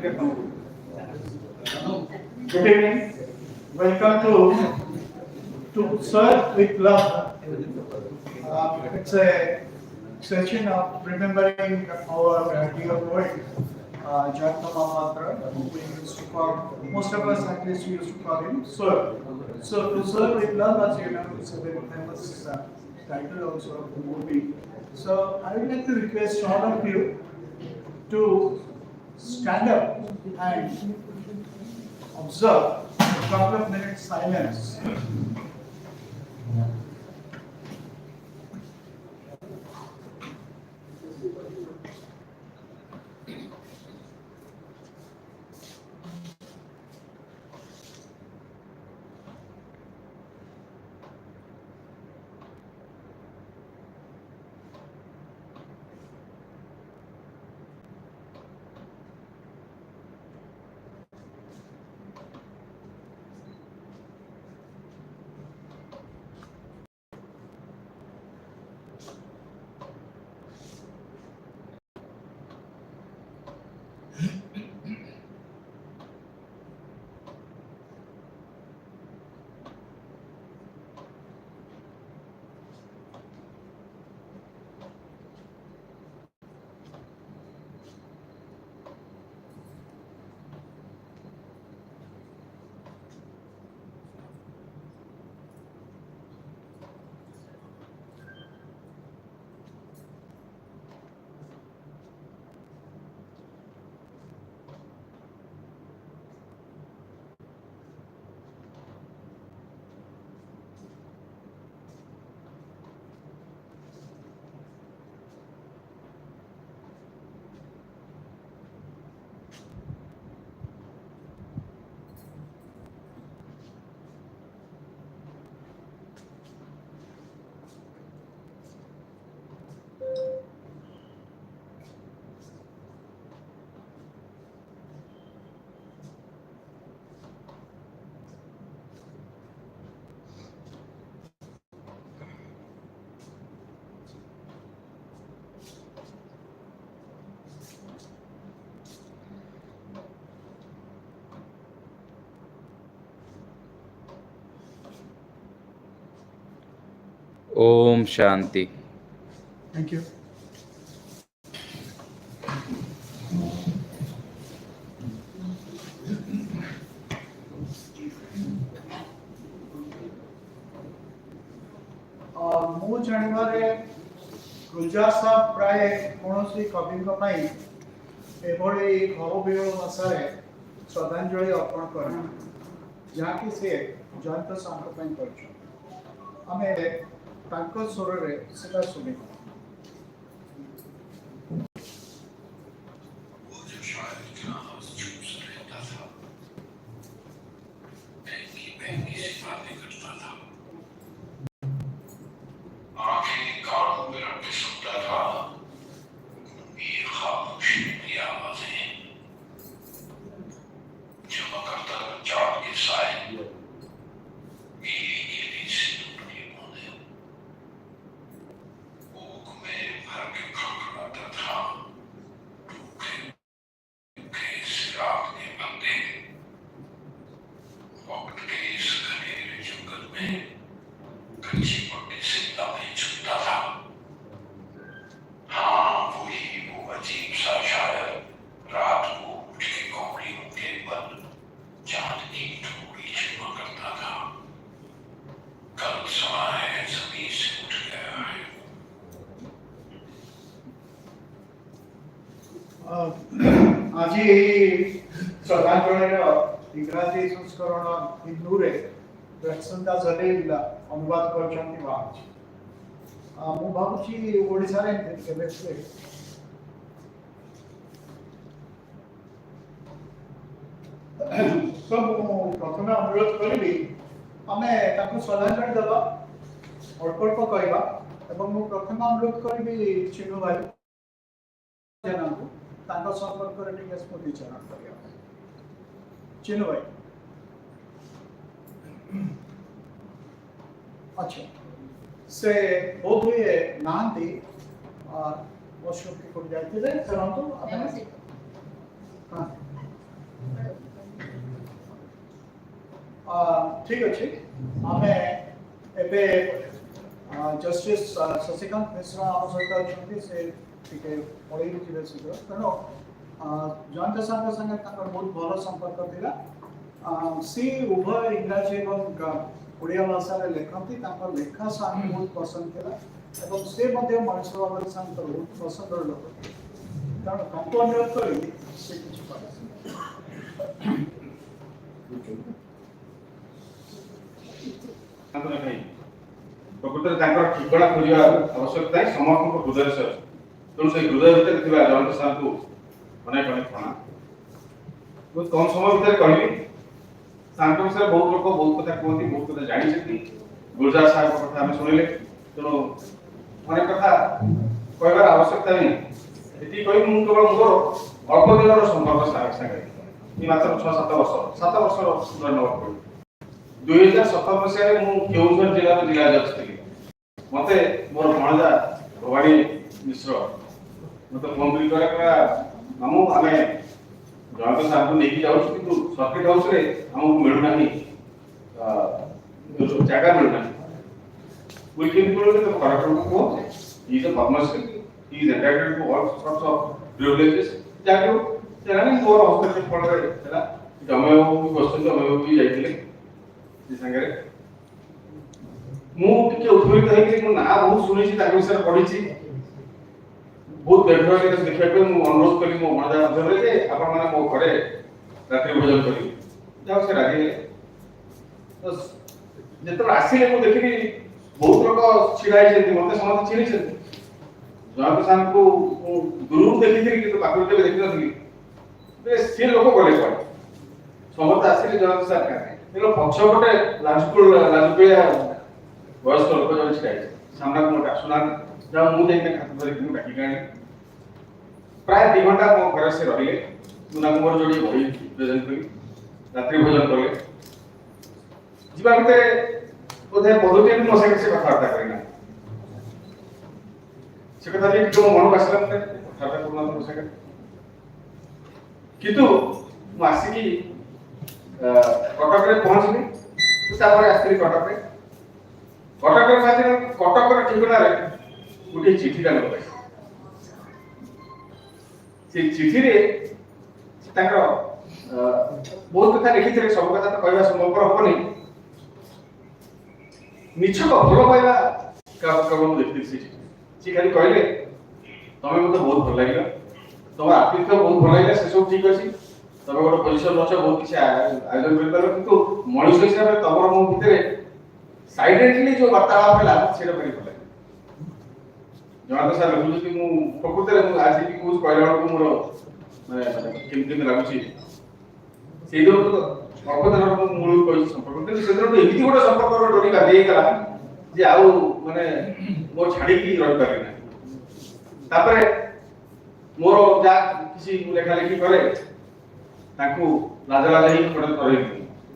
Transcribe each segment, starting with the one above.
Good evening. Welcome to Serve with Love. It's a session of remembering our dear poet, Jayanta Mahapatra, who we used to call, most of us at least used to call him Sir. So to serve with love, as you know, is a very famous title also of the movie. So I would like to request all of you to stand up and observe a couple of minutes silence. Om Shanti. Thank you. ମୁଁ ଜାଣିବାରେ ଗୁଲଜାର ସାହେବ ପ୍ରାୟ କୌଣସି କବିଙ୍କ ପାଇଁ ଏଭଳି ଭାବବିହଳ ଭାଷାରେ ଶ୍ରଦ୍ଧାଞ୍ଜଳି ଅର୍ପଣ କରନ୍ତି ଯାହାକି ସେ ଜୟନ୍ତ ସାହୁଙ୍କ ପାଇଁ କରିଛନ୍ତି। ଆମେ ତାଙ୍କ ସ୍ୱରରେ ସେଟା ଶୁଣିବା। आज श्रद्धांजलिर इंग्राजी संस्करण हिंदूरे रचना जलील अनुवाद करछंती बाजी मु भाबुची ओडिसा रे केबे से सब प्रथम अनुरोध करिबी आमे ताकू श्रद्धांजलि देबा अल्प अल्प कहबा एवं मु प्रथम अनुरोध करिबी चिन्नु भाई जनाबू तांका संपर्क रे टिके स्मृति चरण करिया चिन्नु भाई। अच्छा से बहुत हुए नांती वर्षों की कोई जाती है चरण तो हां ठीक अच्छे आम एबे जस्टिस शशिकांत मिश्र आम सहित अच्छा से पढ़े थे शीघ्र तेणु जयंत सार संगे बहुत भल संपर्क था सी उभय इंग्राजी और ओडिया भाषा लिखती लेखा सामने बहुत पसंद था से मनुष्य भाव में बहुत पसंद लोक तेणु तुमको अनुरोध करी से प्रकृत ठिकना खोजा आवश्यकता है समस्त हृदय से तेणु से हृदय भितर जयंत सार को अनेक अनेक प्रणाम बहुत कम समय भितर कहली सार विषय बहुत लोग बहुत कथा कहते बहुत कथा जानते गुलजार सार कथा आम शुणिले तेणु अनेक कथा कहबार आवश्यकता नहीं ये कही मुझे केवल मोर अल्प दिन संपर्क सार सागे मात्र 6-7 वर्ष सुंदर नगर पड़ी 2017 मसीह केउझर जिला जिला जज थी मते मोर भणजा भवानी मिश्र मते फोन भी करे मामू आमे जयंत सार को लेके जाऊँ कि सर्किट हाउस रे हमको मिलना नहीं जगह मिलना we can put it in the character of quote he is a pharmacist he is entitled to all sorts of privileges जाके चला नहीं मोर हॉस्पिटल पड़ रहे चला जमे वो क्वेश्चन जमे भी जाइले संगे मु टिके उत्साहित है कि मु ना बहुत सुनी छी ताके विषय पढी छी बहुत बेघर देखा पे मु अनुरोध करी मो मजा मधरे जे आपण माने मो घरे रात्रि भोजन करी जाओ से रागी तो जेतो आसीले मु देखि बहुत लोग छिड़ाई जेती मते समस्त छिड़ी छै जयंत सार को दूर देखि थी कि तो पाखु के देखि नथि बे से लोक गले पड़े समस्त आसीले जयंत सार का एलो पछपटे लाजकुलिया वयस्क लोक जन छिड़ाई सामना को मोटा सुना जा मु देखने खातिर धरि मु डाकी गाणी प्राय 2 घंटा मो घर से रहिले मुना मोर जोडी भई प्रेजेंट करी रात्रि भोजन करले जीवा भीतर बोधे बहुत दिन मो से कथा करिना से कथा भी जो मन आसला मते कथा करना मो से किंतु मु आसी की कटक रे पहुंचली तापर आस्त्री कटक रे कटक रे ठिकाना रे गोटे चिठी टा लगे से चिठी रे ताकर बहुत कथा लिखि थे सब कथा तो कहबा संभव होबनी निछ को भलो पाइबा का मु देखि से खाली कहले तमे मते बहुत भल लागिला तोर आतिथ्य बहुत भल लागिला से सब ठीक अछि तबे गोटे पोजिशन रछ बहुत किसी आयोजन कर पारो किंतु मनुष्य हिसाब से तमर मो भितरे साइलेंटली जो वार्तालाप होला सेटा बड़ी भल जयंत सार बुझु कि मु प्रकृति रे मु आज की कुछ कहला को मोर माने केमति लागुची से दो तो अल्पदिन को मूल कोई संपर्क किंतु से दो एमिति गोटे संपर्क डोरी का देई गला जे आउ माने मो छाडी की रहि पारे ना तापरे मोर जा किसी लेखा लेखी करे ताकू लाज लाज ही पड़े करे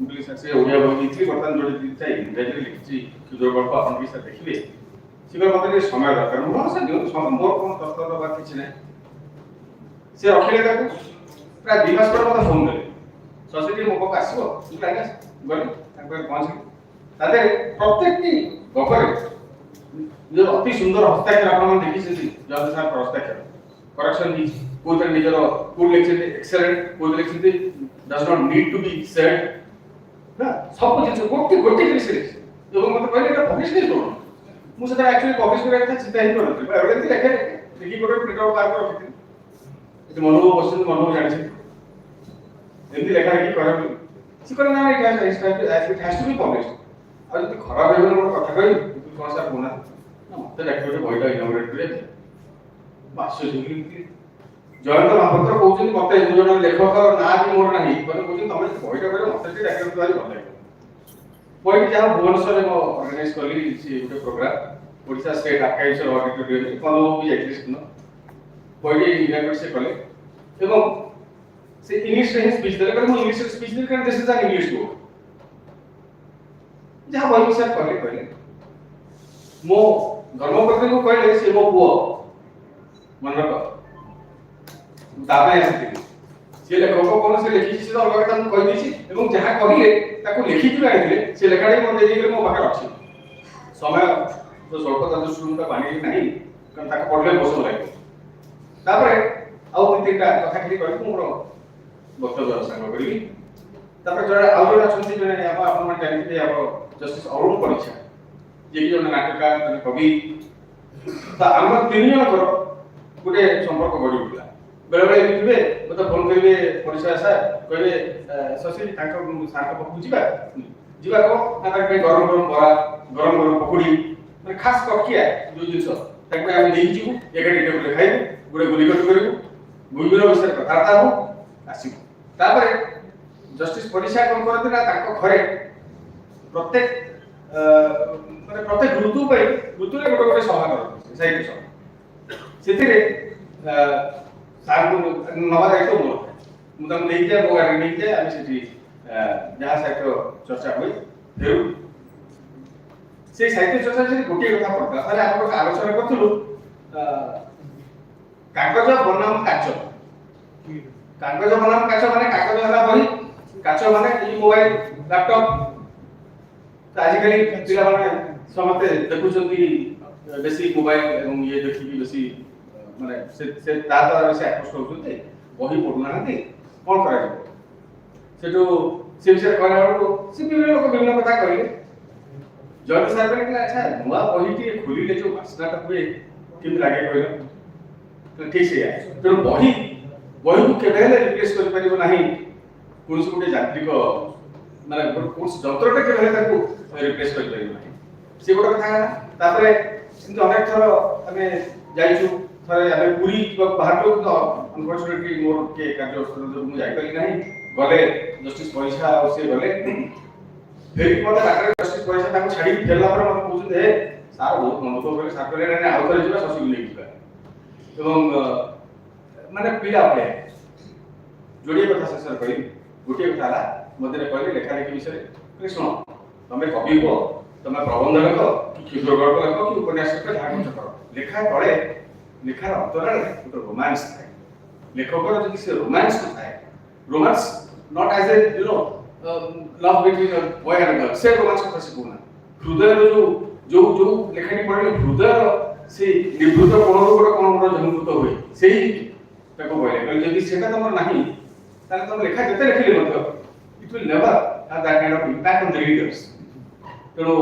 इंग्लिश से ओडिया बही थी बर्तन जोड़ी दी चाहि इंग्लिश लिखछि सुजो गल्प अपन के साथ देखिबे सिगर मते समय दरकार मो से जो समय मोर कोन तत्व बा किछ नै से रखिले ताकू प्राय 2 मास पर मते फोन करे सोसाइटी मो पाक आसीबो तू लागे गली तापर पहुंच ताते प्रत्येक की गपरे जो अति सुंदर हस्ताक्षर आपण देखि छै जज साहब हस्ताक्षर करेक्शन दी कोई निजर कोड लिखते एक्सेलेंट कोई लिखते does not need to be said ना सब कुछ गोटे गोटे के से जो मत पहले का पब्लिश नहीं करो मु से एक्चुअली पब्लिश करे था चिंता ही करो एवढे ती लेखे देखि गोटे प्रिंट आउट बार कर रखिथि एते मनो बसन मनो जानि छै एमती लेखा की करे से करे ना it has to be publish आ जति खराब हेबे न कथा कहि तू कोन सा कोना मते डाक्टर बहिटा इनोग्रेट करे बास्य जोगी जयंत महापात्र कहउछन मते दु जण लेखक ना भी मोर नाही पर कहउछन तमे बहिटा करे मते जे डाक्टर भारी भल लागो बहिटा जा भुवनेश्वर में ऑर्गेनाइज करली से गोटे programme Odisha state archives auditorium कोनो भी एटलिस्ट न बहिटा इनोग्रेट से कले एवं से इंग्लिश रे स्पीच देले पर मु इंग्लिश रे स्पीच देले कारण this is an English book जहां बहिटा से कहले मो धर्मपत्नी को कहले से मो पुओ मन रख तापे आसी से लेखक कोन से लिखि से अलग कथा हम कहि दिछि एवं जहा कहिले ताको लिखि कि आइले से लेखाडे म दे दिले मो पाखे अछि समय तो स्वल्पता दृष्टि का बाणी नहीं कारण ताको पढले बसो लागे तापरे आउ तीनटा कथा खाली कहि मोर वक्तव्य संग करिवि तापर जरा आउ जरा अछंती जने आपण मन जानते आप जस्टिस अरुण परीक्षा जे कि जने नाटककार जने कवि ता हम तीन जन कर गुटे संपर्क गढि उठला बेले बेले एथिबे मते फोन करिवे परीक्षा सर कहबे शशि ताको सार को पूछिबा जीवा को ना के गरम गरम बरा गरम गरम पकोड़ी माने खास ककिया जो जिंस ताको हम नै जीवु एगाडी टेबल खाइबु गुडे गुली कट करिवु गुलबिनो विषय कथार्ता हो आसीबु तापरे जस्टिस परीक्षा कोन करते ना ताको घरे प्रत्येक माने प्रत्येक ऋतु पे ऋतु रे गोटे गोटे सभा करते साहित्य सभा सेतिरे सार को नवा दायित्व मोर मु तम नै जाय बोगा नै जाय आमी सेठी जहाँ साहित्य चर्चा हुई फेरू से साहित्य चर्चा से गोटे कथा पड़ता ताले आपण आलोचना करथुलु कागज बनाम काच कागज बनाम काच माने कागज हला बही काच माने ई मोबाइल लैपटॉप तो आजिकली पिला माने समते देखुचंती बेसी मोबाइल एवं ये देखि कि बेसी माने से दादा बेसी आकर्षित होउछंती बही पढुना हंती कोन करा सेटो से विषय कहला बेलको से विभिन्न लोक विभिन्न कथा कहले जज साहब ने कहला अच्छा नुआ बही के खोलिले जो वासनाटा हुए किम लागे कहलो तो ठीक से तो बही को केबे रिप्लेस कर परिबो नाही कोनसे गुटे यात्रिक माने कोनसे जंत्रटे केबे ताको रिप्लेस कर परिबो नाही से गोटे कथा तापरे सिंध अनेक थर हमें जाइछु थरे हमें पूरी बाहर लोग तो अनफॉर्चूनेटली मोर के कार्यस्थल जो मु जाई पाली नाही गले जस्टिस परीक्षा और से गले फिर मते लाटर जस्टिस परीक्षा ताको छाडी देला पर मते पूछन हे सार बहुत मन तो करे सार करे ने आउ करे जिबा ससी नै जिबा एवं माने पीड़ा पड़े जोड़िए कथा शेष करी गोटे कथा ला मते कहले लेखा लेखि विषय कृष्ण तमे कवि हो तमे प्रबंध लेख कि क्षुद्र गल्प लेख कि उपन्यास लेख जहा कुछ करो लेखा तळे लेखार अंतराळे गोटे रोमांस थाए लेखकर जदि से रोमांस थाए romance not as a you know love between a boy and girl से रोमांस कथा से कोना हृदय जो लेखाटी पढले हृदय से निवृत्त कोन गोटे जन्मृत हुए सेही ताको कहले जदि सेटा तमर नाही ताले तुम लेखा जते लिखिले मत it will never have that kind of impact on the readers तेणु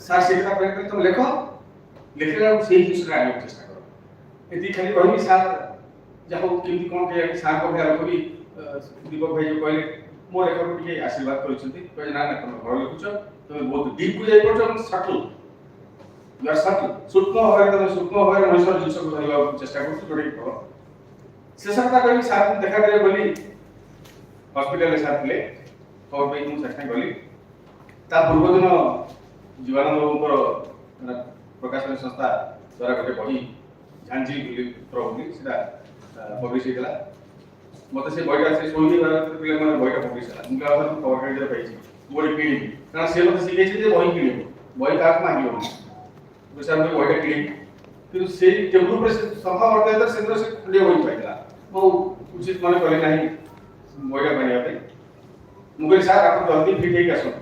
सार से कथा कहले तुम लेखो लिखले सेही जिसरा आगे चेष्टा करो एति खाली कहबी सार जाहो केमती कोन के सार को भेल कभी दीपक भाई जो कहले मोर लेखक के आशीर्वाद करिसथि कहले ना ना तुम घर लिखुछ तुम बहुत डीप को जाई पड़छ सटल यू आर सटल सूक्ष्म भाବରେ ମଣିଷ ଜିନିଷକୁ ଧରିବାକୁ ଚେଷ୍ଟା କରୁଛୁ ଯୋଡି କର ଶେଷ କଥା କହିବି ସାର୍ ଦେଖା କରିବେ ବୋଲି ହସ୍ପିଟାଲରେ ସାର୍ ଥିଲେ ଖବର ପାଇ ମୁଁ ସେଠାଇଁ ଗଲି ତା ପୂର୍ବ ଦିନ ଜୀବାନନ୍ଦ ବାବୁଙ୍କର ପ୍ରକାଶନ ସଂସ୍ଥା ଦ୍ୱାରା ଗୋଟେ ବହି ଝାଞ୍ଜି ବୋଲି ପ୍ରଭୁଲି ସେଟା ପବ୍ଲିଶ ହେଇଥିଲା ମତେ ସେ ବହିଟା ସେ ଶୋଇକି ପିଲାମାନେ ବହିଟା ପବ୍ଲିଶ ହେଲା ମୁଁ କାହା ଖବର କାଗଜରେ ପାଇଛି ବହି କିଣିବି କାରଣ ସେ ମତେ ଶିଖେଇଛି ଯେ ବହି କିଣିବୁ ବହି କାହାକୁ ମାଗିବନି विषय में वही की कि से टेबल पर सफा करते तो सेंटर से खंडे होई पाइला वो उचित माने कहले नाही वही बनिया पे मुगल सार आप जल्दी फिट हेक आसो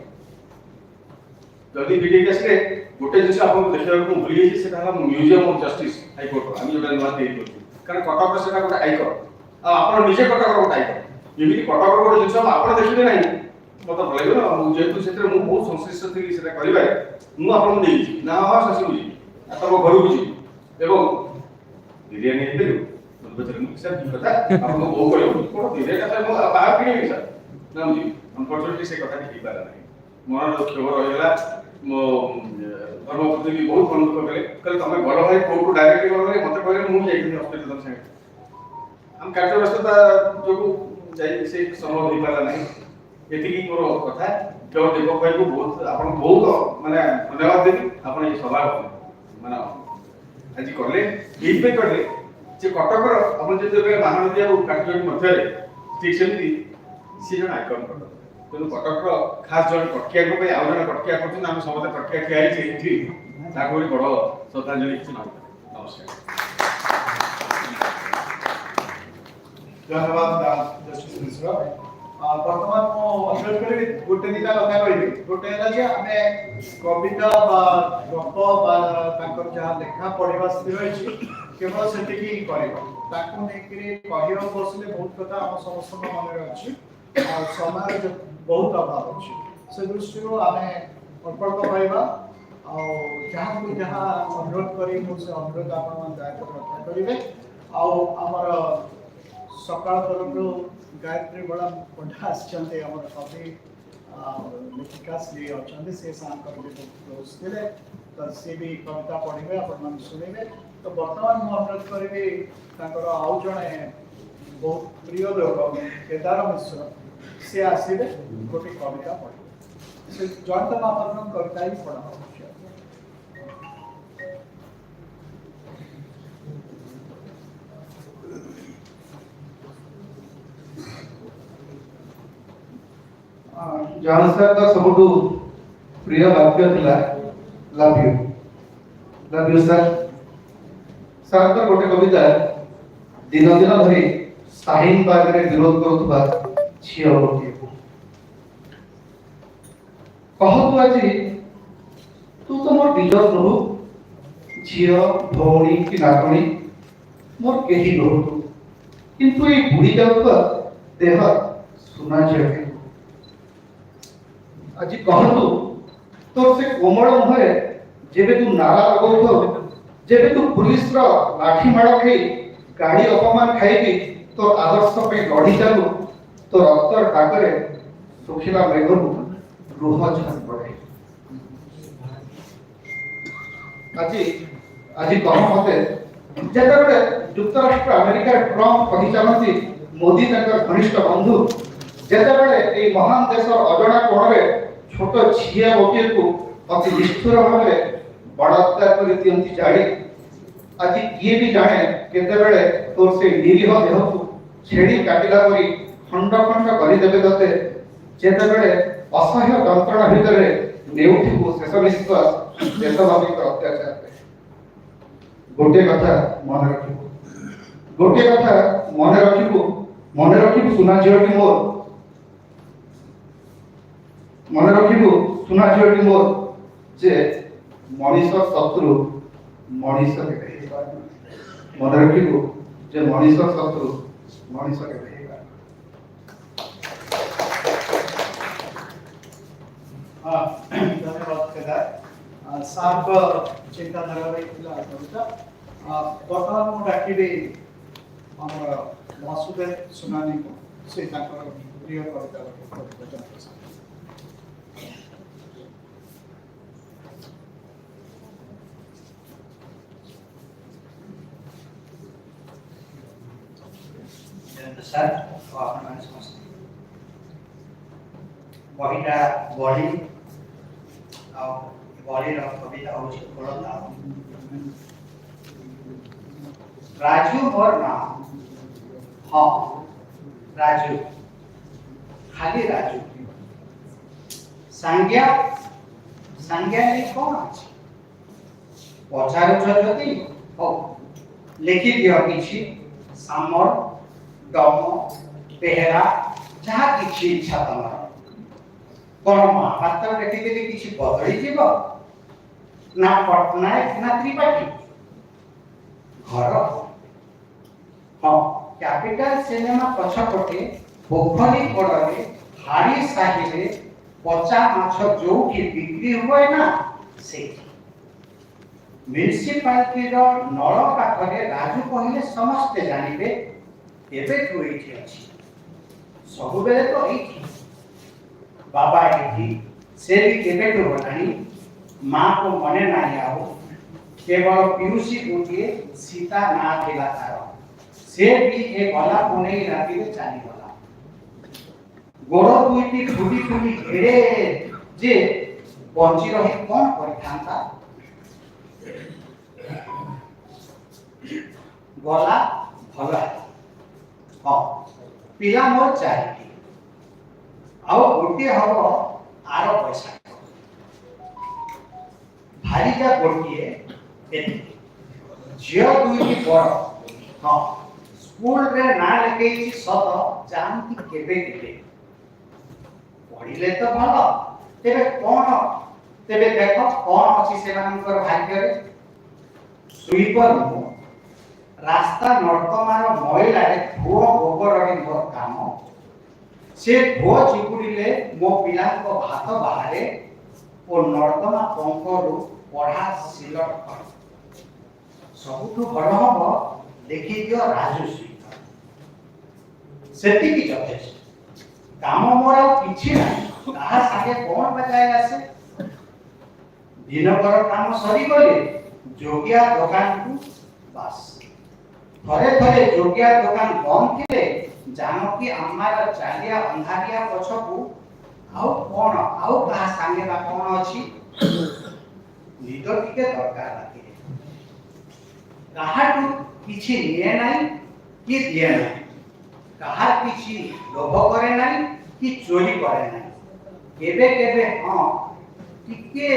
जल्दी फिट हेक आसले गोटे जिंस आपन देखिबा को भूली जे सेटा हम museum of justice high court हम जोटा नवा तैयारी करछु कारण कटक सेटा गोटे आइकन आ आपन निजे कटक गोटे आइकन एमिति कटक गोटे जिंस आपन देखिबे नाही मत भले ना जेतु क्षेत्र मु बहुत संश्लिष्ट थी सेटा करिबा मु आपन देई ना हा ससी बुझी तब घर बुझी एवं बिरयानी हेतु बचर मु सर की कथा आपन बहु करे कोन बिरयानी कथा मु बाहर किनी सर ना बुझी अनफॉर्चूनेटली से कथा ठीक पाला नहीं मन खबर रहला मो धर्मपति भी बहुत मन दुख कले तमे बड़ भाई कोर्ट को डायरेक्टली गले मते कहले मु जाई थी हॉस्पिटल तम संगे हम कार्य व्यस्तता जो जाई से संभव नहीं पाला नहीं एतिकी मोर कथा जो दीपक भाई को बहुत आपन बहुत माने धन्यवाद देबी आपन ये सभा माने आज करले एई पे करले जे कटकर आपन जे महानदी और काटजोड़ी मध्य ठीक सेमती सी जन आइकन कर तेणु कटकर खास जन कटकिया को आ जन कटकिया करछन हम समस्त कटकिया खियाई छै एठी ताको बड़ श्रद्धांजलि किछ नमस्कार धन्यवाद जस्टिस मिश्र बर्तमान मो अनुरोध करी गोटे दिटा कथा कहबी गोटे है जे आमे कविता बा गप बा ताकर जहाँ लेखा पढ़िबा स्थिर रही केवल सेति की करबा ताकू नेकरी कहियो बसले बहुत कथा हम समस्त मन रे अछि और समय बहुत अभाव अछि से दृष्टि आमे अल्प कहबा और जहाँ को जहाँ अनुरोध करी से अनुरोध आप दयाकर रक्षा करेंगे आमर सकाल तरफ गायत्री बड़ा पंडा आसचंते हमर कवि लेखिका श्री अच्छा से सांकर दोस्त थे तो सी भी कविता पढ़े आपण मन सुनिबे तो वर्तमान मु अनुरोध करी आउ जड़े बहुत प्रिय लोक केदार मिश्र से आसबे गोटे कविता पढ़े से जयंत महापात्र कविता ही पढ़ा जहाँ सर का सबुठु प्रिय वाक्य थिला लव यू सर सर का गोटे कविता दिन दिन धरी साहिन बाग रे विरोध करुवा झियो गोटे कहतु आज तू तो मोर दिल प्रभु झियो भौणी कि नातणी मोर केही नहु किंतु ये बुढ़ी जाउवा देह सुना झियो आज कहतु तोर से कोमल मुहरे जेबे तू नारा लगौथो जेबे तू पुलिस रो लाठी माड़ खाई गाड़ी अपमान खाइबी तोर आदर्श पे लड़ी चालू तो रक्तर डाकरे सुखिला मेघरू रुह झन पड़े आज कह मते जेतेबेले युक्तराष्ट्र अमेरिका ट्रम्प कहि चालती मोदी तकर घनिष्ठ बंधु जेतेबेले ए महान देशर अजणा कोणरे छोट झिया गोटे को अति निष्ठुर भाव बलात्कार कर दियंती जाड़ी आज किए भी जाने केतेबेले तोर से निरीह देह को छेड़ी काटिला परी खंड खंड कर देबे तते जेतेबेले असह्य यंत्रणा भितरे नेउठी को शेष विश्वास देशवासी का अत्याचार गोटे कथा मन रखिबो गोटे कथा मन रखिबो सुना झियोटी मोर मन रखिबु सुना झियोटी मोर जे मनीष शत्रु मनीष के कहि मन रखिबु जे मनीष शत्रु मनीष के कहि धन्यवाद केदार साहब चिंताधारा रे इला कविता वर्तमान मु डाकिबे हमर वासुदेव सुनानी को से ताकर प्रिय कविता को सर आपण माने समस्त बहिटा बड़ी आ बड़ी रो कविता होछि कोलता राजू मोर नाम हां राजू खाली राजू संज्ञा ने कोन अछि पचारो जति हो लिखि दियो किछि सामर दम बेहरा जहाँ किसी इच्छा तमर कौन महापात्र देखिदेले किसी बदली जीव ना पटनायक ना त्रिपाठी घर हाँ कैपिटल सिनेमा पछपटे पोखरी कड़े हाड़ी साहिबे पचा माछ जोठी बिक्री हुए ना से म्युनिसिपालिटी रो नल पाखरे राजू कहले समस्त जानिबे एबे तो एठी अछि सब बेले तो एठी बाबा एठी से भी केबे तो बनानी मां को मने नाही आहो केवल पीयूसी गोटिए सीता ना देला तार से भी ए गला पुनै राती रे चाली गला गोड़ दुईटी फुटी फुटी घेरे जे बंची रही कोन परिथांता गला भला हाँ पिला मोर चारिटी आउ गोटे हबो आर पैसा भारी जा गोटे एति झियो दुईटी बड़ हाँ स्कूल रे ना लिखेछि सत जानती केबे केबे पढ़िले तो भलो तेबे कोन तेबे देखो कोन अछि सेमानकर भाग्य रे सुइपर रास्ता नर्दमार महिलारे धुओ गोबररे मोर काम से धुओ चिपुड़िले मो पिलांको भात बाहरे ओ नर्दमा पंकरु पढ़ा सिलट कर सबुठु बड़ हबो देखि दियो राजू सुइपर सेतिकी यथेष्ट काम मोर किछि ना ताहा सागे कोन बजाय आसे दिनकर काम सरी गले जोगिया दुकान को बस थरे थरे जोगिया दुकान बंद थिले जानकी अम्मार चालिया अंधारिया पछकू आउ कोन आउ कहा संगे बा कोन अछि निद टिके दरकार लागे काहाटू किछि निये नाही कि दिए नाही काहा किछि लोभ करे नाही कि चोरी करे नाही केबे केबे हां टिके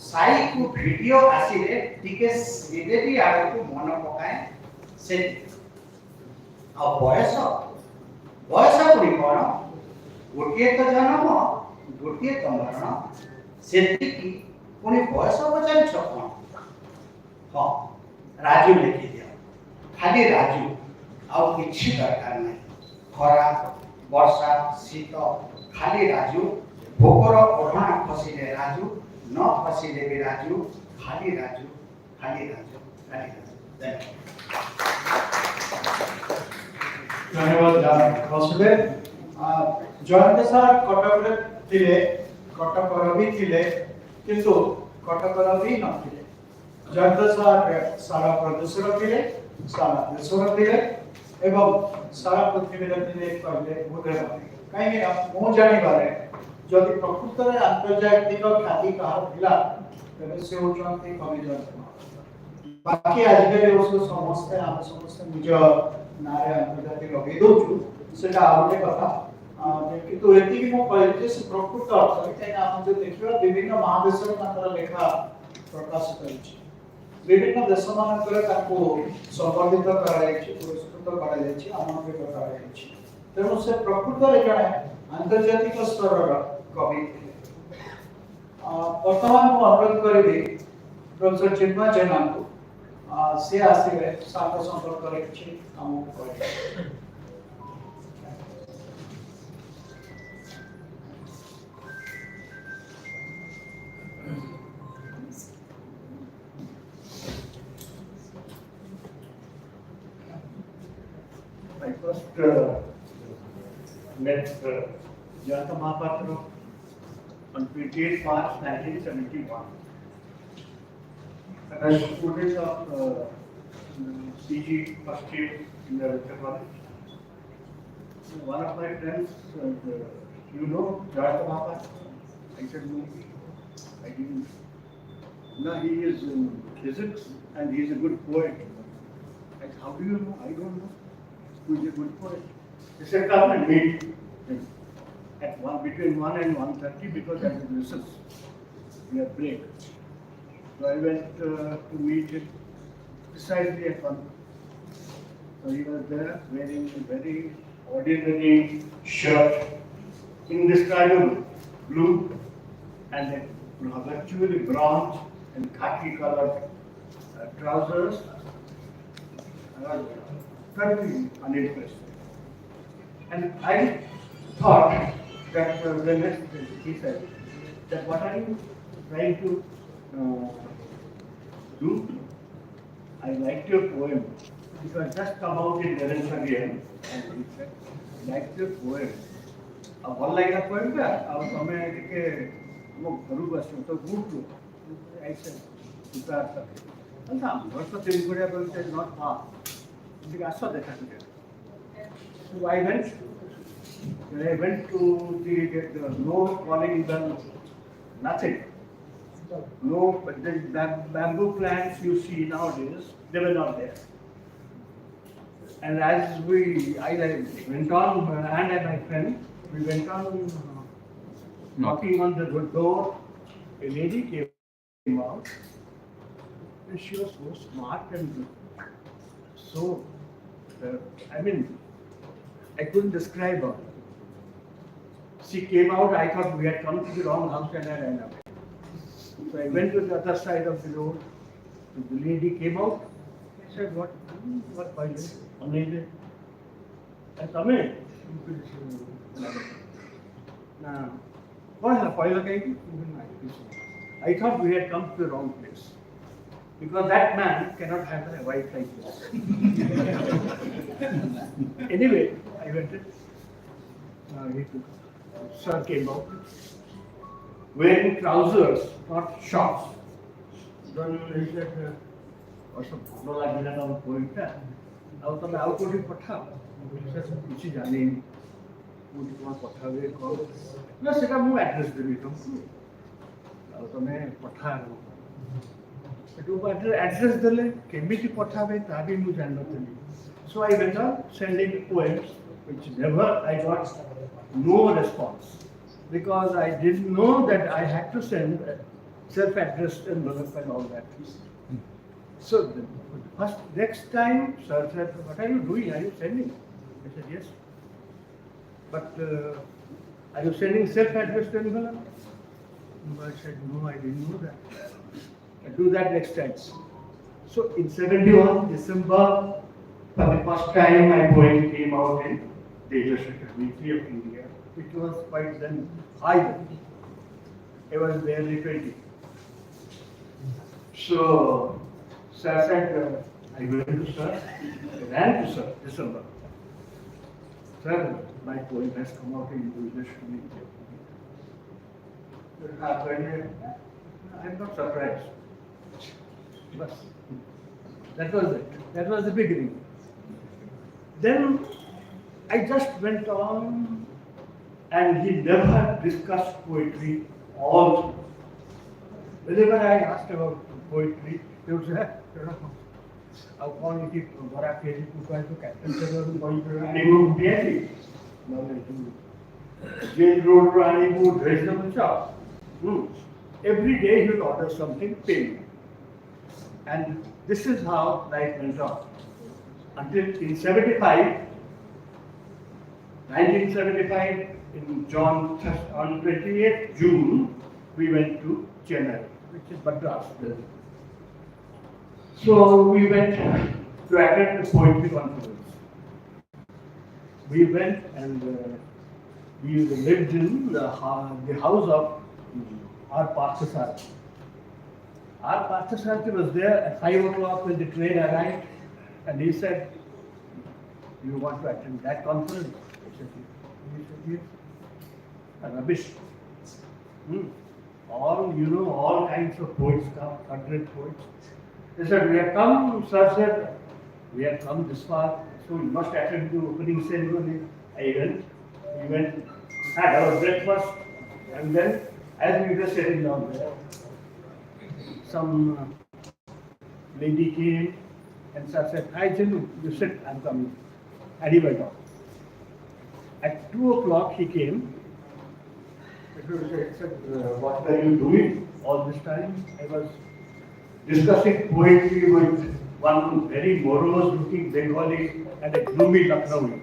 साई को वीडियो आसीले टिके श्रीदेवी आड़ को मन पकाए से आ बयस पुरी कोन गोटिए तो जन्म गोटिए तो मरण सेतिकी पुनी बयस पचारि छकोन हां राजू लिखि दिया खाली राजू आ किछि दरकार नहीं खरा वर्षा शीत खाली राजू भोकर ओढ़ा खसिले राजू न खसिले भी राजू खाली राजू खाली राजू खाली राजू धन्यवाद बसुदे जयंत सर कटक थिले कटकर भी थिले किंतु कटकर भी नथिले जयंत सर सारा प्रदेशर थिले सारा देशर थिले एवं सारा पृथ्वी रे कहले बोधे कहीं मु जानी बारे जदि प्रकृत रे अंतर्जातिक ख्याति कहा थिला तबे से होचंती कवि जयंत बाकी आजकल उसको समझते हम समझते निज नारे अंतर्जातिक लगे दोछु सेटा आउटे कथा किंतु एति कि मो कहले से प्रकृत अर्थ एटा हम जो देखिबा विभिन्न महादेश रे मात्र लेखा प्रकाशित होछि विभिन्न देश मानकर ताको संवर्धित करायछि पुरस्कृत करायछि आमंत्रित करायछि तेणु से प्रकृत रे जणे अंतर्जातिक स्तर कवि थे वर्तमान मु अनुरोध करिबी प्रोफेसर चिन्मय जैना को से आसीबे साथ संपर्क करे छि हम कहै I first met Jayanta Mahapatra on 28 March 1971. And I was a student of PG first year in the Victor College. So one of my friends said, you know Jayanta Mahapatra? I said, no, I didn't. Now he is in physics and he is a good poet. I said, how do you know? I don't know. Who is a good poet? He said, come and meet him at between 1 and 1:30 because at the recess we have break. So I went to meet him precisely at 1. So he was there wearing a very ordinary shirt, indescribable blue, and a virtually bronze and khaki colored trousers. I was totally unimpressed. And I thought that the next he said that what are you trying to do? I liked your poem. It was just come out in Venezuelan and he said, I liked your poem. अब ଭଲ ଲାଗିଲା poem ଟା ଆଉ ତମେ ଟିକେ ମୋ ଘରକୁ ଆସିବ ତ ଗୁଡ୍ ऐसे प्रिपेयर करके अच्छा घर तो तीन गुड़िया बोलते नॉट far ठीक है आसो देखा तुझे so I went to the no calling bell nothing no but the bamboo plants you see nowadays they were not there and as I went on and my friend we went on knocking on the door a lady came out and she was so smart and so I mean, I couldn't describe her. She came out, I thought we had come to the wrong house and I ran away. So I went to the other side of the road. The lady came out. I said, what violence? Amazing. I come in. Now, what happened? I thought we had come to the wrong place. Because that man cannot have a wife like this. Anyway, I went in. Sir came out. Wearing trousers, not shorts. Then he said, also, no like that on point. Now, to out to patha. He said, "Kuchi jane, kuchi kuma patha ve call." No, seka mu address debi tumko. Now, to me patha. Address dele, kemiti patha ve tabi mu janna. So I went on sending poems, which never I got no response. Because I didn't know that I had to send self-addressed envelope and all that. So the next time, sir said, "What are you doing? Are you sending?" I said, "Yes." "But are you sending self-addressed envelope?" I said, "No, I didn't know that. I'll do that next time." So in 71 December, for the first time, my poem came out in the Illustrated Weekly of India. It was quite then high. I was barely 20. So, sir said, I went to sir, I ran to sir, December. "Sir, my poem has come out in English to me." I'm not surprised. But that was it. That was the beginning. Then I just went on. And he never discussed poetry all through. Whenever I asked about poetry, he would say, "How can you keep Bora Kezi to Captain Chador going to Ranibu Pieti? Jail Road Ranibu, reasonable shop." Every day he would order something, pay me. And this is how life went on. Until in 1975, on 28th June, we went to Chennai, which is Madras. So we went to attend the poetry conference. We went and we lived in the house of our Parthasarthi. Our Parthasarthi was there at 5 o'clock when the train arrived, and he said, "You want to attend that conference?" I said, "Yes." Rubbish. All kinds of poets come, 100 poets. They said, "We have come," sir said, "we have come this far, so we must attend the opening ceremony." I went, we went, had our breakfast, and then as we were sitting down there, some lady came and sir said, "Hi Chindu, you sit, I'm coming." And he went on. At 2 o'clock he came. He said, "What were you doing all this time?" I was discussing poetry with one very morose looking Bengali and a gloomy Lucknowi.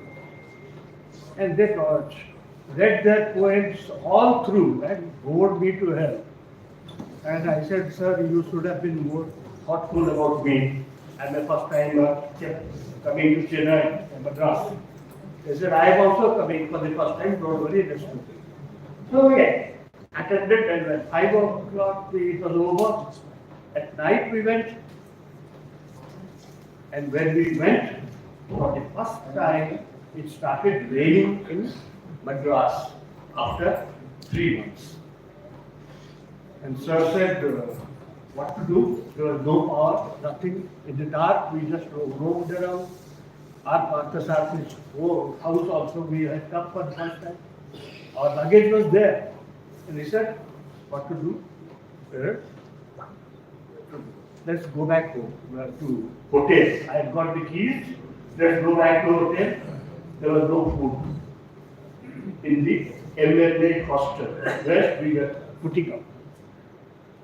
And they read their poems all through and bored me to hell. And I said, "Sir, you should have been more thoughtful about me. I'm a first timer coming to Chennai and Madras." They said, "I am also coming for the first time, don't worry, let's do it." So we attended, and when 5 o'clock it was over, at night we went. And when we went, for the first time, it started raining in Madras after 3 months. And sir said, what to do? There was no power, nothing. In the dark, we just roamed around. Our Parthasarthi's house also, we had come for the first time. Our luggage was there. And he said, what to do? Let's go back home to hotel. I had got the keys. Let's go back to hotel. There was no food in the MLA hostel where we were putting up.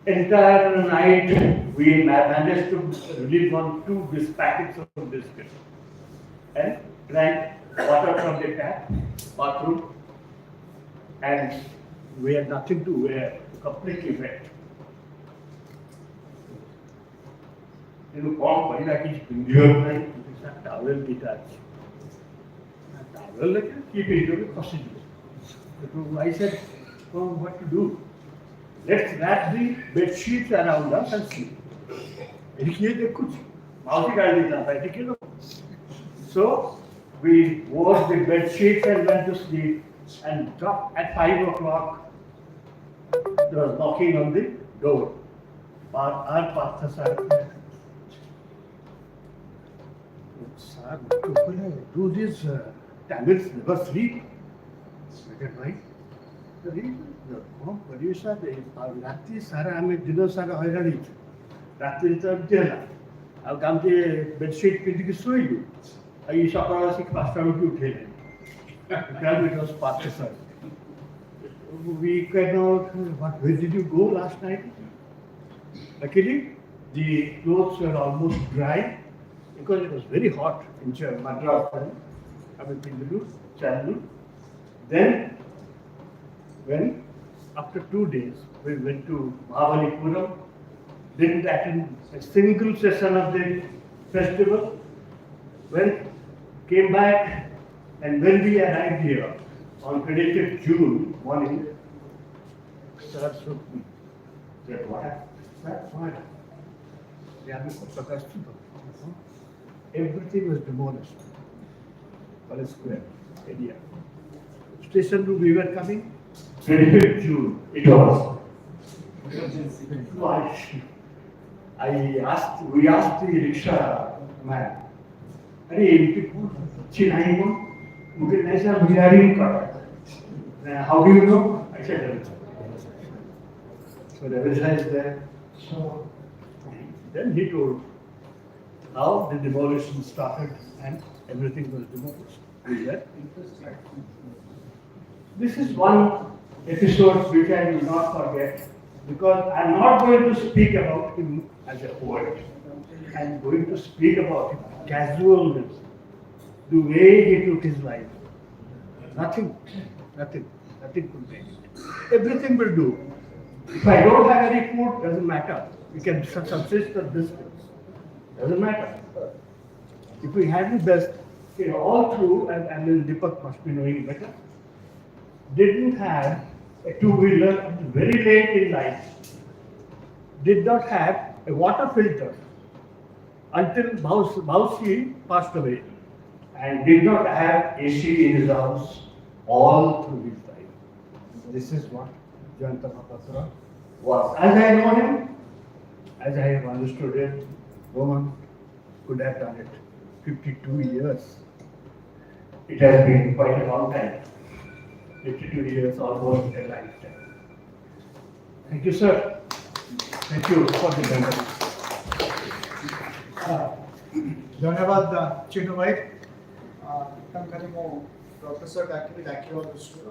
Entire night we managed to live on 2 packets of biscuits. and drank water from the tap, bathroom, and we had nothing to wear, completely wet. ତେଣୁ କ'ଣ କରିବା କିଛି ପିନ୍ଧିବାକୁ ନାହିଁ towel ଦୁଇଟା ଅଛି towel କିଏ ପିନ୍ଧିବ ଖସିଯିବ I said, well, what to do? Let's wrap the bed sheets around us and sleep. So we wore the bed sheets and went to sleep. And at 5 o'clock, there was knocking on the door. Our pastor said, "Sir, do this Tamils never sleep." I said, "Why?" ରାତି ସାରା ଆମେ ଦିନ ସାରା ହଇରାଣ ହେଇଛୁ ରାତିରେ ତ ଏମିତି ହେଲା ଆଉ କାମତି ବେଡସିଟ୍ ପିନ୍ଧିକି ଶୋଇଲୁ ଆଉ ଏଇ ସକାଳ ଆସିକି 5ଟା ବେଳକୁ ଉଠେଇଲେ we cannot, where did you go last night? Luckily, the clothes were almost dry because it was very hot in Madras. Then, when after 2 days we went to Mahapatra, didn't attend a single session of the festival, came back, and when we arrived here on 25th June morning, sir shook me. Said, "What happened?" Everything was demolished. On a square area. Station to we were coming. 25th June, it was. We asked the rickshaw man, "Are you how do you know?" I said, "So the evidence is there." So then he told how the demolition started and everything was demolished. This is one episode which I will not forget because I am not going to speak about him as a poet. I am going to speak about him casualness, the way he took his life. Nothing could make it. Everything will do. If I don't have any food, doesn't matter. We can subsist on this. Doesn't matter. If we had the best, all through, and Deepak must be knowing better, didn't have a two-wheeler very late in life, did not have a water filter until Bausi passed away, and did not have AC in his house all through his life. This is what Jayanta Mahapatra was. As I know him, as I have understood it, no one could have done it. 52 years. It has been quite a long time. 52 years, almost a lifetime. Thank you, sir. Thank you for the memory. ଧନ୍ୟବାଦ ଚିନୁ ଭାଇ ତାଙ୍କରି ମୁଁ professor ଡାକିବି ଡାକିବା ଦୃଷ୍ଟିରୁ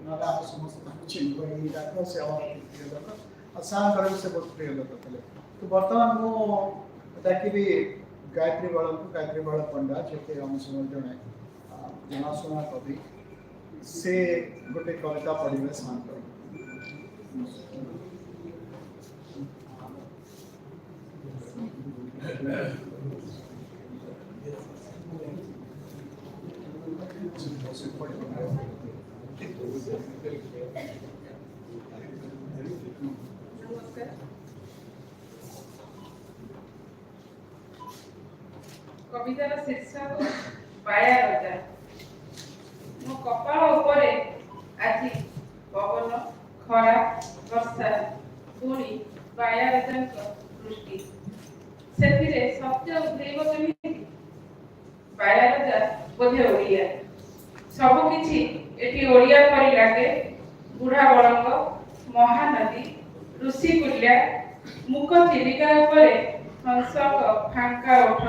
ନହେଲେ ଆମେ ସମସ୍ତେ ତାଙ୍କୁ ଚିନୁ ଭାଇ ଡାକ ସେ ଆମର ପ୍ରିୟ ଲୋକ ଆଉ ସାର୍ଙ୍କର ବି ସେ ବହୁତ ପ୍ରିୟ ଲୋକ ଥିଲେ ତ ବର୍ତ୍ତମାନ ମୁଁ ଡାକିବି ଗାୟତ୍ରୀ ବଳ ପଣ୍ଡା ଯିଏକି ଆମ ସମୟ ଜଣେ ଜଣାଶୁଣା କବି ସେ ଗୋଟେ କବିତା ପଢ଼ିବେ ସାର୍ଙ୍କର कवितार शीर्षक बाया रजा मो कपाल उपरे आज पवन खरा वर्षा पुणी बाया रजा दृष्टि से सत्य उद्रेब केमिति बाया रजा बोधे ओडिया सबकिछि एटी ओडिया परि लागे बुढ़ा बड़ंग महानदी ऋषिकुल्या मुख चिलिका उपरे हंसक फांका ओठ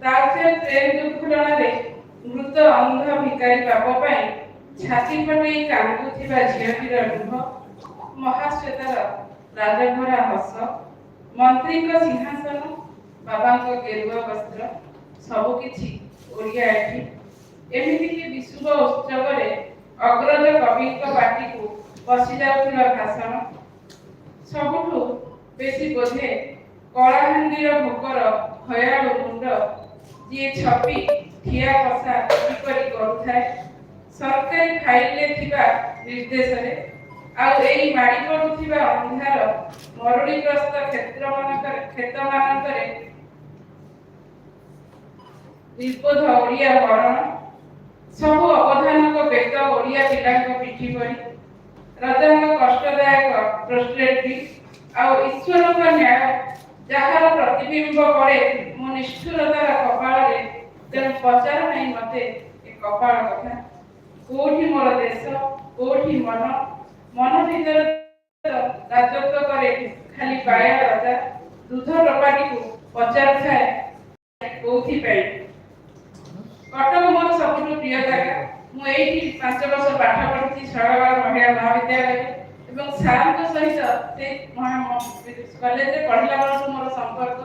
तालचेर ट्रेन दुर्घटना मृत अंध भिकारी बाप पाई छाती फटे कांदुथिबा झियटीर लुह महाश्वेतार राजभरा हस मंत्री सिंहासन बाबा गेरुआ वस्त्र सबकिछि ଓଡ଼ିଆ ଏଠି ଏମିତିକି ବିଶ୍ୱ ଉତ୍ସବରେ ଅଗ୍ରଜ କବିଙ୍କ ପାଟିକୁ ପଶି ଯାଉଥିବା ଭାଷଣ ସବୁଠୁ ବେଶୀ ବୋଧେ କଳାହାଣ୍ଡିର ଭୋକର ଭୟାଳୁ ମୁଣ୍ଡ ଯିଏ ଛପି ଠିଆ ବସା କିପରି କରୁଥାଏ ସରକାରୀ ଫାଇଲରେ ଥିବା ନିର୍ଦ୍ଦେଶରେ ଆଉ ଏଇ ମାଡ଼ି ପଡୁଥିବା ଅନ୍ଧାର ମରୁଡ଼ିଗ୍ରସ୍ତ କ୍ଷେତମାନଙ୍କରେ ନିର୍ବୋଧ ଓଡ଼ିଆ ମରଣ ସବୁ ଅବଧାନଙ୍କ ବେଦ ଓଡ଼ିଆ ପିଲାଙ୍କ ପିଠି ପରି ରାଜାଙ୍କ କଷ୍ଟଦାୟକ ପ୍ରୋଷ୍ଟ୍ରେଟ୍ ବିଲ୍ ଆଉ ଈଶ୍ୱରଙ୍କ ନ୍ୟାୟ ଯାହାର ପ୍ରତିବିମ୍ବ ପଡ଼େ ମୋ ନିଷ୍ଠୁରତାର କପାଳରେ ତେଣୁ ପଚାର ନାହିଁ ମତେ ଏ କପାଳ କଥା କୋଉଠି ମୋର ଦେଶ କୋଉଠି ମନ ଭିତରେ ରାଜତ୍ୱ କରେ ଖାଲି ପାୟା ରାଜା ଦୁଧ ଟୋପାଟିକୁ ପଚାରୁଥାଏ କୋଉଥିପାଇଁ କଟକ ମୋର ସବୁଠୁ ପ୍ରିୟ ଜାଗା ମୁଁ ଏଇଠି 5 ବର୍ଷ ପାଠ ପଢିଛି ଶୈଳବାଳା ମହିଳା ମହାବିଦ୍ୟାଳୟରେ ଏବଂ ସାରଙ୍କ ସହିତ ସେ କଲେଜରେ ପଢିଲା ବେଳକୁ ମୋର ସମ୍ପର୍କ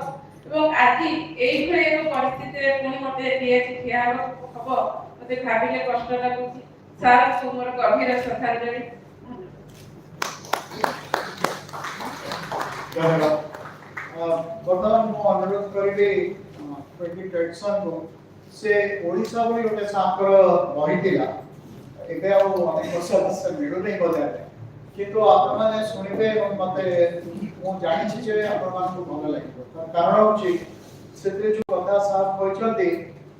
ଏବଂ ଆଜି ଏଇଭଳି ଏକ ପରିସ୍ଥିତିରେ ପୁଣି ମତେ ଏଠି ଠିଆ ହବ ମତେ ଭାବିଲେ କଷ୍ଟ ଲାଗୁଛି ସାରଙ୍କୁ ମୋର ଗଭୀର ଶ୍ରଦ୍ଧାଞ୍ଜଳି। ବର୍ତ୍ତମାନ ମୁଁ ଅନୁରୋଧ କରିବି ଟେଡସନକୁ ସେ ଓଡ଼ିଶା ଭଳି ଗୋଟେ ସାଙ୍କର ବହି ଥିଲା ଏବେ ଆଉ ଅନେକ ବର୍ଷ ମିଳୁନି ବଜାରରେ କିନ୍ତୁ ଆପଣମାନେ ଶୁଣିବେ ଏବଂ ମତେ ମୁଁ ଜାଣିଛି ଯେ ଆପଣମାନଙ୍କୁ ଭଲ ଲାଗିବ ତାର କାରଣ ହେଉଛି ସେଥିରେ ଯୋଉ କଥା ସାର୍ କହିଛନ୍ତି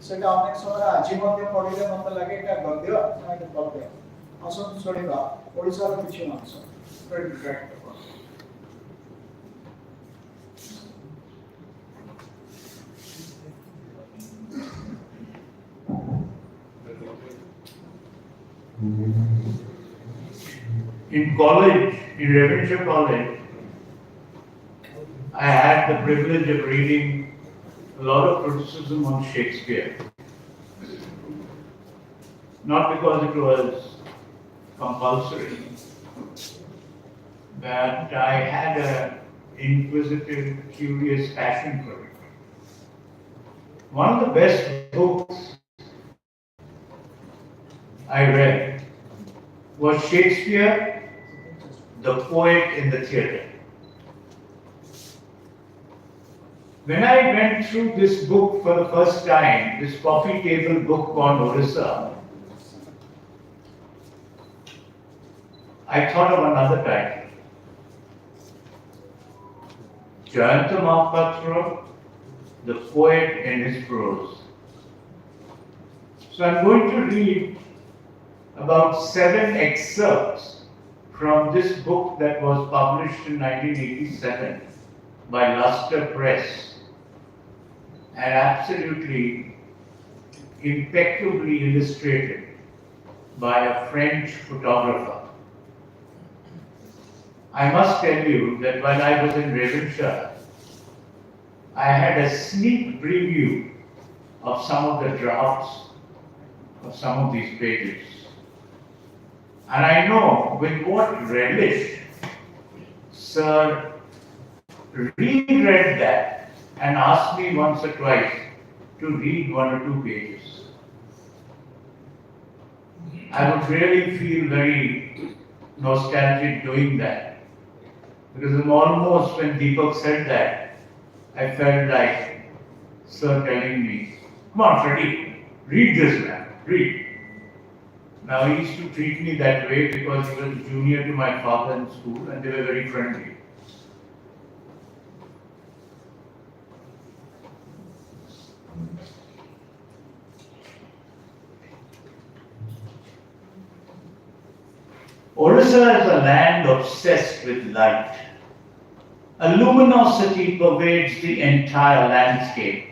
ସେଟା ଅନେକ ସମୟ ଆଜି ମଧ୍ୟ ପଢିଲେ ମତେ ଲାଗେ ଏଇଟା ଗଦ୍ୟ ଏଇଟା ପଦ୍ୟ ଆସନ୍ତୁ ଶୁଣିବା ଓଡ଼ିଶାର କିଛି ଅଂଶ। In college, in Ravenshaw College, I had the privilege of reading a lot of criticism on Shakespeare. Not because it was compulsory, but I had an inquisitive, curious passion for it. One of the best books I read was Shakespeare, the Poet in the Theatre. When I went through this book for the first time, this coffee table book called Orissa, I thought of another title. Jayanta Mahapatra, the Poet in his Prose. So I'm going to read about 7 excerpts from this book that was published in 1987 by Luster Press and absolutely impeccably illustrated by a French photographer. I must tell you that while I was in Ravenshaw, I had a sneak preview of some of the drafts of some of these pages. And I know with what relish Sir reread that and asked me once or twice to read 1 or 2 pages. I would really feel very nostalgic doing that. Because almost when Deepak said that, I felt like Sir telling me, come on Freddie, read this man, read. Now he used to treat me that way because he was junior to my father in school and they were very friendly. Orissa is a land obsessed with light. A luminosity pervades the entire landscape,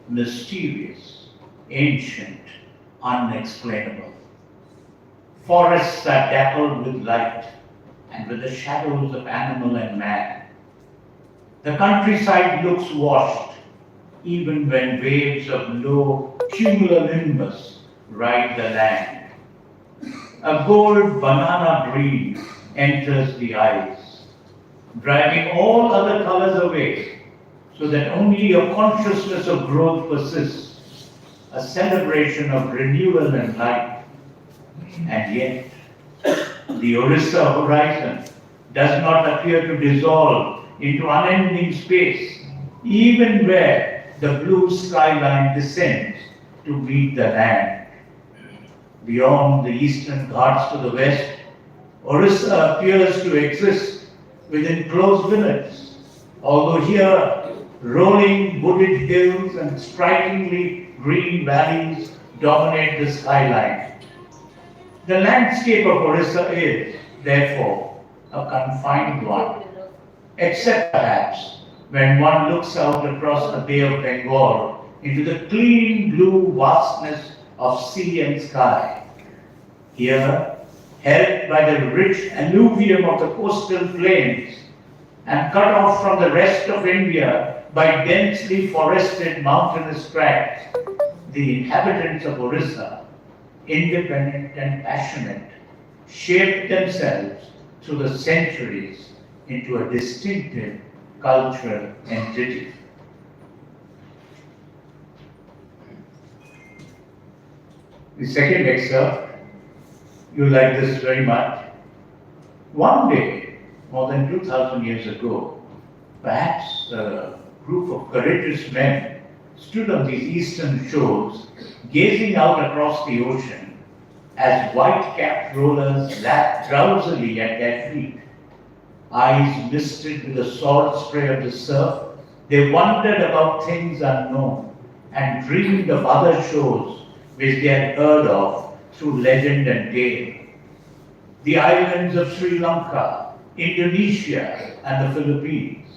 mysterious, ancient, unexplainable. Forests are dappled with light and with the shadows of animal and man. The countryside looks washed even when waves of low cumulonimbus ride the land. A gold banana green enters the eyes, driving all other colors away so that only a consciousness of growth persists, a celebration of renewal and life. And yet, the Orissa horizon does not appear to dissolve into unending space, even where the blue skyline descends to meet the land. Beyond the eastern Ghats to the west, Orissa appears to exist within close limits, although here rolling wooded hills and strikingly green valleys dominate the skyline. The landscape of Orissa is, therefore, a confined one, except perhaps when one looks out across the Bay of Bengal into the clean blue vastness of sea and sky. Here, helped by the rich alluvium of the coastal plains and cut off from the rest of India by densely forested mountainous tracts, the inhabitants of Orissa, independent and passionate, shaped themselves through the centuries into a distinctive cultural entity. The second excerpt, you like this very much. One day, more than 2,000 years ago, perhaps a group of courageous men stood on these eastern shores, gazing out across the ocean as white-capped rollers lapped drowsily at their feet. Eyes misted with the salt spray of the surf, they wondered about things unknown and dreamed of other shores which they had heard of through legend and tale. The islands of Sri Lanka, Indonesia, and the Philippines,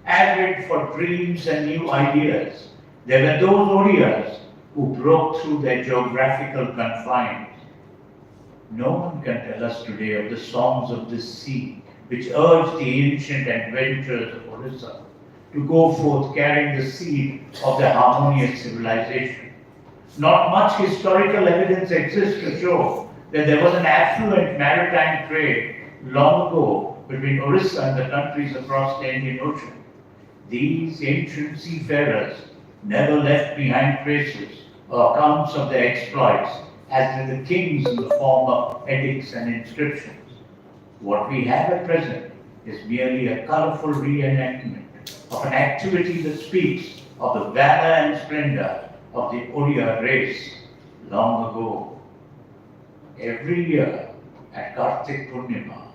avid for dreams and new ideas. There were those warriors who broke through their geographical confines. No one can tell us today of the songs of this sea, which urged the ancient adventurers of Orissa to go forth carrying the seed of their harmonious civilization. Not much historical evidence exists to show that there was an affluent maritime trade long ago between Orissa and the countries across the Indian Ocean. These ancient seafarers never left behind traces or accounts of their exploits, as did the kings in the form of edicts and inscriptions. What we have at present is merely a colorful reenactment of an activity that speaks of the valor and splendor of the Odia race long ago. Every year at Kartik Purnima,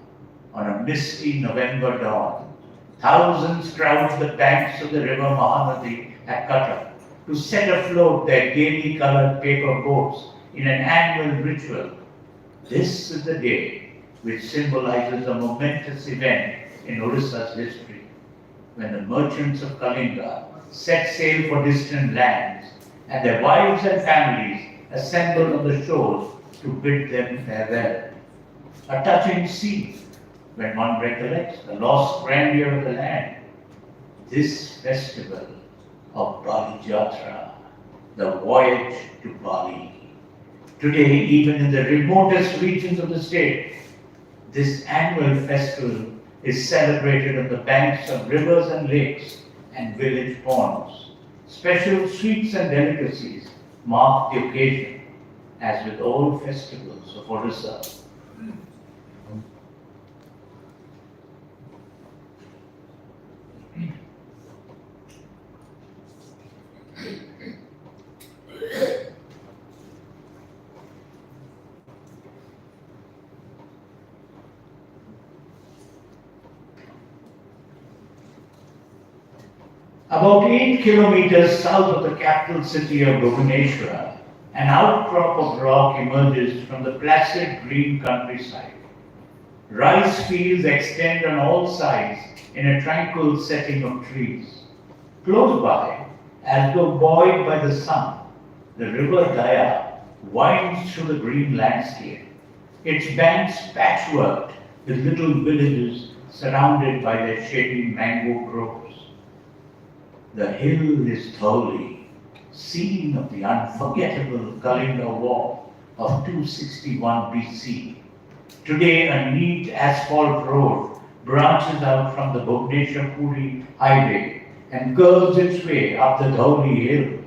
on a misty November dawn, thousands crowd the banks of the river Mahanadi at Cuttack to set afloat their gaily colored paper boats in an annual ritual. This is the day which symbolizes a momentous event in Orissa's history, when the merchants of Kalinga set sail for distant lands, and their wives and families assembled on the shores to bid them farewell. A touching scene when one recollects the lost grandeur of the land. This festival of Bali Jatra, the voyage to Bali. Today, even in the remotest regions of the state, this annual festival is celebrated on the banks of rivers and lakes and village ponds. Special sweets and delicacies mark the occasion, as with all festivals of Orissa. About 8 kilometers south of the capital city of Bhubaneswar, an outcrop of rock emerges from the placid green countryside. Rice fields extend on all sides in a tranquil setting of trees. Close by, as though buoyed by the sun, the river Daya winds through the green landscape, its banks patchworked with little villages surrounded by their shady mango groves. The hill is Dholi, scene of the unforgettable Kalinga War of 261 BC. Today, a neat asphalt road branches out from the Bhubaneswar-Puri highway and curves its way up the Dholi hill.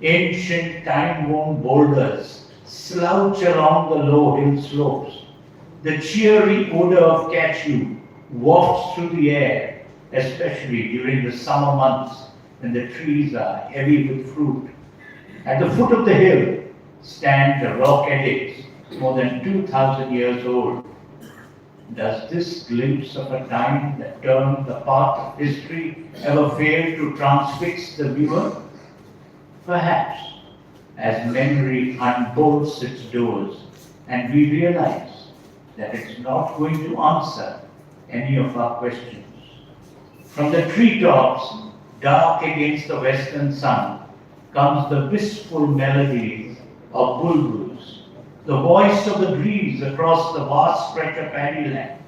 Ancient time-worn boulders slouch along the low hill slopes. The cheery odor of cashew wafts through the air, especially during the summer months when the trees are heavy with fruit. At the foot of the hill stand the rock edicts, more than 2,000 years old. Does this glimpse of a time that turned the path of history ever fail to transfix the viewer? Perhaps, as memory unbolts its doors and we realize that it's not going to answer any of our questions. From the treetops, dark against the western sun, comes the wistful melodies of bulbuls, the voice of the breeze across the vast stretch of paddy land.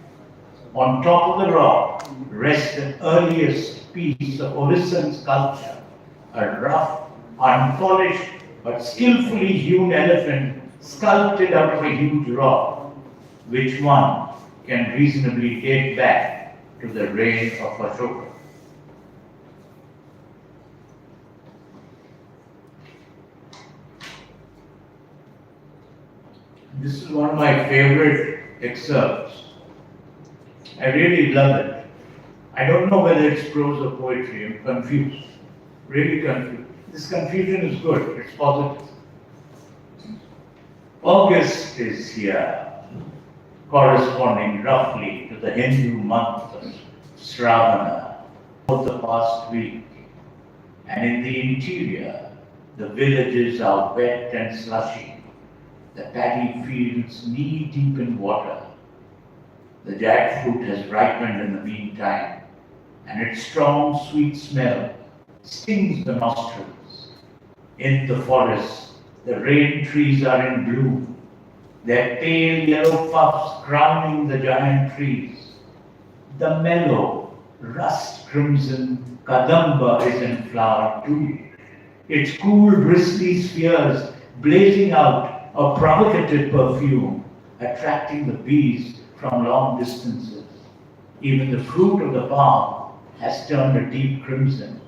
On top of the rock rests the earliest piece of Orissant sculpture, a rough, unpolished but skillfully hewn elephant sculpted out of a huge rock, which one can reasonably date back to the reign of Ashoka. This is one of my favorite excerpts. I really love it. I don't know whether it's prose or poetry. I'm confused. Really confused. This confusion is good. It's positive. August is here, corresponding roughly to the Hindu month of Shravana of the past week. And in the interior, the villages are wet and slushy. The paddy fields knee deep in water. The jackfruit has ripened in the meantime, and its strong, sweet smell stings the nostrils. In the forest, the rain trees are in bloom, their pale yellow puffs crowning the giant trees. The mellow, rust crimson kadamba is in flower too, its cool, bristly spheres blazing out a provocative perfume, attracting the bees from long distances. Even the fruit of the palm has turned a deep crimson,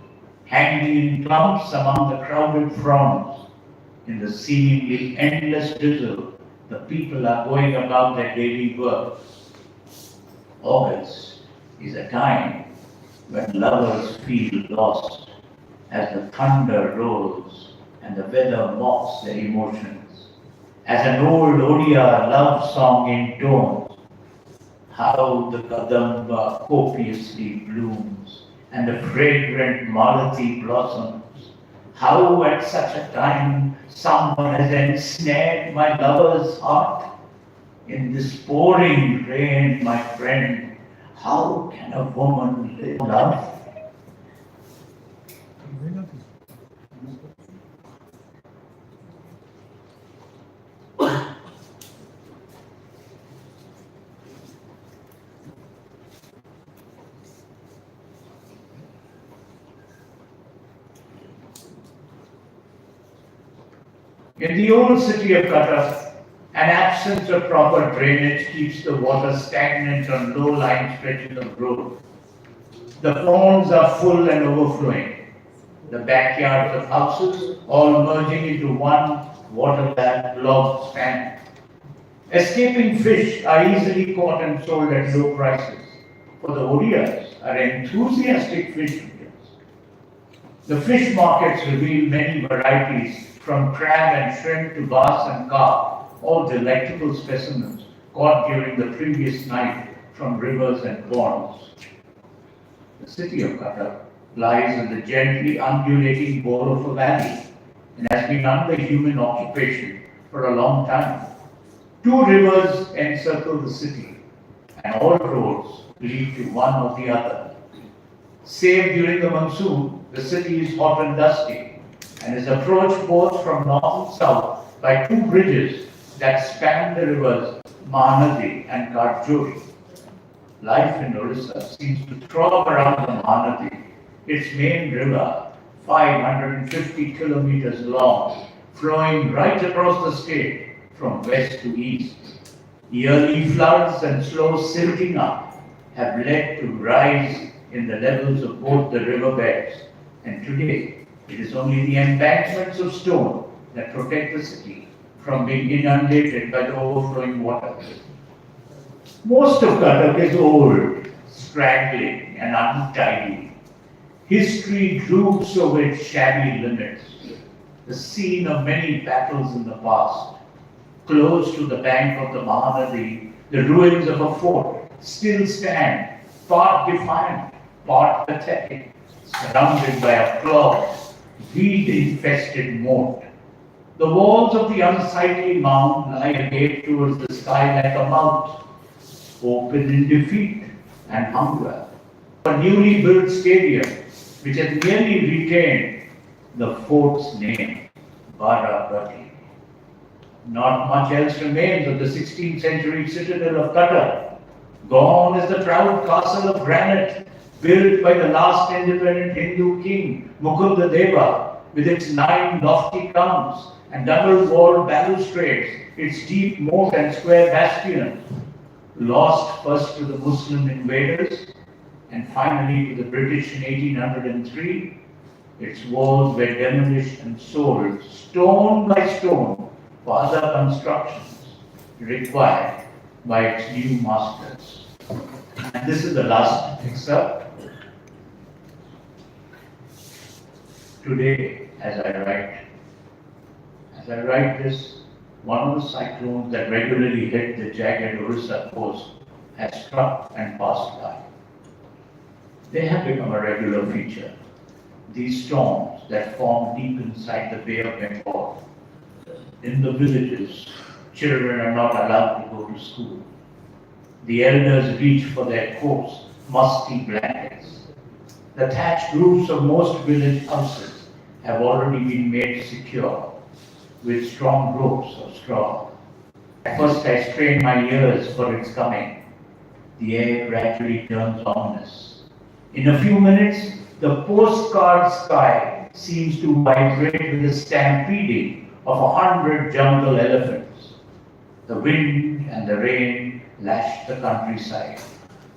hanging in clumps among the crowded fronds. In the seemingly endless drizzle, the people are going about their daily work. August is a time when lovers feel lost, as the thunder rolls and the weather mocks their emotions. As an old Odia love song intones, how the kadamba copiously blooms and the fragrant malati blossoms. How at such a time someone has ensnared my lover's heart. In this pouring rain, my friend, how can a woman live love? In the old city of Kata, an absence of proper drainage keeps the water stagnant on low-lying stretches of road. The ponds are full and overflowing. The backyards of houses all merging into one water-bagged log stand. Escaping fish are easily caught and sold at low prices, for the Odias are enthusiastic fish eaters. The fish markets reveal many varieties, from crab and shrimp to bass and carp, all delectable specimens caught during the previous night from rivers and ponds. The city of Kata lies in the gently undulating bowl of a valley and has been under human occupation for a long time. Two rivers encircle the city, and all roads lead to one or the other. Save during the monsoon, the city is hot and dusty, and is approached both from north and south by two bridges that span the rivers Mahanadi and Karjuri. Life in Orissa seems to throb around the Mahanadi, its main river, 550 kilometers long, flowing right across the state from west to east. Yearly floods and slow silting up have led to rise in the levels of both the riverbeds, and today It is only the embankments of stone that protect the city from being inundated by the overflowing water. Most of Cuttack is old, straggling, and untidy. History droops over its shabby limits, the scene of many battles in the past. Close to the bank of the Mahanadi, the ruins of a fort still stand, part defiant, part pathetic, surrounded by a clogged, weed-infested moat. The walls of the unsightly mound lie agape towards the sky like a mouth, open in defeat and hunger. A newly built stadium, which has nearly retained the fort's name, Barabati. Not much else remains of the 16th century citadel of Qatar. Gone is the proud castle of granite built by the last independent Hindu king, Mukunda Deva, with its 9 lofty columns and double-walled balustrades, its deep moat and square bastions. Lost first to the Muslim invaders and finally to the British in 1803, its walls were demolished and sold stone by stone for other constructions required by its new masters. And this is the last excerpt. Today, as I write this, one of the cyclones that regularly hit the jagged Orissa coast has struck and passed by. They have become a regular feature. These storms that form deep inside the Bay of Bengal. In the villages, children are not allowed to go to school. The elders reach for their coarse, musty blankets. The thatched roofs of most village houses have already been made secure with strong ropes of straw. At first I strained my ears for its coming. The air gradually turns ominous. In a few minutes, the postcard sky seems to vibrate with the stampeding of 100 jungle elephants. The wind and the rain lash the countryside.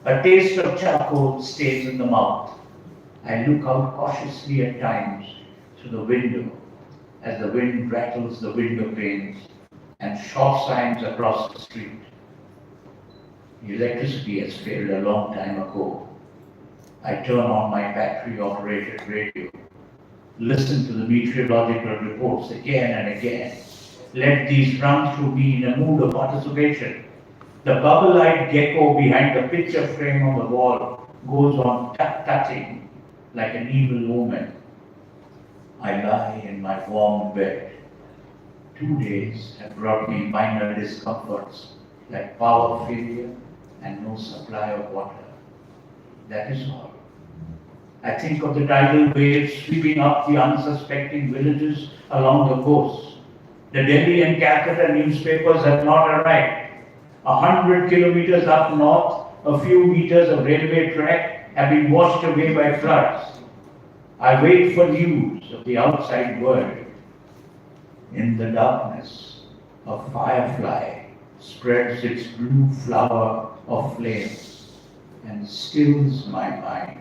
A taste of charcoal stays in the mouth. I look out cautiously at times through the window as the wind rattles the window panes and shop signs across the street. Electricity has failed a long time ago. I turn on my battery-operated radio, listen to the meteorological reports again and again. Let these run through me in a mood of participation. The bubble-eyed gecko behind the picture frame on the wall goes on tut-tutting like an evil omen. I lie in my warm bed. 2 days have brought me minor discomforts like power failure and no supply of water. That is all. I think of the tidal waves sweeping up the unsuspecting villages along the coast. The Delhi and Calcutta newspapers have not arrived. 100 kilometers up north, a few meters of railway track have been washed away by floods. I wait for news of the outside world. In the darkness, a firefly spreads its blue flower of flame and stills my mind.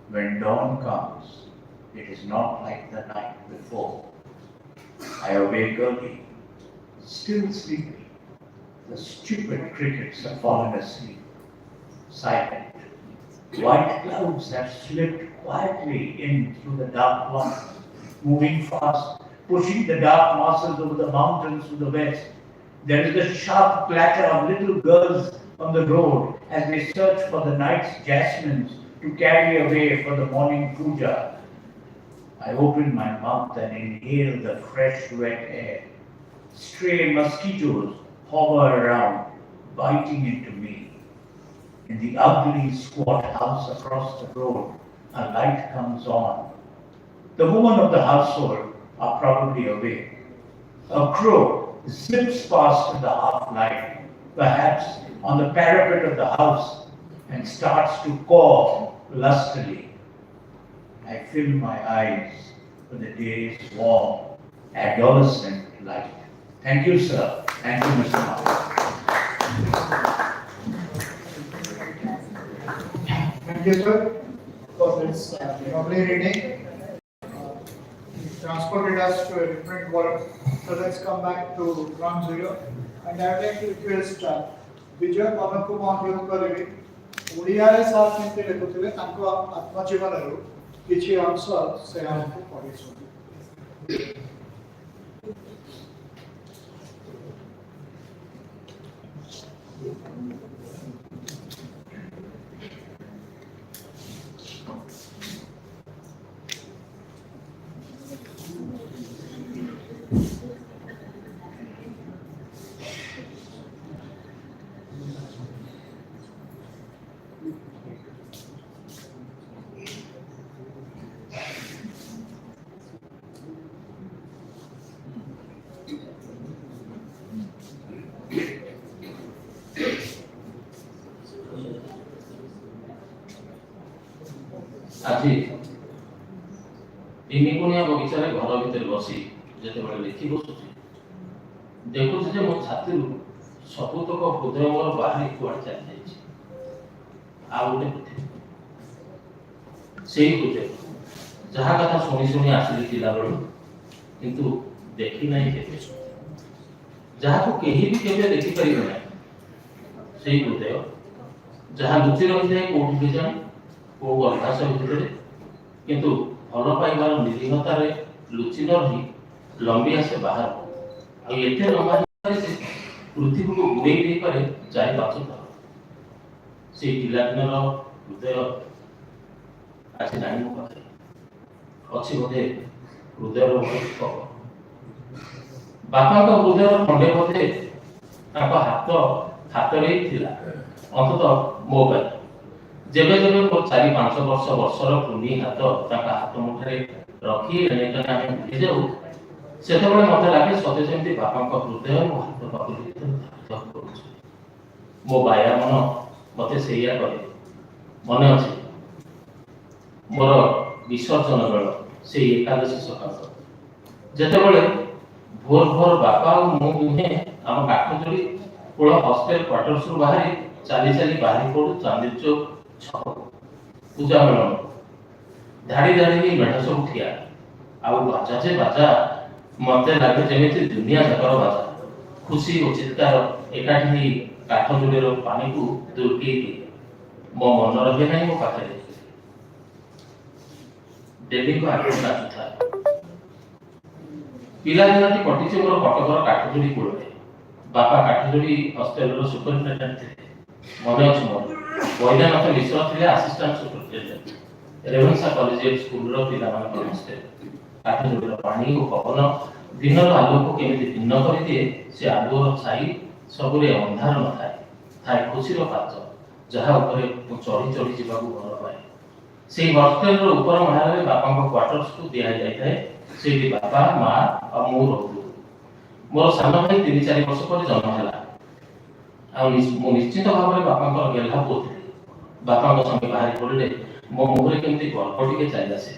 When dawn comes, it is not like the night before. I awake early, still sleepy. The stupid crickets have fallen asleep, silent. White clouds have slipped quietly in through the dark one, moving fast, pushing the dark masses over the mountains to the west. There is the sharp clatter of little girls on the road as they search for the night's jasmines to carry away for the morning puja. I open my mouth and inhale the fresh, wet air. Stray mosquitoes hover around, biting into me. In the ugly, squat house across the road, a light comes on. The women of the household are probably awake. A crow zips past in the half light, perhaps on the parapet of the house, and starts to caw lustily. I fill my eyes with the day's warm, adolescent light. Thank you, sir. Thank you, Mr. Mahapatra. Thank you, sir, for this lovely reading. transported us to a different world. So let's come back to ground zero. And I would like to request Vijay Manakku Mahapatra କରିବି ଓଡ଼ିଆରେ sir କେମିତି ଲେଖୁଥିଲେ ତାଙ୍କ ଆତ୍ମଜୀବନରୁ କିଛି ଅଂଶ ସେ ଆମକୁ ପଢ଼ିଛନ୍ତି। আজি এই নিপুণিয়া বগিচাରେ ଘର ଭିତରେ ବସି ଯେତେବେଳେ ଲେଖି ବସୁଛି ଦେଖୁଛି ଯେ ମୋ ଛାତିରୁ ସବୁତକ ହୃଦୟ ମୋର ବାହାରି କୁଆଡ଼େ ଚାଲିଯାଇଛି। ଆଉ ଗୋଟେ ପୃଥିବୀ, ସେଇ ହୃଦୟ ଯାହା କଥା ଶୁଣି ଶୁଣି ଆସିଲି ପିଲାବେଳୁ, କିନ୍ତୁ ଦେଖି ନାହିଁ କେବେ, ଯାହାକୁ କେହି ବି କେବେ ଦେଖିପାରିବେ ନାହିଁ। ସେଇ ହୃଦୟ ଯାହା ଲୁଚି ରହିଥାଏ କୋଉଠି କେଜାଣି, କୋଉ ଅଭ୍ୟାସ ଭିତରେ, କିନ୍ତୁ ଭଲ ପାଇବାର ନିରୀହତାରେ ଲୁଚି ନ ରହି ଲମ୍ବି ଆସେ ବାହାରକୁ। ଆଉ ଏତେ ଲମ୍ବା ଯେ ପୃଥିବୀକୁ ଉଡ଼େଇ ଦେଇପାରେ 4-5 ଥର। ସେଇ ପିଲାଦିନର ହୃଦୟ ଆଜି ନାହିଁ ମୋ ପାଖରେ। ଅଛି ବୋଧେ ହୃଦୟର ଗୋଟେ ବାପାଙ୍କ ହୃଦୟର ଖଣ୍ଡେ ବୋଧେ ତାଙ୍କ ହାତରେ ହିଁ ଥିଲା, ଅନ୍ତତଃ ମୋ ପାଇଁ। ଯେବେ ଯେବେ ମୋ 4-5 ବର୍ଷର କୁନି ହାତ ତାଙ୍କ ହାତ ମୁଠାରେ ରଖି ଏଣେ ତେଣେ ଆମେ ବୁଲି ଯାଉ, ସେତେବେଳେ ମତେ ଲାଗେ ସତେ ଯେମିତି ବାପାଙ୍କ ହୃଦୟ ମୋ ହାତ ପାଖରେ କରୁଛି। ମୋ ବାୟା ମନ ମତେ ସେଇଆ କରେ। ମନେ ଅଛି ମୋର ବିସର୍ଜନ ବେଳ, ସେଇ ଏକାଦଶୀ ସକାଳ, ଯେତେବେଳେ ଭୋର ବାପା ଆଉ ମୁଁ ଦୁହେଁ ଆମ କାଠଯୋଡ଼ି କୂଳ ହଷ୍ଟେଲ କ୍ୱାର୍ଟର୍ସରୁ ବାହାରି ଚାଲି ବାହାରି ପଡୁ ଚାନ୍ଦିନୀ ଚୌକ ଛକ ପୂଜା ମେଳନ। ଧାଡ଼ି ହେଇ ମେଢ଼ ସବୁ ଠିଆ, ଆଉ ବାଜା ଯେ ବାଜା, ମତେ ଲାଗେ ଯେମିତି ଦୁନିଆ ଯାକର ବାଜା। ଖୁସି ଓ ଚିତ୍କାର ଏକାଠି ହେଇ କାଠଯୋଡ଼ିର ପାଣିକୁ ଦୁର୍ଗେଇ ଦିଏ। ମୋ ମନ ରହେ ନାହିଁ ମୋ ପାଖରେ। ଡେଲିଙ୍କ ଆଗରେ ନାଚୁଥାଏ। ପିଲାଦିନଟି କଟିଛି ମୋର କଟକର କାଠଯୋଡ଼ି କୂଳରେ। ବାପା କାଠଯୋଡ଼ି ହଷ୍ଟେଲର ସୁପରିନଟେଣ୍ଡେଣ୍ଟ ଥିଲେ। ମନେ ଅଛି ମୋର, ବୈଦ୍ୟନାଥ ମିଶ୍ର ଥିଲେ ଆସିଷ୍ଟାଣ୍ଟ ସୁପରିନଟେଣ୍ଡେଣ୍ଟ। ରେଭେନ୍ସା କଲେଜିଏଟ ସ୍କୁଲର ପିଲାମାନଙ୍କ ହଷ୍ଟେଲ। କାଠଯୋଡ଼ିର ପାଣି ଓ ପବନ ଦିନର ଆଲୋକକୁ କେମିତି ଭିନ୍ନ କରିଦିଏ। ସେ ଆଲୁଅର ଛାଇ ସବୁରେ ଅନ୍ଧାର ନଥାଏ, ଥାଏ ଖୁସିର ପାଚ, ଯାହା ଉପରେ ମୁଁ ଚଢ଼ି ଯିବାକୁ ଭଲ ପାଏ। ସେଇ ହଷ୍ଟେଲର ଉପର ମହଲାରେ ବାପାଙ୍କ କ୍ୱାର୍ଟର୍ସକୁ ଦିଆଯାଇଥାଏ। ସେଇଠି ବାପା, ମା ଆଉ ମୁଁ ରହୁଥିଲୁ। ମୋର ସାନ ଭାଇ 3-4 ବର୍ଷ ପରେ ଜନ୍ମ ହେଲା। ଆଉ ମୁଁ ନିଶ୍ଚିତ ଭାବରେ ବାପାଙ୍କର ଗେହ୍ଲା ପୁଅ ଥିଲି। ବାପାଙ୍କ ସଙ୍ଗେ ବାହାରି ପଡ଼ିଲେ ମୋ ମୁହଁରେ କେମିତି ଗର୍ବ ଟିକେ ଚାଲିଆସେ,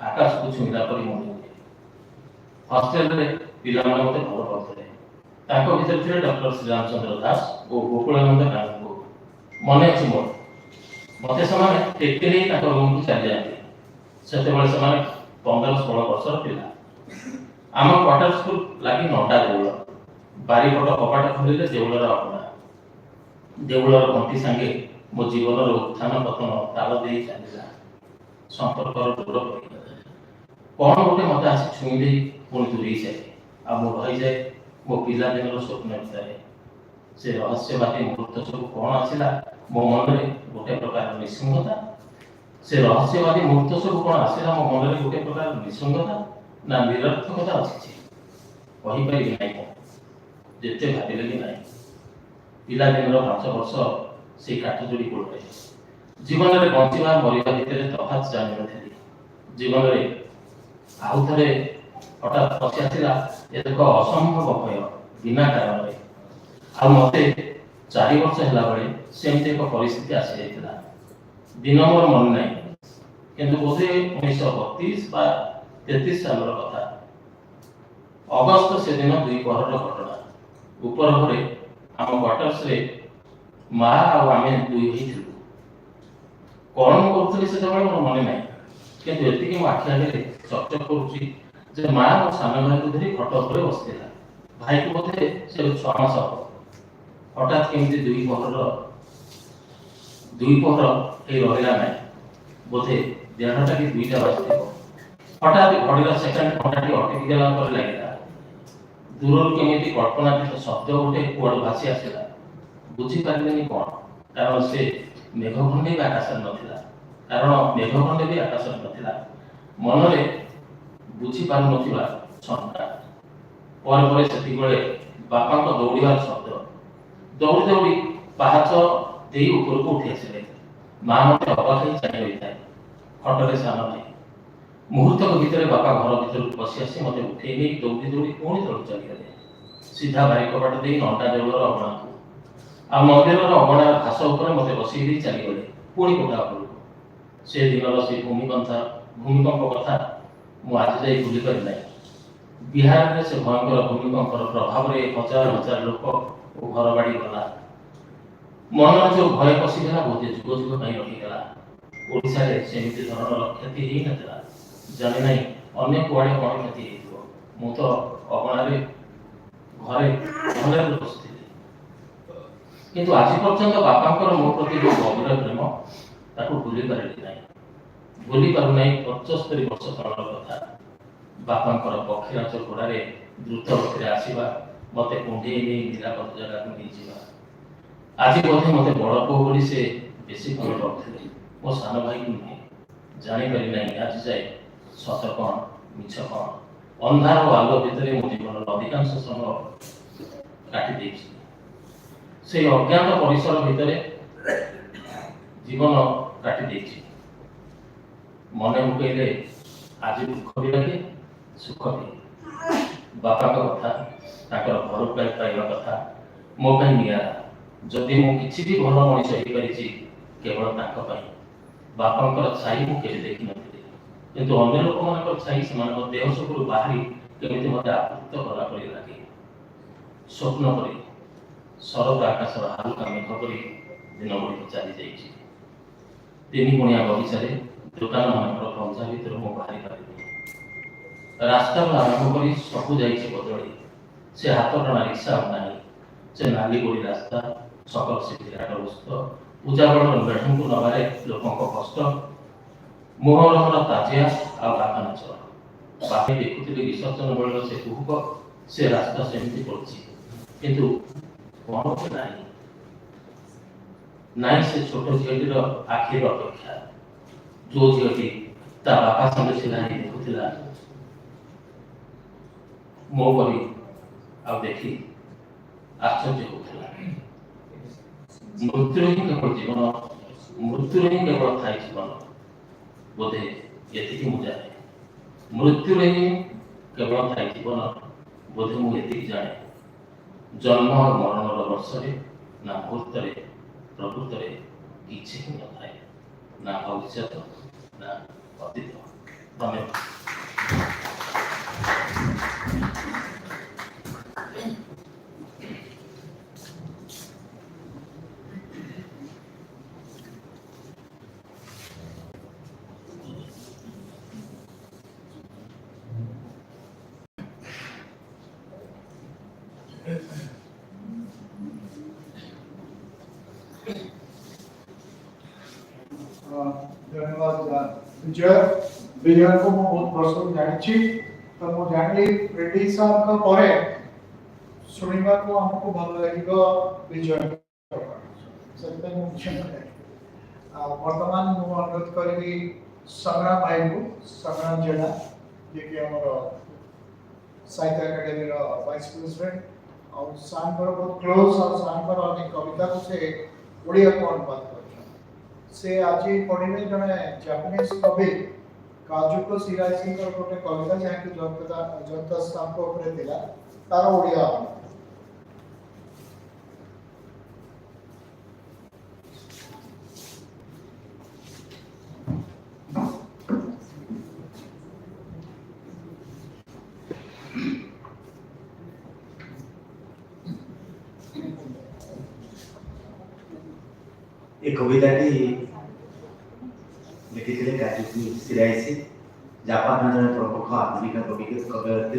ଆକାଶକୁ ଛୁଇଁଲା ପରି ମନେ ହୁଏ। ହଷ୍ଟେଲରେ ପିଲାମାନେ ମତେ ଭଲ ପାଉଥିଲେ। ତାଙ୍କ ଭିତରେ ଥିଲେ ଡକ୍ଟର ଶ୍ରୀରାମଚନ୍ଦ୍ର ଦାସ ଓ ଗୋକୁଳାନନ୍ଦ ଗାନ୍ଧୀ। ମନେ ଅଛି ମୋର, ମତେ ସେମାନେ ଟେକି ନେଇ ତାଙ୍କ ରୁମକୁ ଚାଲିଯାଆନ୍ତି। ସେତେବେଳେ ସେମାନେ 15-16 ବର୍ଷର ପିଲା। ଆମ କ୍ୱାର୍ଟର୍ସକୁ ଲାଗି ନଣ୍ଡା ଦେଉଳ। ବାରିପଟ କବାଟ ଖୋଲିଲେ ଦେଉଳର ଅଗଣା। ଦେଉଳର ଘଣ୍ଟି ସାଙ୍ଗେ ମୋ ଜୀବନର ଉତ୍ଥାନ ପତନ ତାଳ ଦେଇ ଚାଲିଲା। ସମ୍ପର୍କର ଦୂର ପରି କଣ ଗୋଟେ ମତେ ଆସି ଛୁଇଁ ଦେଇ ପୁଣି ଦୂରେଇ ଯାଏ। ଆଉ ମୁଁ ରହିଯାଏ ମୋ ପିଲାଦିନର ସ୍ୱପ୍ନ ଭିତରେ। ସେ ରହସ୍ୟବାଦୀ ମୁହୂର୍ତ୍ତ ସବୁ କଣ ଆସିଲା ମୋ ମନରେ? ଗୋଟେ ପ୍ରକାର ନିଃସଙ୍ଗତା। ସେ ରହସ୍ୟବାଦୀ ମୁହୂର୍ତ୍ତ ସବୁ କଣ ଆସିଲା ମୋ ମନରେ? ଗୋଟେ ପ୍ରକାର ନିଃସଙ୍ଗତା ନା ନିରର୍ଥକତା ଆସିଛି? କହିପାରିବି ନାହିଁ ମୁଁ, ଯେତେ ଭାବିଲେ ବି ନାହିଁ। ପିଲାଦିନର 5 ବର୍ଷ ସେଇ କାଠଯୋଡ଼ି କୂଳରେ। ଜୀବନରେ ବଞ୍ଚିବା ମରିବା ଭିତରେ ତଫାତ୍ ଜାଣିନଥିଲି। ଜୀବନରେ ଆଉ ଥରେ ହଠାତ୍ ପଶି ଆସିଲା ଏକ ଅସମ୍ଭବ ଭୟ, ବିନା କାରଣରେ। ଆଉ ମତେ 4 ବର୍ଷ ହେଲା ବେଳେ ସେମିତି ଏକ ପରିସ୍ଥିତି ଆସିଯାଇଥିଲା। ଦିନ ମୋର ମନେ ନାହିଁ, କିନ୍ତୁ ବୋଧେ 1932 ବା 33 ସାଲର କଥା। ଅଗଷ୍ଟ ସେଦିନ 2 ପହରର ଘଟଣା। ଉପର ଘରେ ଆମ କ୍ୱାର୍ଟର୍ସରେ ମା ଆଉ ଆମେ 2 ହେଇଥିଲୁ। କଣ ମୁଁ କରୁଥିଲି ସେତେବେଳେ ମୋର ମନେ ନାହିଁ, କିନ୍ତୁ ଏତିକି ମୋ ଆଖି ଆଗରେ ଚକଚକ କରୁଛି ଯେ ମା ଓ ସାନ ଭାଇକୁ ଧରି ଖଟ ଉପରେ ବସିଥିଲା। ଭାଇକୁ ବୋଧେ ସେ 6 ମାସ ହବ। ହଠାତ୍ କେମିତି ଦୁଇ ପହର ହେଇ ରହିଲା ନାହିଁ, ବୋଧେ 1:30 କି 2ଟା ବାଜିଥିବ। ହଠାତ୍ ଘଡ଼ିର ସେକେଣ୍ଡ ଘଣ୍ଟାଟି ଅଟକି ଗଲା ପରି ଲାଗିଲା। ଦୂରରୁ କେମିତି କଳ୍ପନାତୀତ ଶବ୍ଦ ଗୋଟେ କୁଆଡ଼ୁ ଭାସି ଆସିଲା। ବୁଝିପାରିଲେନି କ'ଣ, କାରଣ ମେଘଖଣ୍ଡେ ବି ଆକାଶରେ ନଥିଲା। ମନରେ ବୁଝିପାରୁନଥିବା ଶଙ୍କା। ପରେ ସେତିକିବେଳେ ବାପାଙ୍କ ଦୌଡ଼ିବାର ଶବ୍ଦ। ଦୌଡ଼ି ଦୌଡ଼ି ପାହାଚ ଦେଇ ଉପରକୁ ଉଠି ଆସିଲେ। ମା ମୋତେ ଅବାକ୍ ହେଇ ଚାହିଁ ରହିଥାଏ। ଖଟରେ ସାନ ଭାଇ। ମୁହୂର୍ତ୍ତକ ଭିତରେ ବାପା ଘର ଭିତରକୁ ପଶି ଆସି ମୋତେ ଉଠେଇ ନେଇ ଦୌଡ଼ି ଦୌଡ଼ି ପୁଣି ତଳକୁ ଚାଲିଗଲେ। ସିଧା ବାରି କବାଟ ଦେଇ ନଣ୍ଡା ଦେଉଳର ଅଗଣାକୁ। ଆଉ ମନ୍ଦିରର ଅଗଣାର ଘାସ ଉପରେ ମୋତେ ବସେଇ ଦେଇ ଚାଲିଗଲେ ପୁଣି କୋଠା ଉପରକୁ। ସେ ଦିନର ସେ ଭୂମିକମ୍ପ କଥା ମୁଁ ଆଜି ଯାଇ ଭୁଲି ପାରି ନାହିଁ। ବିହାରରେ ସେ ଭୟଙ୍କର ଭୂମିକମ୍ପର ପ୍ରଭାବରେ ହଜାର ହଜାର ଲୋକ ଓ ଘରବାଡ଼ି ଗଲା। ମନରେ ଯେଉଁ ଭୟ ପଶିଗଲା ବୋଧେ ଯୁଗ ଯୁଗ ପାଇଁ ରହିଗଲା। ଓଡ଼ିଶାରେ ସେମିତି ଧରଣର କ୍ଷତି ହେଇନଥିଲା। ଜାଣି ନାହିଁ ଅନ୍ୟ କୁଆଡ଼େ କ'ଣ କ୍ଷତି ହେଇଥିବ। ମୁଁ ତ ଅଗଣାରେ ଘରେ ଭଲରେ ବସିଥିଲି। କିନ୍ତୁ ଆଜି ପର୍ଯ୍ୟନ୍ତ ବାପାଙ୍କର ମୋ ପ୍ରତି ଯେଉଁ ଗଭୀର ପ୍ରେମ, ତାକୁ ଭୁଲି ପାରିଲି ନାହିଁ। ଭୁଲି ପାରୁନାହିଁ 75 ବର୍ଷ ତଳର କଥା। ବାପାଙ୍କର ପକ୍ଷୀରାଜ ଘୋଡ଼ାରେ ଦ୍ରୁତ ଗତିରେ ଆସିବା, ମୋତେ କୁଣ୍ଢେଇ ନେଇ ନିରାପଦ ଜାଗାକୁ ନେଇଯିବା। ଆଜି ବୋଧେ ମୋତେ ବଡ଼ ପୁଅ ବୋଲି ସେ ବେଶୀ ଭଲ ପାଉଥିଲେ, ମୋ ସାନ ଭାଇକୁ ନୁହେଁ। ଜାଣିପାରି ନାହିଁ ଆଜି ଯାଏ ସତ କ'ଣ ମିଛ କ'ଣ। ଅନ୍ଧାର ଓ ଆଲୋକ ଭିତରେ ମୋ ଜୀବନର ଅଧିକାଂଶ ସମୟ କାଟି ଦେଇଛି। ସେଇ ଅଜ୍ଞାତ ପରିସର ଭିତରେ ଜୀବନ କାଟି ଦେଇଛି। ମନେ ପକେଇଲେ ଆଜି ଦୁଃଖ ବି ଲାଗେ, ସୁଖ ବି। ବାପାଙ୍କ କଥା, ତାଙ୍କର ଘରକୁ ପାଇବା କଥା ମୋ ପାଇଁ ନିଆରା। ଯଦି ମୁଁ କିଛି ବି ଭଲ ମଣିଷ ହେଇପାରିଛି କେବଳ ତାଙ୍କ ପାଇଁ। ବାପାଙ୍କର ଛାଇ ମୁଁ କେବେ ଦେଖିନଥିଲି, କିନ୍ତୁ ଅନ୍ୟ ଲୋକମାନଙ୍କର ଛାଇ ସେମାନଙ୍କ ଦେହ ସବୁରୁ ବାହାରି କେମିତି ମୋତେ ଆବୃତ କଲା ପରି ଲାଗେ। ସ୍ୱପ୍ନ ପରି, ଶରତ ଆକାଶର ହାଲୁକା ମେଘ ପରି ଦିନ ଗୁଡ଼ିକ ଚାଲିଯାଇଛି। 3 କୋଣିଆ ବଗିଚାରେ ଦୋକାନମାନଙ୍କର ପଞ୍ଝା ଭିତରୁ ମୁଁ ବାହାରି ପାରିନି। ରାସ୍ତାରୁ ଆରମ୍ଭ କରି ସବୁ ଯାଇଛି ବଦଳି। ସେ ହାତ ଟଣା ରିକ୍ସା ଆଉ ନାହିଁ। ସେ ନାଲି ଗୋଡ଼ି ରାସ୍ତା, ସକଳ ସେ ବିରାଟ ବସ୍ତ, ପୂଜାବଳର ମେଢ଼ଙ୍କୁ ନେବାରେ ଲୋକଙ୍କ କଷ୍ଟ, ମୋହରମର ତାଜିଆ ଆଉ ବାଘ ନାଚ। ବାକି ଦେଖୁଥିଲି ବିସର୍ଜନ ବେଳର ସେ କୁହୁକ, ସେ ରାସ୍ତା ସେମିତି ପଡ଼ିଛି। କିନ୍ତୁ କ'ଣ ନାହିଁ ସେ ଛୋଟ ଝିଅଟିର ଆଖିର ଅପେକ୍ଷା। ଯେଉଁ ଝିଅଟି ତା ବାପା ସାଙ୍ଗେ ଛିଡ଼ା ହେଇ ଦେଖୁଥିଲା ମୋ ପରି, ଆଉ ଦେଖି ଆଶ୍ଚର୍ଯ୍ୟ ହେଉଥିଲା। ମୃତ୍ୟୁରେ ହିଁ କେବଳ ଜୀବନ, ମୃତ୍ୟୁରେ ହିଁ କେବଳ ଥାଏ ଜୀବନ। ବୋଧେ ଏତିକି ମୁଁ ଜାଣେ। ମୃତ୍ୟୁରେ ହିଁ କେବଳ ଥାଏ ଜୀବନ, ବୋଧେ ମୁଁ ଏତିକି ଜାଣେ। ଜନ୍ମ ଆଉ ମରଣର ବର୍ଷରେ ନା ମୁହୂର୍ତ୍ତରେ ପ୍ରକୃତରେ କିଛି ହିଁ ନଥାଏ, ନା ଭବିଷ୍ୟତ ନା ଅତୀତ। ଧନ୍ୟବାଦ। धन्यवाद विजय को मैं बहुत वर्ष जानी तो मुझे जानली रेड्डी साहब पर शुणा को हमको भल लगे विजय बर्तमान मुझे अनुरोध करी संग्राम भाई को, संग्राम जेना जी कि साहित्य एकेडमी वाइस प्रेसिडेंट और सार बहुत क्लोज और सार अनेक कविता को से ओडिया को अनुवाद कर से आज पढ़े जड़े जापानीज कवि काजुको सिराजी गोटे कविता जहाँ कि जयंता स्थान तार ओडिया ये कविता लिखी काजुको सिराजी जापान जन प्रमुख आधुनिक कवि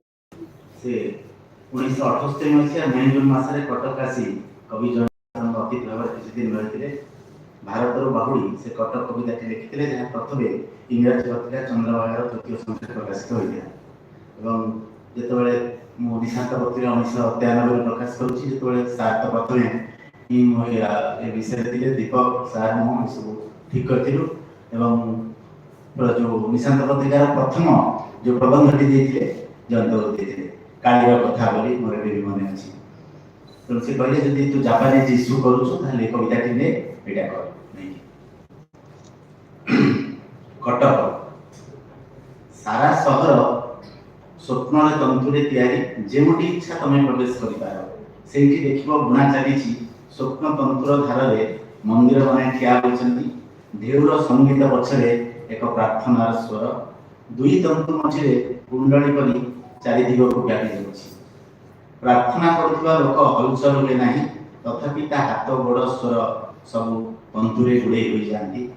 से 1978 मसीहा मे जून मासरे कटक आसी कवि जयंत अतिथि भाव किसी दिन रही भारतर बाहुड़ी से कटक कविता लिखिते जहाँ प्रथम इंग्राजी पत्रिका चंद्रभागार तृतीय संख्या प्रकाशित होता जिते निशांत पत्रिका 1993 प्रकाश करुँच सार तो प्रथम विषय थे दीपक सार मुँह सब ठीक करूँ जो निशांत पत्रिकार प्रथम जो प्रबंधटी देते जयंत को देते कालीर कथा बोली मोर भी मन अच्छी तेणु से कहले जदि तू जापानीज इश्यू करूँ कविताटी ने यहाँ कर कटक सारा सहर स्वप्न तंतुरे तैयारी जेमुटी इच्छा तुम प्रवेश कर देख बुणा चली स्वप्न तंतुर धार मंदिर बना ठिया होती ढेउर संगीत पछरे एक प्रार्थनार स्वर दुई तंतु मझे कुंडली परी चारिदिग को व्यापी जाऊँगी प्रार्थना करुवा लोक हलचल हुए ना तथापि ता हाथ गोड़ स्वर सब तंतुरे गुड़े हो जाती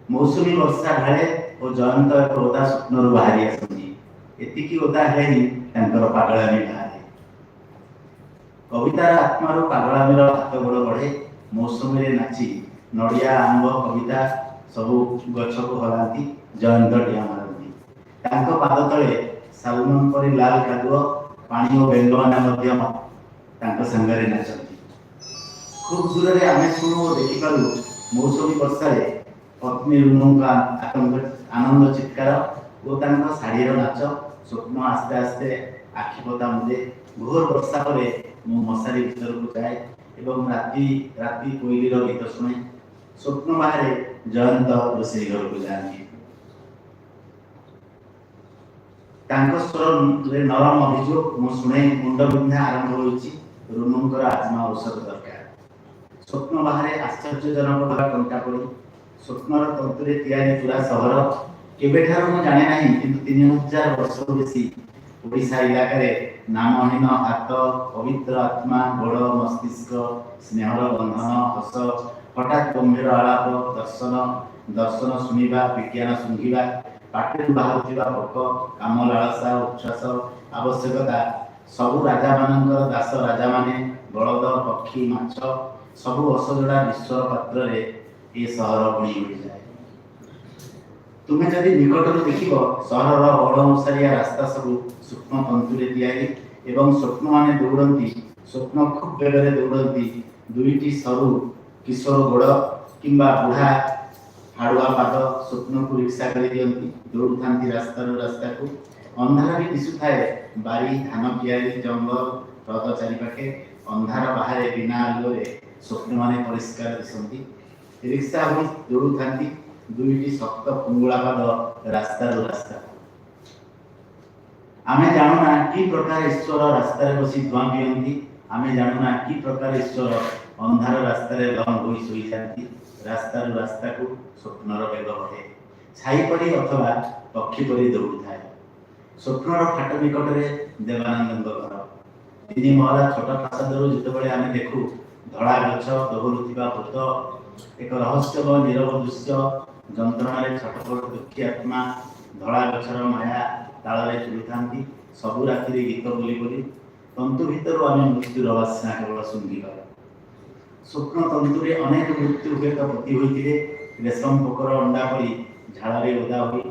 मौसुमी वर्षा ढाले और जयंत एक ओदा स्वप्न बाहरी आसती एतिकी ओदा है पागलामी बाहर कवितार आत्मार पागलामीर हाथ गोड़ बढ़े मौसुमी नाची नड़िया आंब कविता सबू गछ को हलांती जयंत डिया मारती पाद तले सालमन परी लाल कादुआ पानी और बेंगमाना संगरे नाचती खूब दूर से आम शुणु और देखिपारू मौसुमी वर्षा पत्नी रुनु का आनंद चित्कार और शाढ़ीर नाच स्वप्न आस्ते आस्ते आखिपता मुझे घोर वर्षा पर मशारी भीतर को जाए एवं राति राति कोईलीर गीत शुणे स्वप्न बाहर जयंत रोषेई घर को जाती स्वर नरम अभियोग मु शुणे मुंड बिंधा आरंभ होती रुनुंकर आत्मा औषध दरकार स्वप्न बाहर आश्चर्यजनक भाव कंटा पड़ी स्वप्नर तंतुरे तैयारी पूरा सहर केबेठार मु जाने नाही किंतु 3000 वर्ष बेसी ओडिशा इलाका रे नामहीन हाथ पवित्र आत्मा गोड़ मस्तिष्क स्नेहर बंधन हस हठात गंभीर आलाप दर्शन दर्शन शुणा विज्ञान शुंघा पाटे बाहर भोक काम लालसा उच्छ्वास आवश्यकता सबू राजा मानकर दास राजा माने बलद पक्षी माछ सबू असजड़ा विश्वर पात्र रे ये सहर बुणी उड़ी जाए तुम्हें जदि निकटर देख सहर बड़मशारिया रास्ता सब सूक्ष्म तंतुरे तैयारी एवं स्वप्न माने दौड़ती स्वप्न खूब बेगरे दौड़ती दुईटी सरु किशोर गोड़ किंबा बुढ़ा हाड़ुआ पाद स्वप्न को रिक्शा कर दियंती दौड़ था रास्ता को अंधार भी दिशु थाए बारी धान कियारी जंगल रथ चारिपाखे अंधार बाहर बिना आलोरे स्वप्न माने परिष्कार दिशंती रिक्शा हो दौड़ था दुईटी शक्त पुंगुला पाद रास्ता आमे जानूना कि प्रकार ईश्वर रास्ता बसी धुआं पियंती आमे जानूना कि प्रकार ईश्वर अंधार रास्ता लंग होई सोई जाती रास्ता को स्वप्नर बेग बढ़े छाई पड़ी अथवा पक्षी परी दौड़ थाए स्वप्नर फाट निकट में देवानंद घर 3 महला छोट प्रासाद जिते आम देखू धड़ा गछ दौड़ुवा भूत एक रहस्यमय नीरव दृश्य जंत्रणा छटपट दुखी आत्मा धड़ा गछर माया ताल चुड़ी सबू राति गीत बोली बोली तंतु भितर आम मृत्युर बास्ना केवल शुंघी पार स्वप्न तंतुरे अनेक मृत्यु हुए पति होते रेशम पोकर अंडा परी झाड़े ओदा हो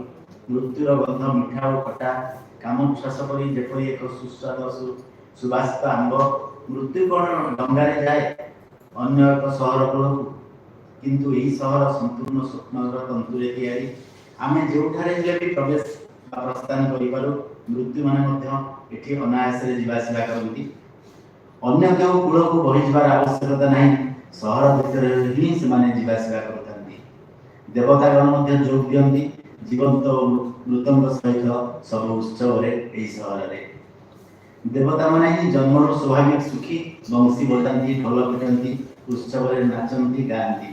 मृत्युर गंध मिठा और खटा काम श्वास परी जेपरी एक सुस्वाद सुबासित आंब मृत्यु कौन डंगारे जाए अन्य एक सहर कूल किंतु यही सहर संपूर्ण स्वप्न तंतुरे तैयारी आम जो भी प्रवेश प्रस्थान कर मृत्यु माने अनायास जावासवा करती अन्य केउ कूल को बढ़ी जावार आवश्यकता नहीं सहर भीतर ही से जावासवा करथांती देवतागण जोग दियंती जीवंत मृतंग सहित सब उत्सव रे सहर रे देवता माने ही जन्मर स्वाभाविक सुखी बंशी बजाती ढोल पिटंती उत्सव रे नाचंती गांती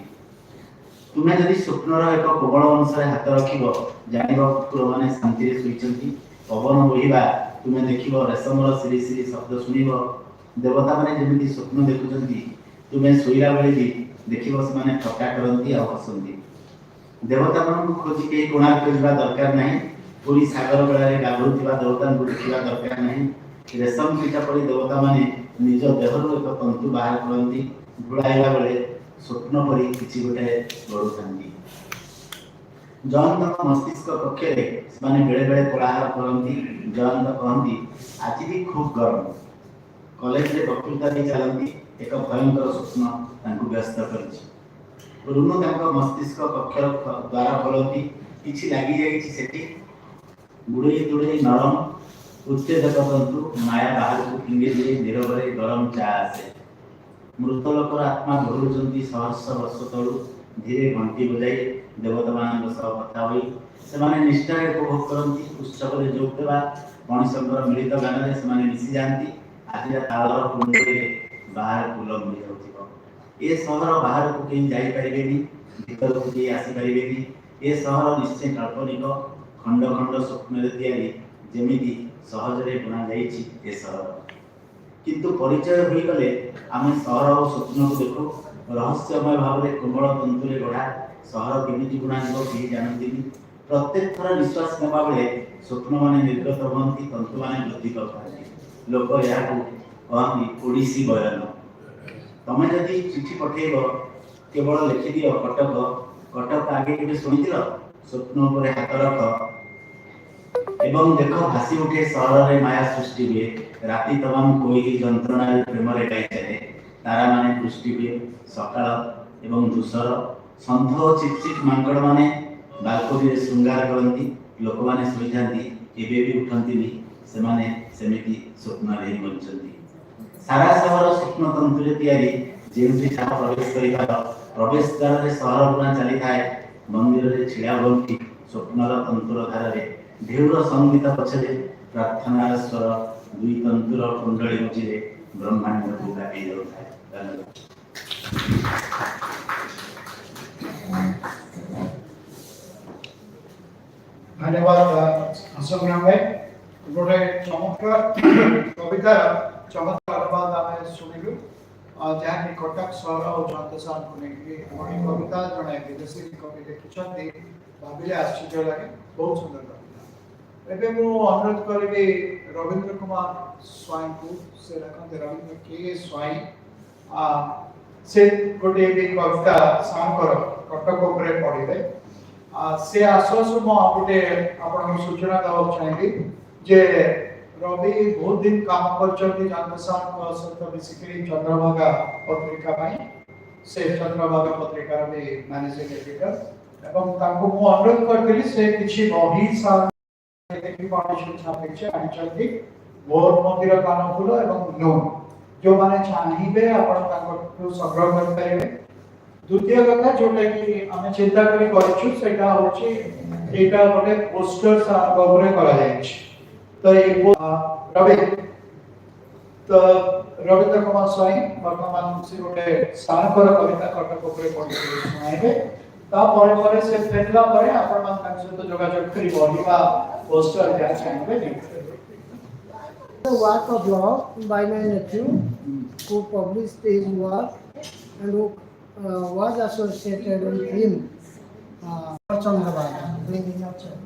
तुम्हें जदि स्वप्नर एक कोमल अंशरे हाथ रखिब जानिब कुकुर माने शांति रे सुइचंती पवन बहिबा तुम्हें देखिब रेशमर श्री श्री शब्द सुनिब देवता माने जेमिति स्वप्न देखुचंती तुम्हें सोइला बेले भी देखिब से माने ठक्का करंती आ हसंती देवता मानकु खोजी के कोणार्क जिबा दरकार नहीं पुरी सागर बेलारे गाधुवा देवता को देखा दरकार नहीं रेशम कीटा पड़ी देवता माने निज देहर एक तंतु बाहर करती घुड़ाइला बेले स्वप्न परी किसी गोटे गढ़ुता जयंत मस्तिष्क कक्षे से बेले बेले कोलाहल करती जयंत कहती आज भी खूब गरम कॉलेज रे वक्तृता दी चलती एक भयंकर स्वप्न व्यस्त कर रुनु मस्तिष्क कक्षर द्वारा खोलती किसी लगी जाइए गुड़े दुड़े नरम उत्तेजक तंतु माया बाहर को फिंगे दिए नीरव गरम चा आसे मृत लोकर आत्मा घुरुचंती सहस्र वर्ष तलू धीरे घंटी बजाई देवता मान कथा हुई से निष्ठा उपभोग करती उत्सव में जोग देवा मणिशंकर मिलित गान में मिसी जाती आज तालर कुंड बाहर फूल मिल जाऊँ ए सहर बाहर को कहीं जापारे भीतर को कहीं आसीपारे ए सहर निश्चय काल्पनिक खंड खंड स्वप्न जमी सहजरे बुना जाइए सहर किंतु परिचय हो गले आम सहर और स्वप्न को देखो रहस्यमय भाव में कोमल तंतुरे गढ़ा सहर केमी बुना कहीं जानती प्रत्येक थर निश्वास नेबा बेले स्वप्न मान निर्गत हमें तंतु मान वृद्धि करते लोक यहाँ कहती ओडिसी बयान तमें जदि चिठी पठेब केवल लिखिदि कटक कटक आगे के शुणी स्वप्न पर हाथ रख एवं देख भासी उठे सहर रे माया सृष्टि हुए राति तमाम कोई जंत्रणा प्रेम रे गाई चले तारा माने पुष्टि हुए सकाळ एवं धूसर संध चिपचिप मांकड़ माने बालकोनी रे श्रृंगार करती लोक माने सोई जाती एबे भी उठंती से माने सेमिति स्वप्न रे बंचंती सारा सहर स्वप्न तंतुरे तैयारी जेउठी छा प्रवेश करिबार प्रवेश द्वार रे सहर बुना चली थाए मंदिर रे छिड़ा बनती स्वप्नर तंतुर धार रे ढेउर संगीत पछरे प्रार्थनार स्वर दुई तंतुर कुंडली मझिरे ब्रह्मांड को काटी जाउଥାଏ धन्यवाद संग्राम भाई गोटे चमत्कार कविता चमत्कार अनुवाद आम शुणिलु जहाँ कि कटक सहर और जयंत सार को लेकिन कविता जड़े विदेशी कवि लिखिं भाविले आश्चर्य लगे बहुत सुंदर कविता एवं मुझे अनुरोध करी रवींद्र कुमार स्वाई को से लिखते रवींद्र के स्वाई से गोटे कविता सांकर कटक उपरे पढ़े से आसु आसु गोटे आप सूचना देवाक चाहिए जे रवि बहुत दिन काम करछंती जानसार सहित मिसिक चंद्रभागा पत्रिका से चंद्रभागा पत्रिकार भी मैनेजिंग एडिटर एवं ताको मु अनुरोध करथिली से किछि बही सार देखि फाउंडेशन छापिछे आनिचंती भोर मंदिर कानफुल एवं लोन जो माने चाहिबे आपण ताको संग्रह कर पाइबे द्वितीय कथा जोटा कि आम चिंता करी करछु सेटा होछि एटा गोटे पोस्टर सार उपरे करा जायछि तो ये रवि तो रवींद्र कुमार स्वाई वर्तमान से गोटे सांकर कविता कटक उपरे पढ़ी सुनाइबे ता परे परे से फेरला परे आपण मान ताक सहित जोगाजोग करी बढिबा पोस्टर जा चाहिबे The work of law by my nephew who published his work and who was associated with him Chandravana.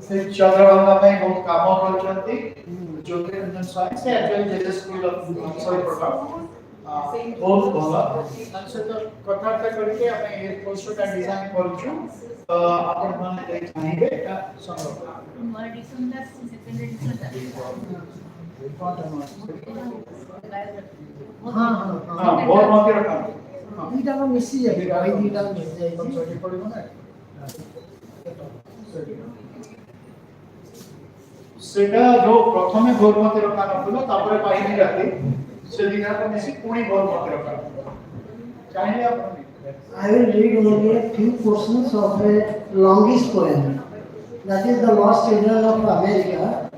से चंद्रभागा में बहुत काम करछंती ज्योति रंजन स्वाई से actually JS school of sorry programme बहुत भला से तो कथार्थ करके आपण ये पोस्टर का डिजाइन करछु आपण माने दे चाहिबे एटा संभव मोर एडिशन दा सेकंड एडिशन हाँ बहुत मंदिर का दीटा को मिसी जाए भाई दीटा मिस जाए छोटी पड़ी ना सेटा जो प्रथमे भोर मंदिर का नबुलो तापरे पाइनी राती से दिना को मिसी पुणी भोर मंदिर का चाहिए आपण I will read only a few portions of a longish poem. That is the Lost Children of America.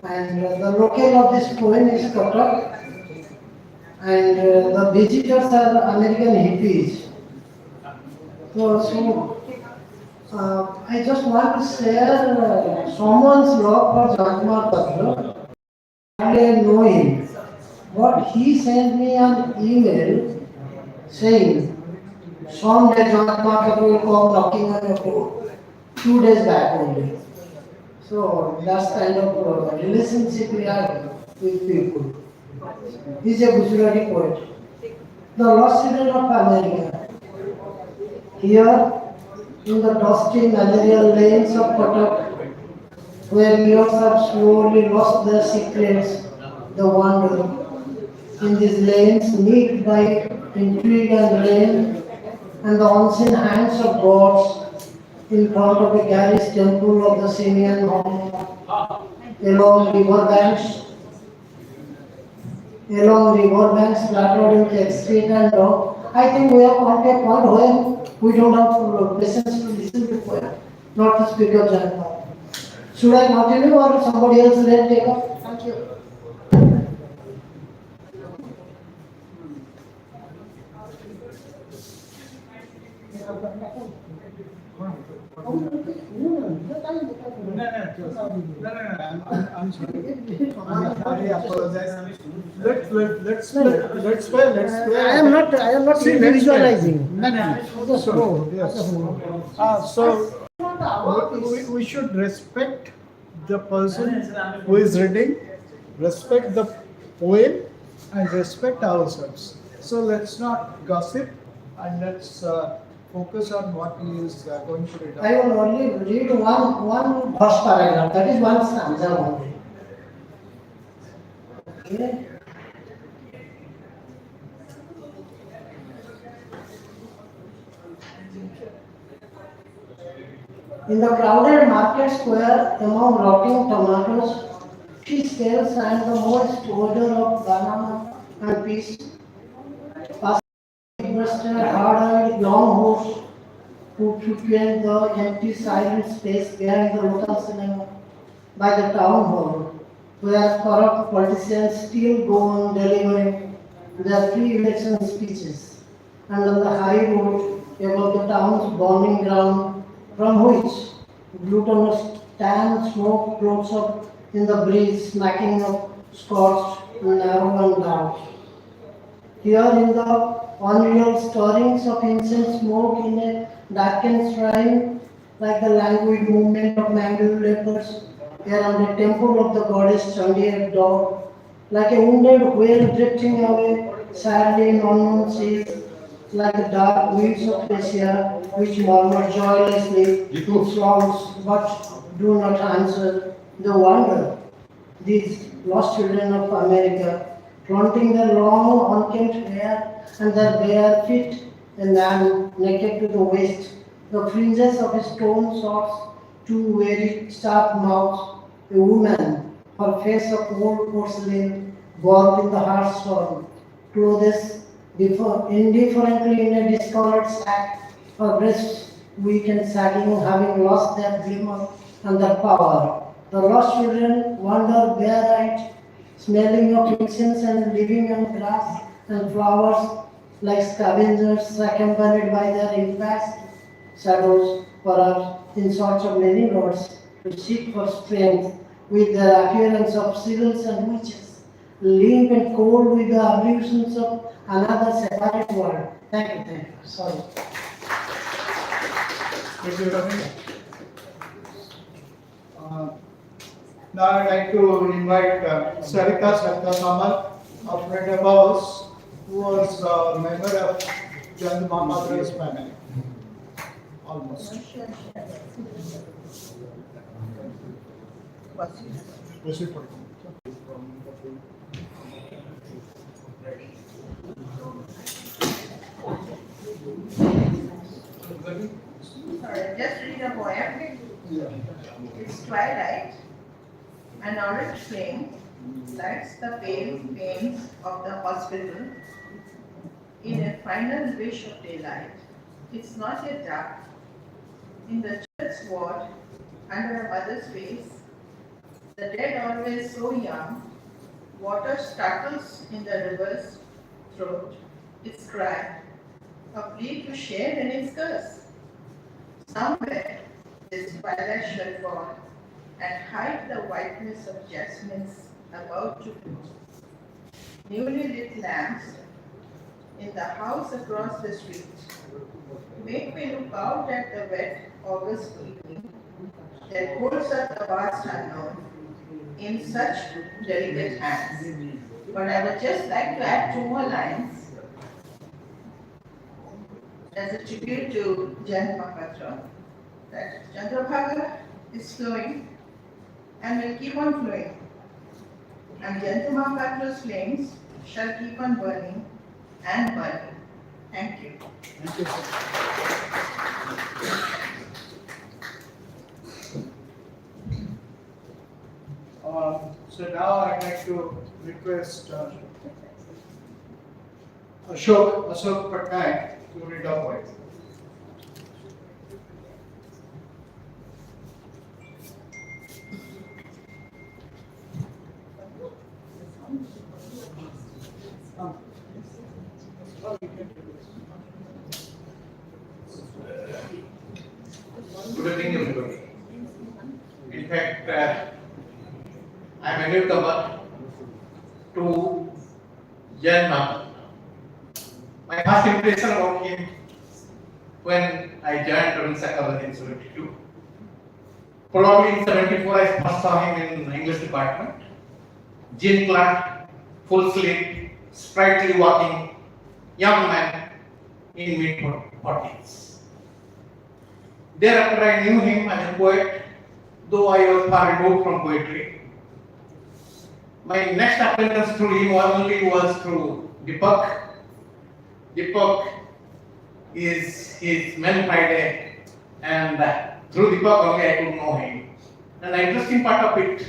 And the locale of this poem is Katak. And the visitors are American hippies. So I just want to share someone's love for Mahapatra. I didn't know him. But he sent me an email saying, someday Mahapatra will come knocking on your door. 2 days back only. So that's kind of relationship we have with people. He's a Gujarati poet. The Lost Children of America. Here, in the dusty malarial lanes of Kotak, where years have slowly lost their secrets, the wonder. In these lanes, nicked by intrigue and rain, and the unseen hands of gods, in front of a garish temple of the Simeon home, along river banks flattered in the street and down. I think we have come to a point where we don't have patience to listen to poem, not to speak of Jayanta. Should I continue or somebody else will take up? Thank you. I'm sorry. I apologize. Let's play. I am not See, let's play. visualizing. No. So, yes. So, we should respect the person who is reading, respect the poem, and respect ourselves. So, let's not gossip and let's focus on what he is going to read. I will only read one verse paragraph. That is one stanza only. Okay. In the crowded market square, among rotting tomatoes, fish scales and the moist odor of banana and peas, passing hard-eyed long horse who frequent the empty silent space behind the local cinema by the town hall, where corrupt politicians still go on delivering their pre-election speeches, and on the high road above the town's burning ground, from which glutinous tan smoke floats up in the breeze, smacking of scorched, narrow and dark. Here in the unreal stirrings of incense smoke in a darkened shrine, like the languid movement of mangled lepers, around a temple of the goddess Chandi at dawn, like a wounded whale drifting away sadly in unknown seas, like the dark weeds of Asia, which murmur joylessly in songs but do not answer the wonder. These lost children of America, flaunting their long, unkempt hair and their bare feet, a man naked to the waist, the fringes of his stone socks, two very sharp mouths, a woman, her face of old porcelain, warped in the harsh sun, clothes indifferently in a discolored sack, her breasts weak and sagging, having lost their glimmer and their power. The lost children wander bare-eyed, smelling of incense and living on grass and flowers like scavengers accompanied by their impassed shadows, perhaps in search of many gods to seek for strength with their appearance of seagulls and witches, limp and cold with the ablutions of another separate world. Thank you. Sorry. Thank you, Ravi. Now I'd like to invite Sarika Samal of Red House, who was a member of Jayanta Mahapatra's family. Almost. Proceed for it. Sorry, just read a poem. It's twilight. An orange flame lights the pale panes of the hospital in a final wish of daylight. It's not yet dark. In the church ward, under a mother's face, the dead always so young, water startles in the river's throat. Its cry, a plea to share in its curse. Somewhere, this twilight shall fall and hide the whiteness of jasmines about to bloom. Newly lit lamps in the house across the street make me look out at the wet August evening that holds up the vast unknown in such delicate hands. But I would just like to add two more lines as a tribute to Jayanta Mahapatra, that Chandrabhaga is flowing and will keep on flowing. And Jayanta Mahapatra's flames shall keep on burning and burning. Thank you. Thank you, so now I'd like to request Ashok Patnaik to read a poem. Good evening, everybody. In fact, I am a newcomer to Jan Mahapatra. My first impression about him when I joined Provincial College in 72. Probably in 74, I first saw him in English department. Jean clad, full sleeve, sprightly walking, young man in mid-40s. Thereafter, I knew him as a poet, though I was far removed from poetry. My next acquaintance through him was through Deepak. Deepak is his main Friday, and through Deepak only I could know him. And the interesting part of it,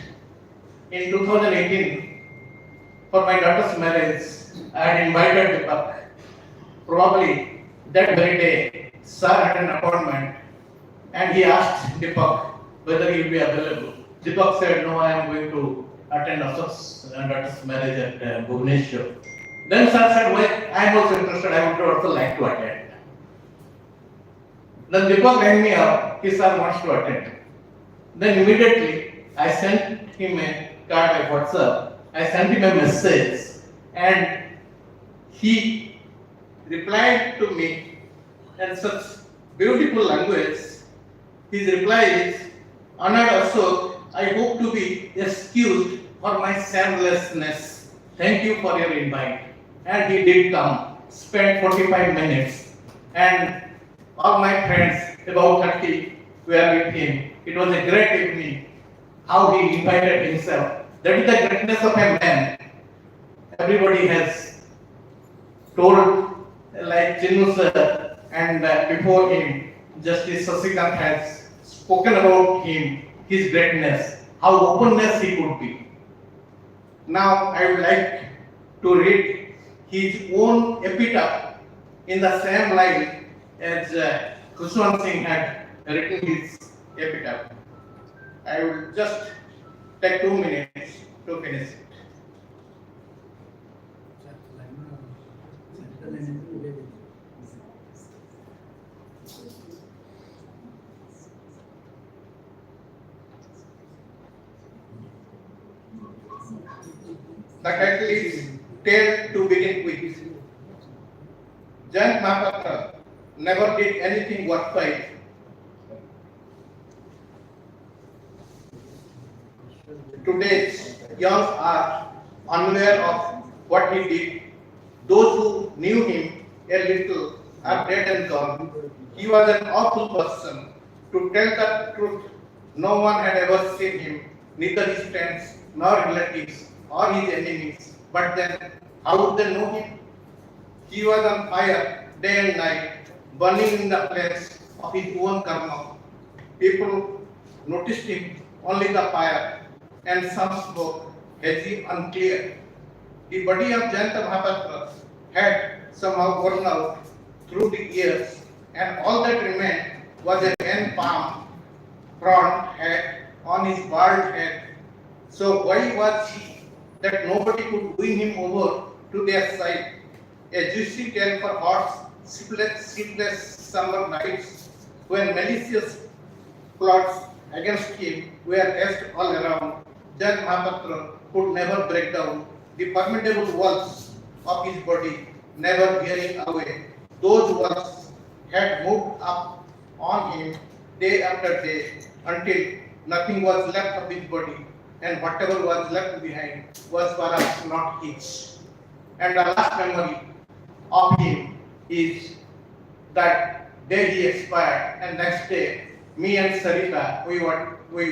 in 2018, for my daughter's marriage, I had invited Deepak. Probably that very day, sir had an appointment, and he asked Deepak whether he will be available. Deepak said, "No, I am going to attend Ashok's daughter's marriage at Bhubaneswar." Then sir said, "Well, I am also interested. I would also like to attend." Then Deepak rang me up. His sir wants to attend. Then immediately I sent him a card by WhatsApp. I sent him a message, and he replied to me in such beautiful language. His reply is, "Honored Ashok, I hope to be excused for my shamelessness. Thank you for your invite." And he did come, spent 45 minutes, and all my friends, about 30, were with him. It was a great evening, how he invited himself. That is the greatness of a man. Everybody has told, like Chinnu sir, and before him, Justice Sasikant has spoken about him, his greatness, how openness he could be. Now I would like to read his own epitaph in the same line as Khushwant Singh had written his epitaph. I will just take 2 minutes to finish it. The title is Tale to Begin With. Jayanta Mahapatra never did anything worthwhile. Today's young are unaware of what he did. Those who knew him a little are dead and gone. He was an awful person. To tell the truth, no one had ever seen him, neither his friends nor relatives or his enemies. But then, how would they know him? He was on fire day and night, burning in the flames of his own karma. People noticed him only the fire, and some spoke hazy, unclear. The body of Jayanta Mahapatra had somehow worn out through the years, and all that remained was a man palm frond hat on his bald head. So why was he that nobody could win him over to their side? A juicy tale for hot, sleepless summer nights when malicious plots against him were hatched all around. Jayanta Mahapatra could never break down the formidable walls of his body, never wearing away. Those walls had moved up on him day after day until Nothing was left of his body, and whatever was left behind was perhaps not his. And the last memory of him is that day he expired, and next day, me and Sarita, we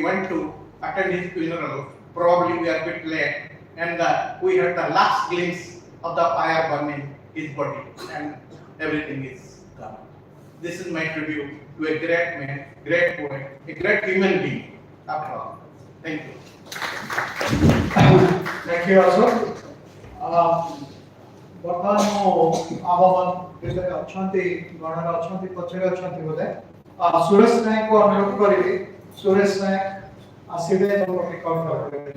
went to attend his funeral. Probably we are a bit late, and we had the last glimpse of the fire burning his body, and everything is gone. This is my tribute to a great man, great poet, a great human being. After all, thank you. Thank you also. ବର୍ତ୍ତମାନ ମୁଁ ଆମମାନ ଯେତେବେଳେ ଅଛନ୍ତି ଗଣରେ ଅଛନ୍ତି ପଛରେ ଅଛନ୍ତି ବୋଧେ ସୁରେଶ ନାୟକଙ୍କୁ ଅନୁରୋଧ କରିବି ସୁରେଶ ନାୟକ ଆସିବେ ଏବଂ ରେକର୍ଡ କରିବେ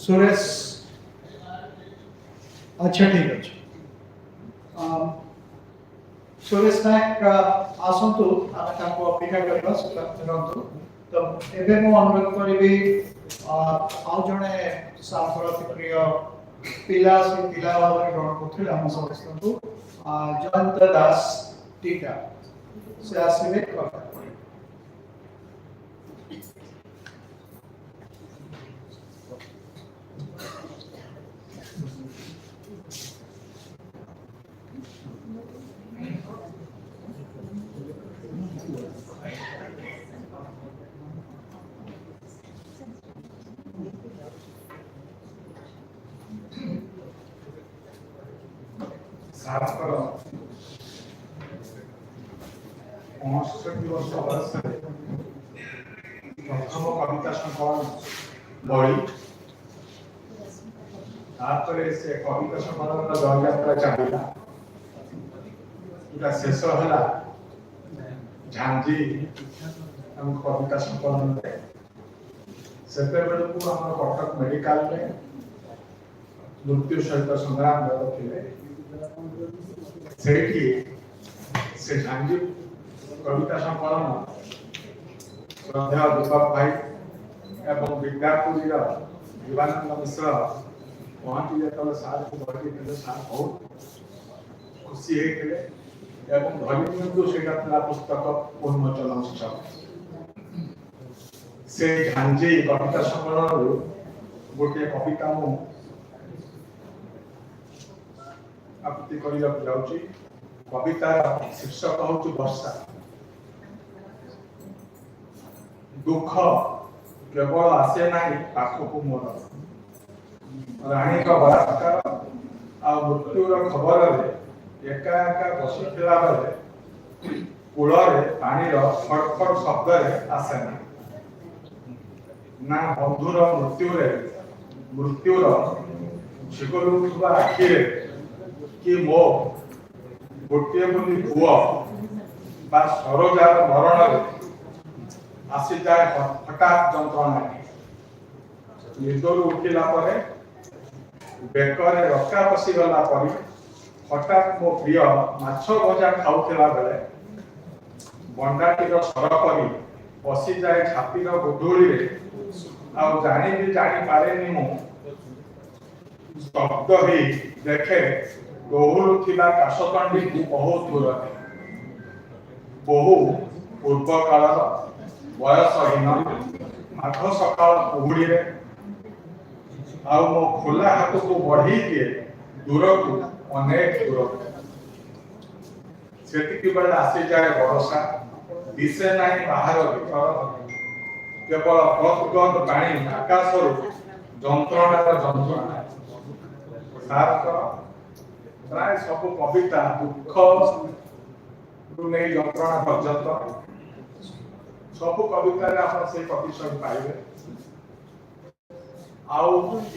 ସୁରେଶ ଆଚ୍ଛା ଠିକ ଅଛି ସୁରେଶ ନାୟକ ଆସନ୍ତୁ ଆମେ ତାଙ୍କୁ ଅପେକ୍ଷା କରିବା ଶୁଣନ୍ତୁ ତ ଏବେ ମୁଁ ଅନୁରୋଧ କରିବି ଆଉ ଜଣେ ସାମ୍ପ୍ରତିକ ପ୍ରିୟ ପିଲା ସେ ପିଲା ଭାବରେ ଗ୍ରହଣ କରୁଥିଲେ ଆମ ସମସ୍ତଙ୍କୁ ଜୟନ୍ତ ଦାସ ଟିକା ସେ ଆସିବେ କଥା ସାର୍ଙ୍କର 65 ବର୍ଷ ବୟସରେ ପ୍ରଥମ କବିତା ସଂକଳନ ବଳି ତାପରେ ସେ କବିତା ସଂକଳନର ଜୟଯାତ୍ରା ଚାଲିଲା ଯୋଉଟା ଶେଷ ହେଲା ଝାଞ୍ଜି ଆମ କବିତା ସଂକଳନରେ ସେତେବେଳକୁ ଆମର କଟକ ମେଡିକାଲରେ ମୃତ୍ୟୁ ସହିତ ସଂଗ୍ରାମ କରୁଥିଲେ ସେଇଠି ସେ ଝାଞ୍ଜି କବିତା ସଂକଳନ ଶ୍ରଦ୍ଧେୟ ଦୀପକ ଭାଇ ଏବଂ ବିଦ୍ୟାପୁରୀର ଜୀବାନନ୍ଦ ମିଶ୍ର ପହଞ୍ଚି ଯେତେବେଳେ ସାର୍କୁ ଧରିଥିଲେ ସାର୍ ବହୁତ ଖୁସି ହେଇଥିଲେ ଏବଂ ଧରି ନିଅନ୍ତୁ ସେଇଟା ଥିଲା ପୁସ୍ତକ ଉନ୍ମୋଚନ ଉତ୍ସବ ସେ ଝାଞ୍ଜି କବିତା ସଂକଳନରୁ ଗୋଟିଏ କବିତା ମୁଁ ଆବୃତ୍ତି କରିବାକୁ ଯାଉଛି କବିତାର ଶୀର୍ଷକ ହେଉଛି ବର୍ଷା ଦୁଃଖ କେବଳ ଆସେ ନାହିଁ ପାଖକୁ ମୋର ରାଣୀଙ୍କ ବଳାତ୍କାର ଆଉ ମୃତ୍ୟୁର ଖବରରେ ଏକା ଏକା ବସିଥିଲା ବେଳେ କୂଳରେ ପାଣିର ଫଡଫଡ ଶବ୍ଦରେ ଆସେ ନାହିଁ ନା ବନ୍ଧୁର ମୃତ୍ୟୁର ଝିଗୁରୁଥିବା ଆଖିରେ କି ମୋ ଗୋଟିଏ ବୋଲି ପୁଅ ବା ସରୋଜାର ମରଣରେ ଆସିଯାଏ ହଠାତ୍ ଯନ୍ତ୍ରଣା ନିଦରୁ ଉଠିଲା ପରେ ବେକରେ ରକା ପଶିଗଲା ପରି ହଠାତ୍ ମୋ ପ୍ରିୟ ମାଛ ଭଜା ଖାଉଥିଲା ବେଳେ ବଣ୍ଡାଟିର ସ୍ୱର କରି ପଶିଯାଏ ଛାତିର ଗୋଧୂଳିରେ ଆଉ ଜାଣିପାରେନି ମୁଁ ସ୍ତବ୍ଧ ହେଇ ଦେଖେ ଦୋହଲୁଥିବା କାଶତଣ୍ଡିକୁ ବହୁତ ଦୂରରେ ବହୁ ପୂର୍ବ କାଳର ବୟସହୀନ ମାଘ ସକାଳ କୁହୁଡ଼ିରେ ଆଉ ମୋ ଖୋଲା ହାତକୁ ବଢେଇ ଦିଏ ଦୂରକୁ ଅନେକ ଦୂରକୁ ସେତିକି ବେଳେ ଆସିଯାଏ ବର୍ଷା ଦିଶେ ନାହିଁ ବାହାର ଭିତର କେବଳ ଗଦ ପାଣି ଆକାଶରୁ ଯନ୍ତ୍ରଣାର ଯନ୍ତ୍ରଣା ସାର୍ଙ୍କର ପ୍ରାୟ ସବୁ କବିତା ଦୁଃଖରୁ ନେଇ ଯନ୍ତ୍ରଣା ପର୍ଯ୍ୟନ୍ତ ସବୁ କବିତାରେ ଆପଣ ସେଇ ପ୍ରତିଶତ ପାଇବେ ଆଉ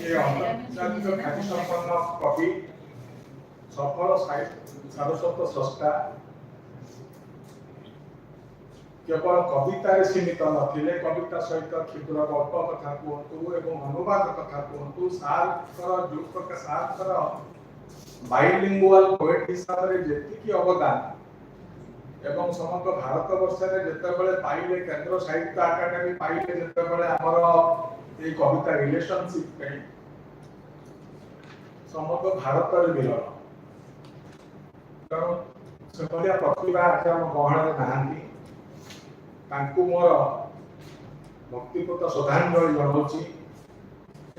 ଏ ଅନ୍ତର୍ଜାତିକ ଖ୍ୟାତି ସମ୍ପନ୍ନ କବି ସଫଳ ସାରସ୍ୱତ ସ୍ରଷ୍ଟା କେବଳ କବିତାରେ ସୀମିତ ନଥିଲେ କବିତା ସହିତ କ୍ଷୁଦ୍ର ଗଳ୍ପ କଥା କୁହନ୍ତୁ ଏବଂ ଅନୁବାଦ କଥା କୁହନ୍ତୁ ସାର୍ଙ୍କର ବାଇଲିଙ୍ଗୁଆଲ ପୋଏଟ ହିସାବରେ ଯେତିକି ଅବଦାନ ଏବଂ ସମଗ୍ର ଭାରତ ବର୍ଷରେ ଯେତେବେଳେ ପାଇଲେ କେନ୍ଦ୍ର ସାହିତ୍ୟ ଏକାଡେମୀ ପାଇଲେ ଯେତେବେଳେ ଆମର এই কবিতা রিলেশনশিপ ପାଇଁ সমগ্র ଭାରତରେ ବିରଳ କାରଣ ସେଭଳିଆ ପ୍ରତିଭା ଆଜି ଆମ ଗହଣରେ ନାହାନ୍ତି। ତାଙ୍କୁ ମୋର ଭକ୍ତିପୂତ ଶ୍ରଦ୍ଧାଞ୍ଜଳି ଜଣାଉଛି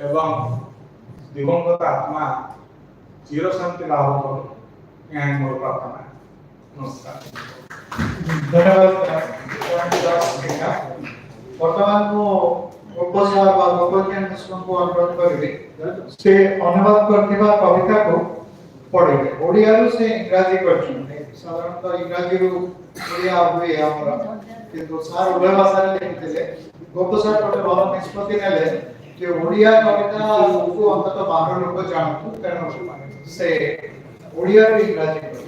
ଏବଂ ଦିବଂଗତ ଆତ୍ମା ଚିରଶାନ୍ତି ଲାଭ କରୁ, ଏହା ହିଁ ମୋର ପ୍ରାର୍ଥନା। ନମସ୍କାର। ଧନ୍ୟବାଦ ବର୍ତ୍ତମାନ ମୁଁ ଉପସାର ବା ଗୋପଜ୍ଞାନ ମିଶ୍ରଙ୍କୁ ଅନୁରୋଧ କରିବି ସେ ଅନୁବାଦ କରିଥିବା କବିତାକୁ ପଢ଼ିବେ। ଓଡ଼ିଆରୁ ସେ ଇଂରାଜୀ କରିଛନ୍ତି। ସାଧାରଣତଃ ଇଂରାଜୀରୁ ଓଡ଼ିଆ ହୁଏ ଆମର, କିନ୍ତୁ ସାର୍ ଉଭୟ ଭାଷାରେ ଲେଖିଥିଲେ। ଗୋପ ସାର୍ ଗୋଟେ ଭଲ ନିଷ୍ପତ୍ତି ନେଲେ ଯେ ଓଡ଼ିଆ କବିତାକୁ ଅନ୍ତତଃ ବାହାର ଲୋକ ଜାଣନ୍ତୁ, ତେଣୁ ସେ ଓଡ଼ିଆରୁ ଇଂରାଜୀ କରିଛନ୍ତି।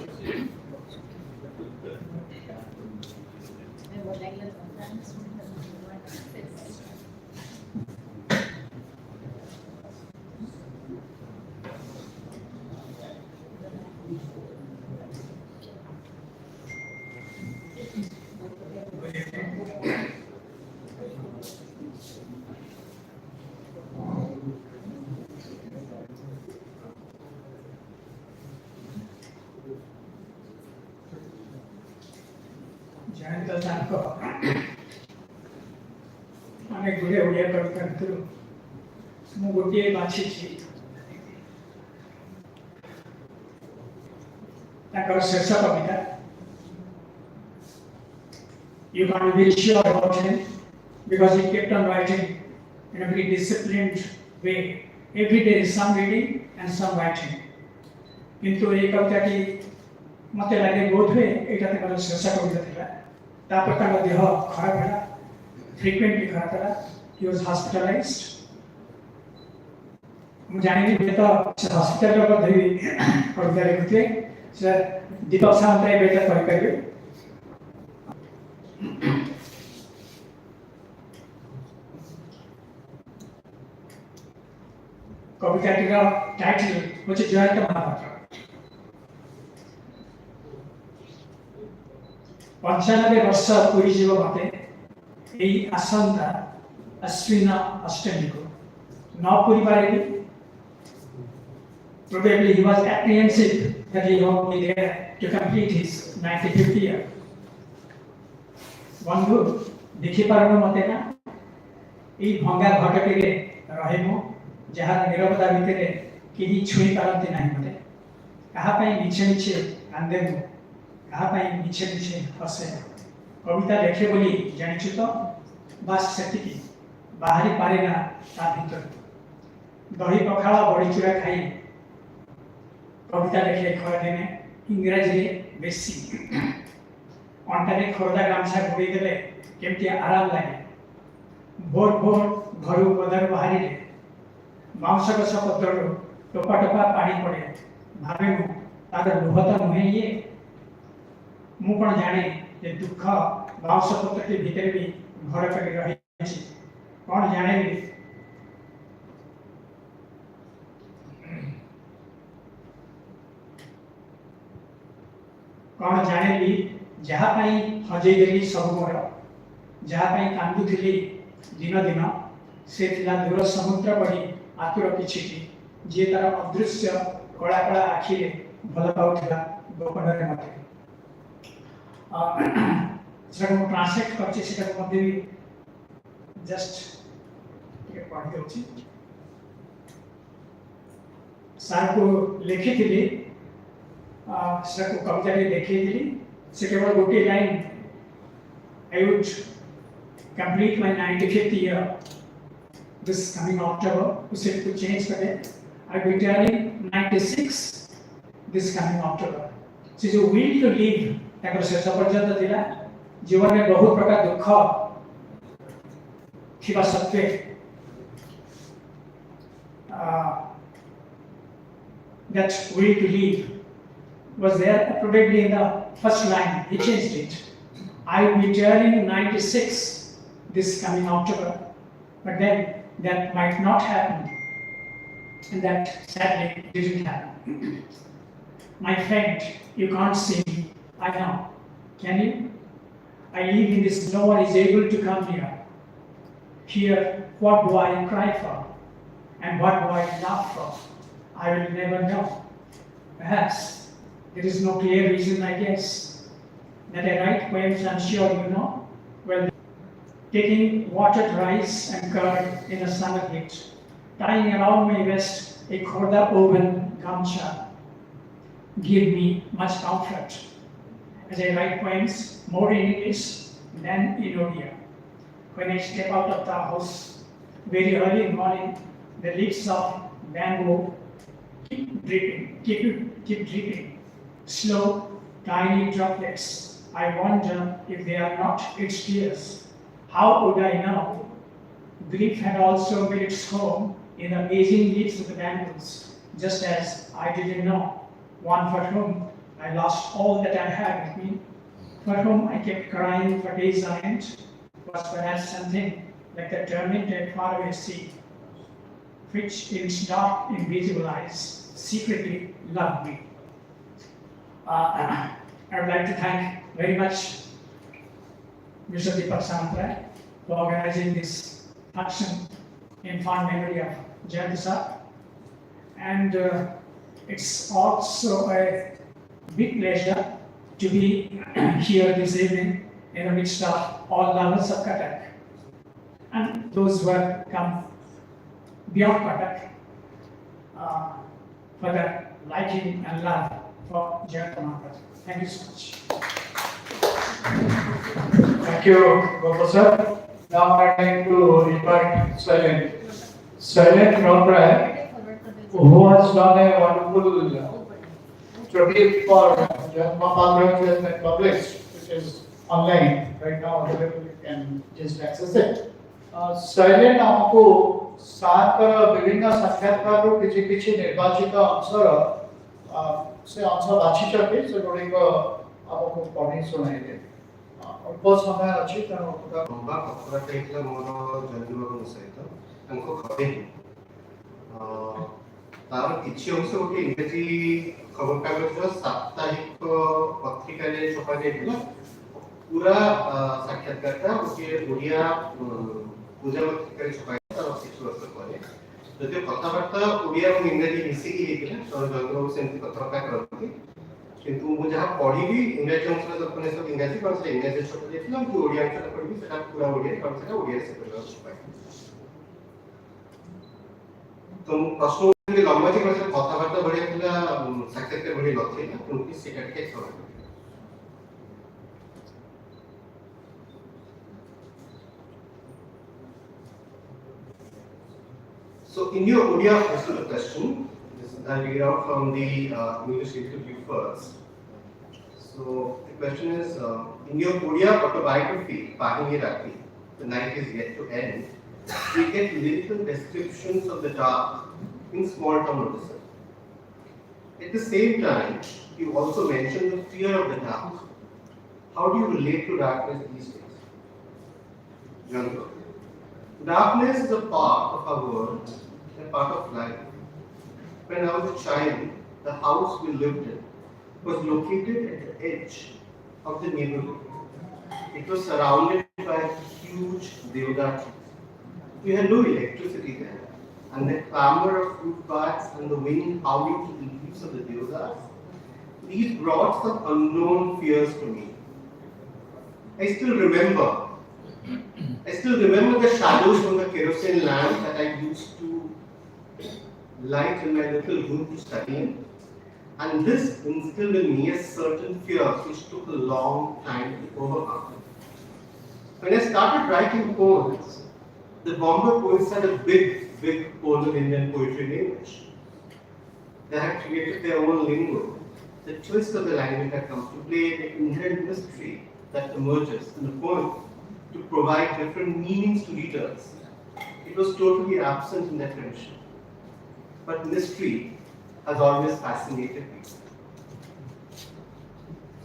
ଜୟନ୍ତ ତାଙ୍କ ଅନେକ ଗୁଡ଼ିଏ ଓଡ଼ିଆ କବିତା ଭିତରୁ ମୁଁ ଗୋଟିଏ ବାଛିଛି। ତାଙ୍କର ଶେଷ କବିତା। You can't be sure about him because he kept on writing in a very disciplined way. Every day is some reading and some writing. किंतु ये कविताटी मत लगे बोध हुए यहाँ तक शेष कविता था। तापर ताका देह खराब है, फ्रिक्वेंटली खराब है। He was hospitalized. मुझे जाने नहीं तो हॉस्पिटल का बंद हुई कविता लिखते सर दीपक सामंतराय बेटा पढ़ कर कविताटीर टाइटल होच्छे जयंत महापात्र। 95 वर्ष पूरी जीव मते यही आसंता अश्विन अष्टमी को न पूरी पारे। Probably he was apprehensive that he won't be there to complete his 95th year. बंधु देखि पारनु मते ना यही भंगा घटटी रे रहिमु जहार निरवता भितरे केही छुई पारंती नाही मते। कहा पई मिछे मिछे कांदेमु, कहा पई मिछे मिछे हसे। कविता लेखे बोली जानिछु तो बस सेतिकी बाहरी पारे ना ता भितर। दही पखाळ बड़ी चूरा खाई कविता लेखे खरा दिने इंग्रजी बेसी अंटारे खरदा गामछा घोड़ी देले केमती आराम लगे। भोर भोर घर पदार बाहरी बाउंस गछ पत्र टोपा टोपा पानी पड़े भावे मु तार लुह तो नुहे ये मु पण जाने जे दुख बाउंस पत्र के भीतर भी घर कर रही कौन जाने भी कौन जाने भी जहाँ पाई हजई देली सब मोर जहाँ पाई कांदुथिली दिन दिन से थिला दूर समुद्र पड़ी आतुर किछिटी जे तार अदृश्य कला कला आखि रे भल पाउथिला गोपनरे मते। सेटा को ट्रांसलेट करछि सेटा मध्ये भी जस्ट ये पढ़ि देउछि। सार को लिखिथिली सेटा को कविता रे देखिथिली से केवल गोटे line I would complete my 95th year this coming October. उसे कुछ चेंज करें I will be turning 96 this coming October. से जो will to live ताकर शेष पर्यंत दिला जीवन में बहुत प्रकार दुख थिबा सत्वे that will to live was there probably in the first line. He changed it. I will be turning 96 this coming October, but then that might not happen, and that sadly didn't happen. My friend, you can't see me, I know. Can you? I live in this, no one is able to come here. Here, what do I cry for? And what do I laugh for? I will never know. Perhaps There is no clear reason, I guess, that I write poems, I'm sure you know. Well, taking watered rice and curd in a summer heat, tying around my waist a khoda woven gamcha, give me much comfort as I write poems more in English than in Odia. When I step out of the house very early in the morning, the leaves of bamboo keep dripping. Slow, tiny droplets. I wonder if they are not its tears. How would I know? Grief had also made its home in the aging leaves of the bamboos, just as I didn't know one for whom I lost all that I had with me, for whom I kept crying for days on end, was perhaps something like the tormented faraway sea, which in its dark, invisible eyes secretly loved me. I would like to thank very much Mr. Deepak Samantha for organizing this function in fond memory of Jayanta sir. And it's also a big pleasure to be here this evening in the midst of all lovers of Kathak and those who have come beyond Kathak for their liking and love for Jayanta Mahapatra. Thank you so much. Thank you, Gopal sir. Now I'd like to invite Silent Ronbrai, who has done a wonderful tribute for Jayanta Mahapatra, which has been published, which is online right now available. You can just access it. Silent हमको सात विभिन्न साक्षात्कारରୁ କିଛି କିଛି ନିର୍ବାଚିତ ଅଂଶର ସେ ଅଂଶ ବାଛିଛନ୍ତି ସେଗୁଡ଼ିକ ଆମକୁ ପଢ଼ି ଶୁଣାଇବେ। ଅଳ୍ପ ସମୟ ଅଛି ତେଣୁ ଲମ୍ବା କଥାବାର୍ତ୍ତା ହେଇଥିଲା ମୋର ଜୟନ୍ତବାବୁଙ୍କ ସହିତ ତାଙ୍କ ଘରେ ତାର କିଛି ଅଂଶ ଗୋଟେ ଇଂରାଜୀ ଖବରକାଗଜର ସାପ୍ତାହିକ ପତ୍ରିକାରେ ଛପା ଯାଇଥିଲା। ପୁରା ସାକ୍ଷାତକାରଟା ଗୋଟିଏ ଓଡ଼ିଆ ପୂଜା ପତ୍ରିକାରେ ଛପା ହେଇଥିଲା ତାର କିଛି ବର୍ଷ ପରେ। ଯଦିଓ କଥାବାର୍ତ୍ତା ଓଡ଼ିଆ ଏବଂ ଇଂରାଜୀ ମିଶିକି ହେଇଥିଲା, ଜୟନ୍ତବାବୁ ସେମିତି କଥାବାର୍ତ୍ତା କରନ୍ତି, କିନ୍ତୁ ମୁଁ ଯାହା ପଢ଼ିବି ଇଂରାଜୀ ଅଂଶରେ ଦର୍ପଣ ସବୁ ଇଂରାଜୀ କାରଣ ସେଟା ଇଂରାଜୀରେ ଛପା ଯାଇଥିଲା, ମୁଁ ଓଡ଼ିଆ ଅଂଶଟା ପଢ଼ିବି ସେଟା ପୁରା ଓଡ଼ିଆ କାରଣ ସେଟା ଓଡ଼ିଆରେ ସେପରି ଭାବରେ ଛପା ହେଇଥିଲା। ତ ମୁଁ ପ୍ରଶ୍ନ ଲମ୍ବା ଥିଲା ସେ କଥାବାର୍ତ୍ତା ଭଳିଆ ଥିଲା, ସାକ୍ଷାତକାର ଭଳି ନଥିଲା, କିନ୍ତୁ ସେଟା ଟିକେ ଥର। So in your Odia question, I'll read out from the English interview first. So the question is, in your Odia autobiography, Pahini Rati, The Night Is Yet to End, we get lyrical descriptions of the dark in small town Odisha. At the same time, you also mention the fear of the dark. How do you relate to darkness these days? Jayanta. Darkness is a part of our world, a part of life. When I was a child, the house we lived in was located at the edge of the neighborhood. It was surrounded by huge deodar trees. We had no electricity there, and the clamor of fruit bats and the wind howling to the leaves of the deodars, these brought some unknown fears to me. I still remember the shadows from the kerosene lamp that I used to light in my little room to study in, and this instilled in me a certain fear which took a long time to overcome. When I started writing poems, the Bombay poets had a big hold on Indian poetry language. They had created their own lingo. The twist of the language that comes to play, the inherent mystery that emerges in the poem to provide different meanings to readers. It was totally absent in their tradition. But mystery has always fascinated me.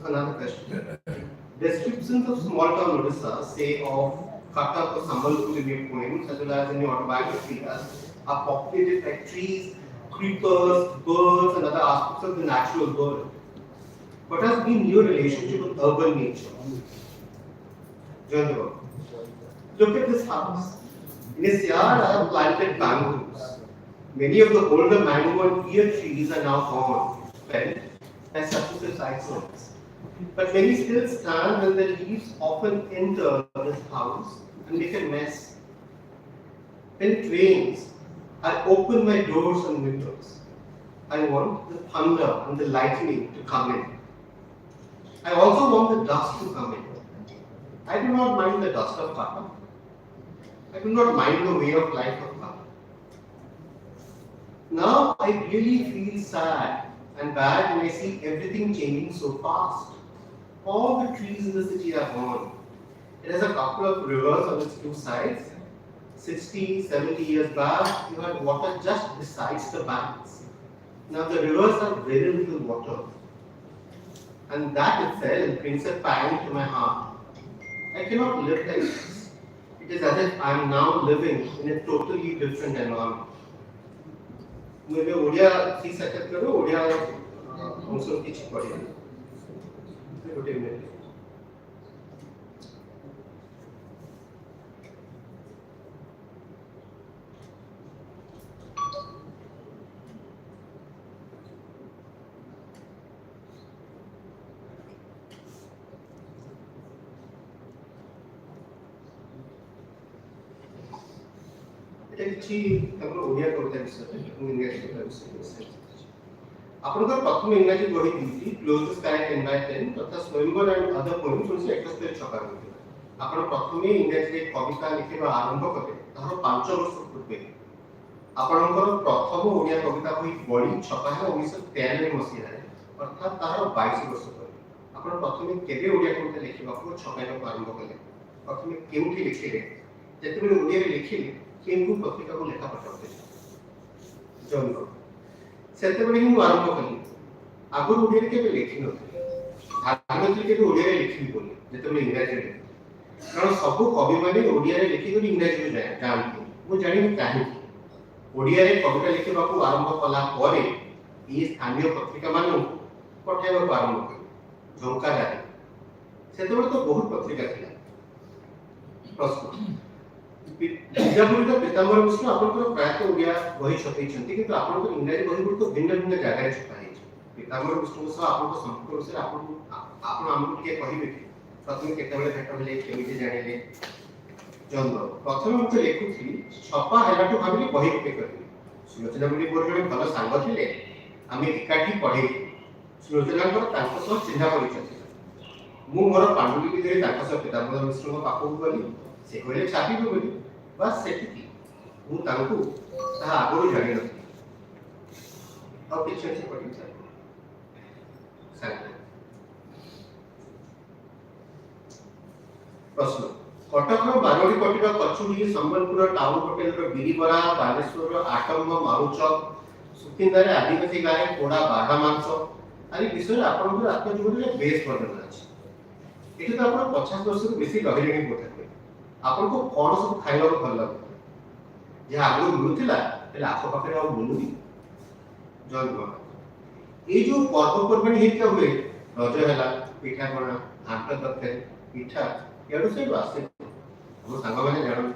So another question. Descriptions of small town Odisha, say of Khattak or Sambalpur in your poems, as well as in your autobiography, are populated by trees, creepers, birds, and other aspects of the natural world. What has been your relationship with urban nature? Jayanta, look at this house. In its yard, I have planted bamboos. Many of the older mango and pear trees are now gone, felled, by successive cyclones. But many still stand when the leaves often enter this house and make a mess. When it rains, I open my doors and windows. I want the thunder and the lightning to come in. I also want the dust to come in. I do not mind the dust of Khati. I do not mind the way of life of Khati. Now I really feel sad and bad when I see everything changing so fast. All the trees in the city are gone. It has a couple of rivers on its two sides. 60, 70 years back, you had water just besides the banks. Now the rivers are very little water. And that itself brings a pang to my heart. I cannot live like this. It is as if I am now living in a totally different environment. ମୁଁ ଏବେ Odia C ସାକ୍ଷାତକାର ଓଡ଼ିଆ ଅଂଶ କିଛି ପଢ଼ିବି ଗୋଟେ minute এটা କିଛି ଆମର ଓଡ଼ିଆ କବିତା ବିଷୟରେ ଏବଂ ଇଂରାଜୀ କବିତା ବିଷୟରେ ଆପଣଙ୍କର ପ୍ରଥମ ଇଂରାଜୀ ବହି ଦୁଇଟି କ୍ଲୋଜ୍ ଦ ସ୍କାଇ 10 by 10 ତଥା ସ୍ୱୟଂବର ଆଣ୍ଡ ଅଦର ପୋଏମ୍ସ 1971 ଛପା ହୋଇଥିଲା। ଆପଣ ପ୍ରଥମେ ଇଂରାଜୀରେ କବିତା ଲେଖିବା ଆରମ୍ଭ କଲେ ତାହାର 5 ବର୍ଷ ପୂର୍ବେ। ଆପଣଙ୍କର ପ୍ରଥମ ଓଡ଼ିଆ କବିତା ବହି ବଳି ଛପା ହେଲା 1993 ମସିହାରେ ଅର୍ଥାତ୍ ତାହାର 22 ବର୍ଷ ପରେ। ଆପଣ ପ୍ରଥମେ କେବେ ଓଡ଼ିଆ କବିତା ଲେଖିବାକୁ ଛପାଇବାକୁ ଆରମ୍ଭ କଲେ? ପ୍ରଥମେ କେଉଁଠି ଲେଖିଲେ? ଯେତେବେଳେ ଓଡ଼ିଆରେ ଲେଖିଲେ କେଉଁ ପତ୍ରିକାକୁ ଲେଖା ପଠାଉଥିଲେ? ଜନ୍ମ ସେତେବେଳେ ହିଁ ମୁଁ ଆରମ୍ଭ କଲି। ଆଗରୁ ଓଡ଼ିଆରେ କେବେ ଲେଖିନଥିଲି, ଭାବିନଥିଲି କେବେ ଓଡ଼ିଆରେ ଲେଖିବି ବୋଲି। ଯେତେବେଳେ ଇଂରାଜୀରେ କାରଣ ସବୁ କବିମାନେ ଓଡ଼ିଆରେ ଲେଖିକରି ଇଂରାଜୀକୁ ଯାଆନ୍ତି। ମୁଁ ଜାଣିନି କାହିଁକି ଓଡ଼ିଆରେ କବିତା ଲେଖିବାକୁ ଆରମ୍ଭ କଲା ପରେ ଏହି ସ୍ଥାନୀୟ ପତ୍ରିକାମାନଙ୍କୁ ପଠାଇବାକୁ ଆରମ୍ଭ କଲି। ଝଙ୍କାରାରେ ସେତେବେଳେ ତ ବହୁତ ପତ୍ରିକା ଥିଲା। ପ୍ରଶ୍ନ ବିଦ୍ୟାପତିର ପୀତାମ୍ବର ମିଶ୍ର ଆପଣଙ୍କର ପ୍ରାୟତଃ ଓଡ଼ିଆ ବହି ଛପେଇଛନ୍ତି, କିନ୍ତୁ ଆପଣଙ୍କର ଇଂରାଜୀ ବହି ଗୁଡ଼ିକ ଭିନ୍ନ ଭିନ୍ନ ଜାଗାରେ ଛପା ହେଇଛି। ପୀତାମ୍ବର ମିଶ୍ରଙ୍କ ସହ ଆପଣଙ୍କ ସମ୍ପର୍କ ବିଷୟରେ ଆପଣ ଆମକୁ ଟିକେ କହିବେ କି? ପ୍ରଥମେ କେତେବେଳେ ଭେଟ ହେଲେ, କେମିତି ଜାଣିଲେ? ଜନ୍ମ ପ୍ରଥମେ ମୁଁ ଲେଖୁଥିଲି, ଛପା ହେଲାଠୁ ଭାବିଲି ବହି ଗୋଟେ କରିବି। ସୁଲୋଚନା ବୋଲି ମୋର ଜଣେ ଭଲ ସାଙ୍ଗ ଥିଲେ, ଆମେ ଏକାଠି ପଢ଼େଇଥିଲୁ। ସୁଲୋଚନାଙ୍କର ତାଙ୍କ ସହ ଚିହ୍ନା ପରିଚୟ ଥିଲା। ମୁଁ ମୋର ପାଣ୍ଡୁଲିପି ଧରି ତାଙ୍କ ସହ ପୀତାମ୍ବର ମିଶ୍ରଙ୍କ ପାଖକୁ ଗଲି। ସେ କହିଲେ ଛାପିବେ ବୋଲି, ବାସ୍ ସେତିକି। ମୁଁ ତାଙ୍କୁ ତାହା ଆଗରୁ ଜାଣିନଥିଲି। ଆଉ କିଛି ଅଛି ପଢ଼ିବି ପ୍ରଶ୍ନ କଟକର ବାରଡ଼ି ପଟିର କଚୁଡ଼ି, ସମ୍ବଲପୁର ଟାଉନ ହୋଟେଲର ବିରିବରା, ବାଲେଶ୍ୱରର ଆଟମ୍ବ ମାରୁଚକ, ସୁକିନ୍ଦାରେ ଆଦିବାସୀ ଗାଁରେ ପୋଡ଼ା ବାଘା ମାଂସ ଆଦି ବିଷୟରେ ଆପଣଙ୍କର ଆତ୍ମଜୀବନୀରେ ବେଶ ବର୍ଣ୍ଣନା ଅଛି। ଏଠି ତ ଆପଣ 50 ବର୍ଷରୁ ବେଶୀ ରହିଲେଣି ବୋଧେ। ଆପଣଙ୍କୁ କଣ ସବୁ ଖାଇବାକୁ ଭଲ ଲାଗୁଥିଲା? ଯାହା ଆଗରୁ ମିଳୁଥିଲା ହେଲେ ଆଖପାଖରେ ଆଉ ମିଳୁନି? ଜନ୍ମ ଏଇ ଯୋଉ ପର୍ବପର୍ବାଣି ହେଇକା ହୁଏ, ରଜ ହେଲା, ପିଠାପଣା, ଘାଣ୍ଟ ତରକାରୀ, ପିଠା ଏଆଡୁ ସେଠୁ ଆସେ। ଆମ ସାଙ୍ଗମାନେ ଜାଣନ୍ତି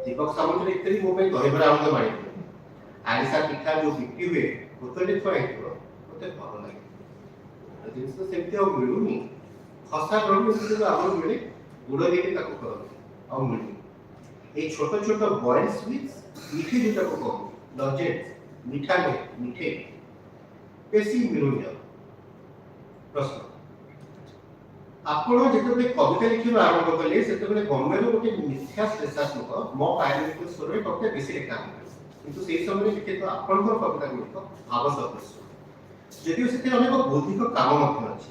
ଦୀପକ ସାମନ୍ତର ଇତ୍ୟାଦି ମୋ ପାଇଁ ଦହିବରା ଆଳୁଦମ ଆଣିଥିଲେ। ଆରିସା ପିଠା ଯୋଉ ବିକ୍ରି ହୁଏ ବୋତଲରେ ଥୁଆ ହେଇଥିବ, ମତେ ଭଲ ଲାଗେ। ଜିନିଷ ସେମିତି ଆଉ ମିଳୁନି। ଖସା ରହି ଆଗରୁ ମିଳେ, ଗୁଡ଼ ଦେଇକି ତାକୁ କରନ୍ତି, ଆଉ ମିଳୁନି। এই ছোট ছোট বয়েল সুইটস মিঠে যেটাকে কম লজেন্স মিঠা নয় মিঠে বেশি মিলুনি। প্রশ্ন ଆପଣ ଯେତେବେଳେ କବିତା ଲେଖିବା ଆରମ୍ଭ କଲେ ସେତେବେଳେ ବମ୍ବେର ଗୋଟେ ମିଥ୍ୟା ଶ୍ଲେଷାତ୍ମକ ମୋ ପାୟନିକ ସ୍ୱରରେ କବିତା ବେଶୀ ଲେଖା ହୋଇଥିଲା, କିନ୍ତୁ ସେହି ସମୟରେ ଲିଖିତ ଆପଣଙ୍କର କବିତା ଗୁଡ଼ିକ ଭାବ ସଦୃଶ, ଯଦିଓ ସେଥିରେ ଅନେକ ବୌଦ୍ଧିକ କାମ ମଧ୍ୟ ଅଛି।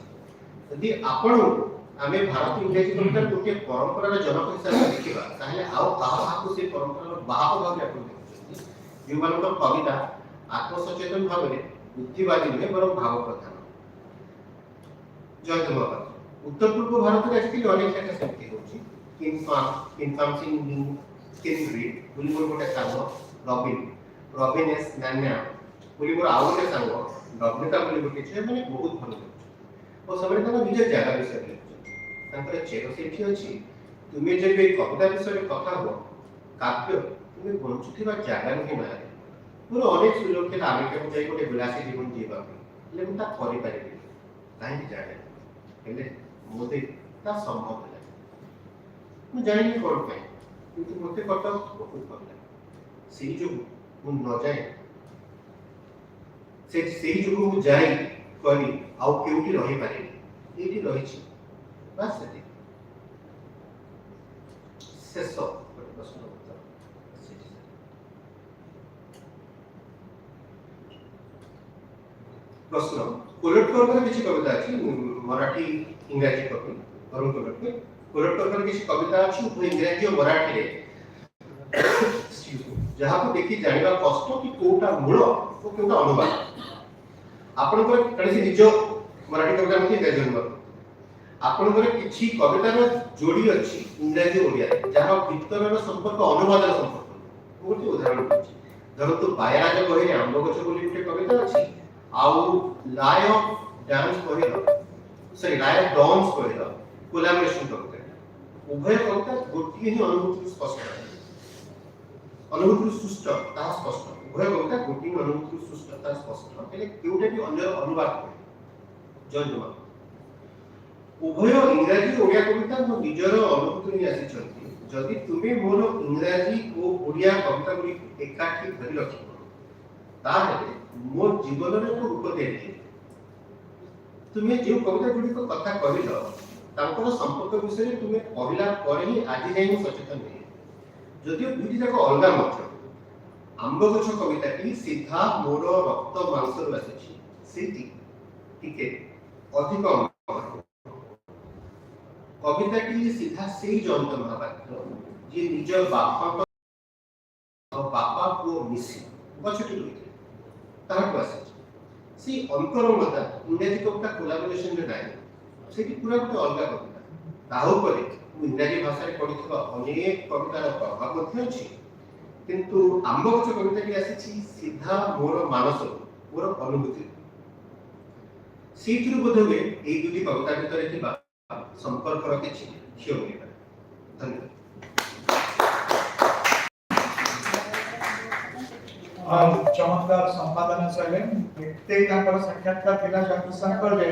ଯଦି ଆପଣଙ୍କୁ ଆମେ ଭାରତ ଇଂରାଜୀ କବିତାର ଗୋଟିଏ ପରମ୍ପରାର ଜନକ ହିସାବରେ ଦେଖିବା, ତାହେଲେ ଆଉ କାହାକୁ ସେ ପରମ୍ପରାର ବାହକ ଭାବରେ ଆପଣ ଦେଖୁଛନ୍ତି, ଯେଉଁମାନଙ୍କର କବିତା ଆତ୍ମସଚେତନ ଭାବରେ ବୁଦ୍ଧିବାଦୀ ନୁହେଁ ବରଂ ଭାବ ପ୍ରଧାନ। ଜୟନ୍ତ ମହାପାତ୍ର ଉତ୍ତର ପୂର୍ବ ଭାରତରେ ଆଜିକାଲି ଅନେକ ଜାଗା ସେମିତି ହେଉଛି। ବୋଲି ମୋର ଗୋଟେ ସାଙ୍ଗ ରବିନ ଏସ୍ ନାନ୍ୟା ବୋଲି ମୋର ଆଉ ଗୋଟେ ସାଙ୍ଗ ନବ୍ରତା ବୋଲି ଗୋଟେ ଝିଅ, ମାନେ ବହୁତ ଭଲ ଲେଖୁଛନ୍ତି ଓ ସେମାନେ ତାଙ୍କ ନିଜ ଜାଗା ବିଷୟରେ ଲେଖୁଛନ୍ତି। ତାଙ୍କର ଚେର ସେଇଠି ଅଛି, ତୁମେ ଯେବେ କବିତା ବିଷୟରେ କଥା ହୁଅ, କାବ୍ୟ ତୁମେ ବଞ୍ଚୁଥିବା ଜାଗାରୁ ହିଁ ବାହାରେ। ମୋର ଅନେକ ସୁଯୋଗ ଥିଲା ଆମେରିକାକୁ ଯାଇ ଗୋଟେ ବିଳାସୀ ଜୀବନ ଯିବା ପାଇଁ, ହେଲେ ମୁଁ ତା କରିପାରିବିନି। कहीं जाने हेले मोदे ता संभव है मैं जानी कौन पे किंतु मोते कटक बहुत भल लगे सेही जो मु न जाए से सेही जो मु जाई करी आउ केउटी रही पारे एटी रही छी बस सेती शेष प्रश्न उत्तर प्रश्न कोल्हटकर किसी कविता अच्छी मराठी इंग्राजी कवि अरुण कोल्हटकर किसी कविता अच्छी उभय इंग्राजी और मराठी रे जहाँ को देखी जानिबा कष्ट कि कोटा मूल और कोटा अनुवाद आपनकर कणसी निज मराठी कविता मध्ये इंग्राजी अनुवाद आपनकर किछि कवितार जोड़ी अछि इंग्राजी ओडिया जहाँ भीतरर संपर्क अनुवाद संपर्क गोटे उदाहरण देछि धरतु बायराज कहिरे आंब गछ बोली गोटे कविता अछि आउ लाई ऑफ डांस कहिरो सॉरी लाई ऑफ डांस कहिरो कोलैबोरेशन कविता उभय कविता गोटे ही अनुभूति स्पष्ट अनुभूति सुष्ट ता स्पष्ट उभय कविता गोटे ही अनुभूति सुष्ट ता स्पष्ट हेले केउटे भी अन्य अनुवाद जयंत उभय इंग्राजी ओडिया कविता मो निजर अनुभूति नि आसी छथि जदि तुमे मोर इंग्राजी और ओडिया कविता गुडी एकाठी धरि रखिबो ताहेले मो जीवन रे को रूप देति तुमे जे कविता गुडी को कथा कहिलो तांकर संपर्क विषय तुमे पहिला पर ही आज जाई सचेतन हे जदि दुटी जाक अलगा मत आंब गछ कविता की सीधा मोर रक्त मांस रु आसी सेठी टिके अधिक कविता की सीधा से जयंत महापात्र जे निज बापा को मिसी गछटी रही ताहाको आसी सी अंतरंगता इंग्राजी कविता कोलैबोरेशन रे नाही सेठी पूरा गोटे अलगा कविता ताहो परे इंग्राजी भाषा रे पढिथबा अनेक कवितार प्रभाव मध्ये अछि किंतु आंब गछ कविता की आसी सीधा मोर मानस मोर अनुभूति सीथुर बोधवे एई दुटी कविता भितर थिबा संपर्क रखिछि क्षय होई पारे धन्यवाद चमत्कार संपादन शैली एते तांकर साक्षात्कार थिला जयंत जे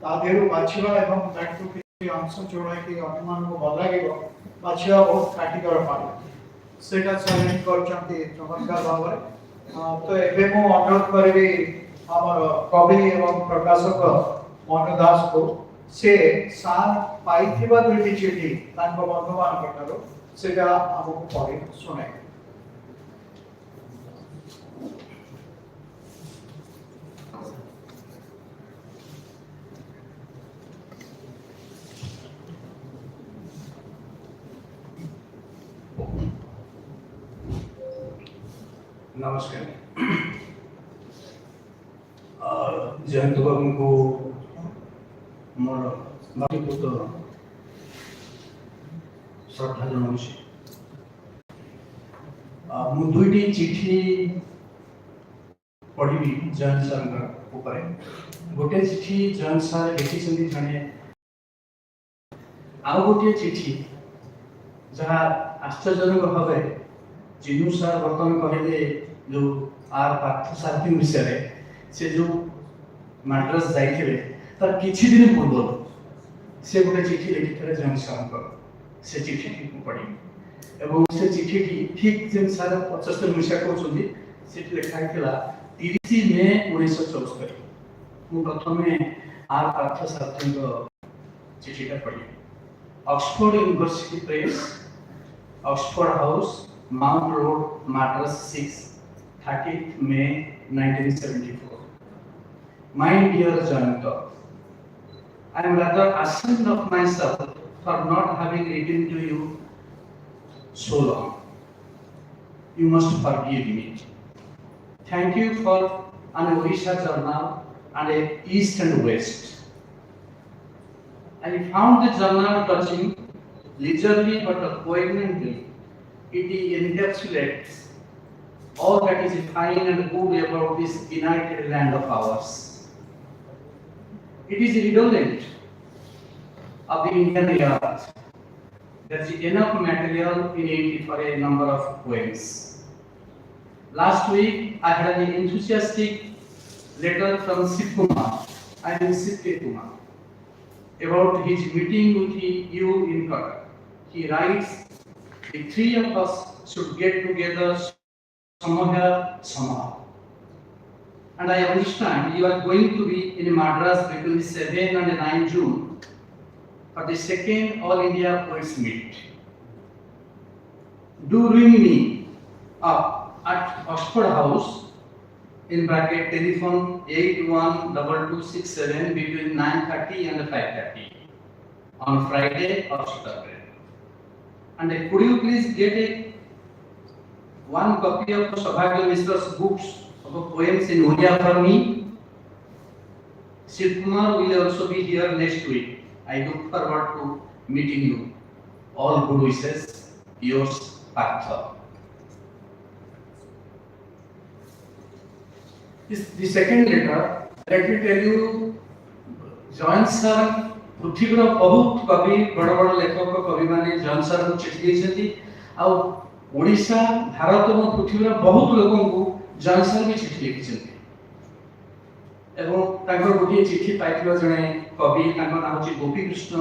तादेरु बाछिबा एवं ताकु कि अंश जोड़े कि अनुमान को भल लागिबो बाछिबा बहुत काटिकर पारे सेटा शैली करचंती चमत्कार भाବରେ तो एबे मो अनुरोध करबी हमर कवि एवं प्रकाशक मनु दास को से सान पाइथिबा दुईटी चिठी तांको बंधुमान कटारो सेटा हमको पढि सुनाए नमस्कार जयंत बाबू को मोर व्यक्तिगत श्रद्धा जनाऊँ मु दुईटी चिठी पढ़ी जयंत सर गोटे चिठी जयंत सर लिखिं जड़े आउ गोटे चिठी जहाँ आश्चर्यजनक भाव जिनू सर बर्तमान कहले जो आर पार्थ सारथी विषय से जो माड्रास जाइए तार किछि दिन पूर्व से गोटे चिठी लिखिଥିଲେ जयंत सर से चिठी पढ़ी एवं से चिठी ठीक जेन सर 75 मसीहा कहते चिठी लिखाई 30 मे 1974 मु प्रथमे आर पार्थ सारथी चिठीटा पढ़ी Oxford University Press Oxford House Mount Road Madras 6 30th May 1974 My dear Jayanta, I am rather ashamed of myself for not having written to you so long. You must forgive me. Thank you for an Odisha journal and a East and West. I found the journal touching, leisurely but poignantly. It encapsulates all that is fine and good about this benighted land of ours. It is redolent of the Indian earth. There is enough material in it for a number of poems. Last week, I had an enthusiastic letter from Sikumar I received Kumar about his meeting with you in Qatar. He writes, the three of us should get together somewhere, somehow. And I understand you are going to be in Madras between 7 and 9 June for the second All India Poets Meet. Do ring me up at Oxford House in bracket telephone 812267 between 9:30 and 5:30 on Friday or Saturday. And could you please get one copy of Saubhagya Mishra's books of poems in Odia for me? Shiv Kumar will also be here next week. I look forward to meeting you. All good wishes. Yours, Partha. The second letter, let me tell you, Jayanta sir, पृथ्वीर बहुत कवि बड़ बड़ लेखक कवि माने Jayant sir को चिठी देछथि आ ओडिशा भारत और पृथ्वीर बहुत लोगों को जयंत सर भी चिठी लिखिछथि एवं तांकर गोटे चिठी पाइथिबा जणे कवि तांकर नाम अछि गोपी कृष्ण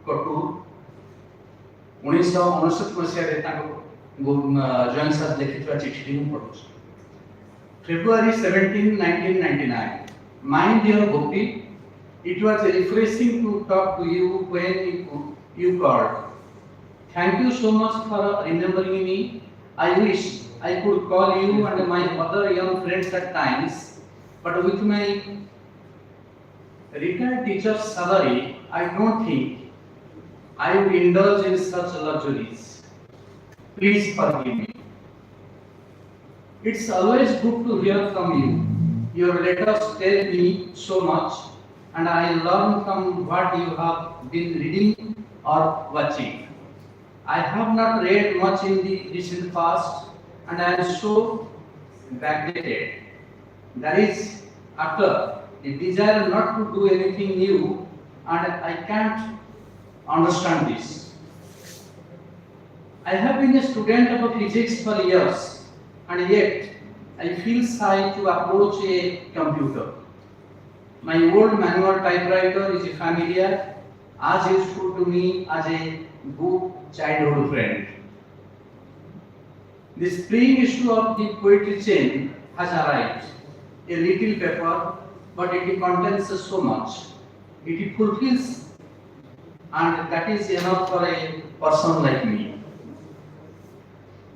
कटूर 1959 मसिया रे तांको जयंत सर लिखिथिबा चिठी हम पढुछ February 17, 1999. My dear Gopi, it was refreshing to talk to you when you called. Thank you so much for remembering me. I wish I could call you and my other young friends at times, but with my retired teacher's salary, I don't think I would indulge in such luxuries. Please forgive me. It's always good to hear from you. Your letters tell me so much, and I learn from what you have been reading or watching. I have not read much in the recent past, and I am so backdated. That is, after the desire not to do anything new, and I can't understand this. I have been a student of physics for years, and yet I feel shy to approach a computer. My old manual typewriter is familiar, as useful to me as a good childhood friend. The spring issue of the poetry chain has arrived. A little paper, but it contains so much. It fulfills, and that is enough for a person like me.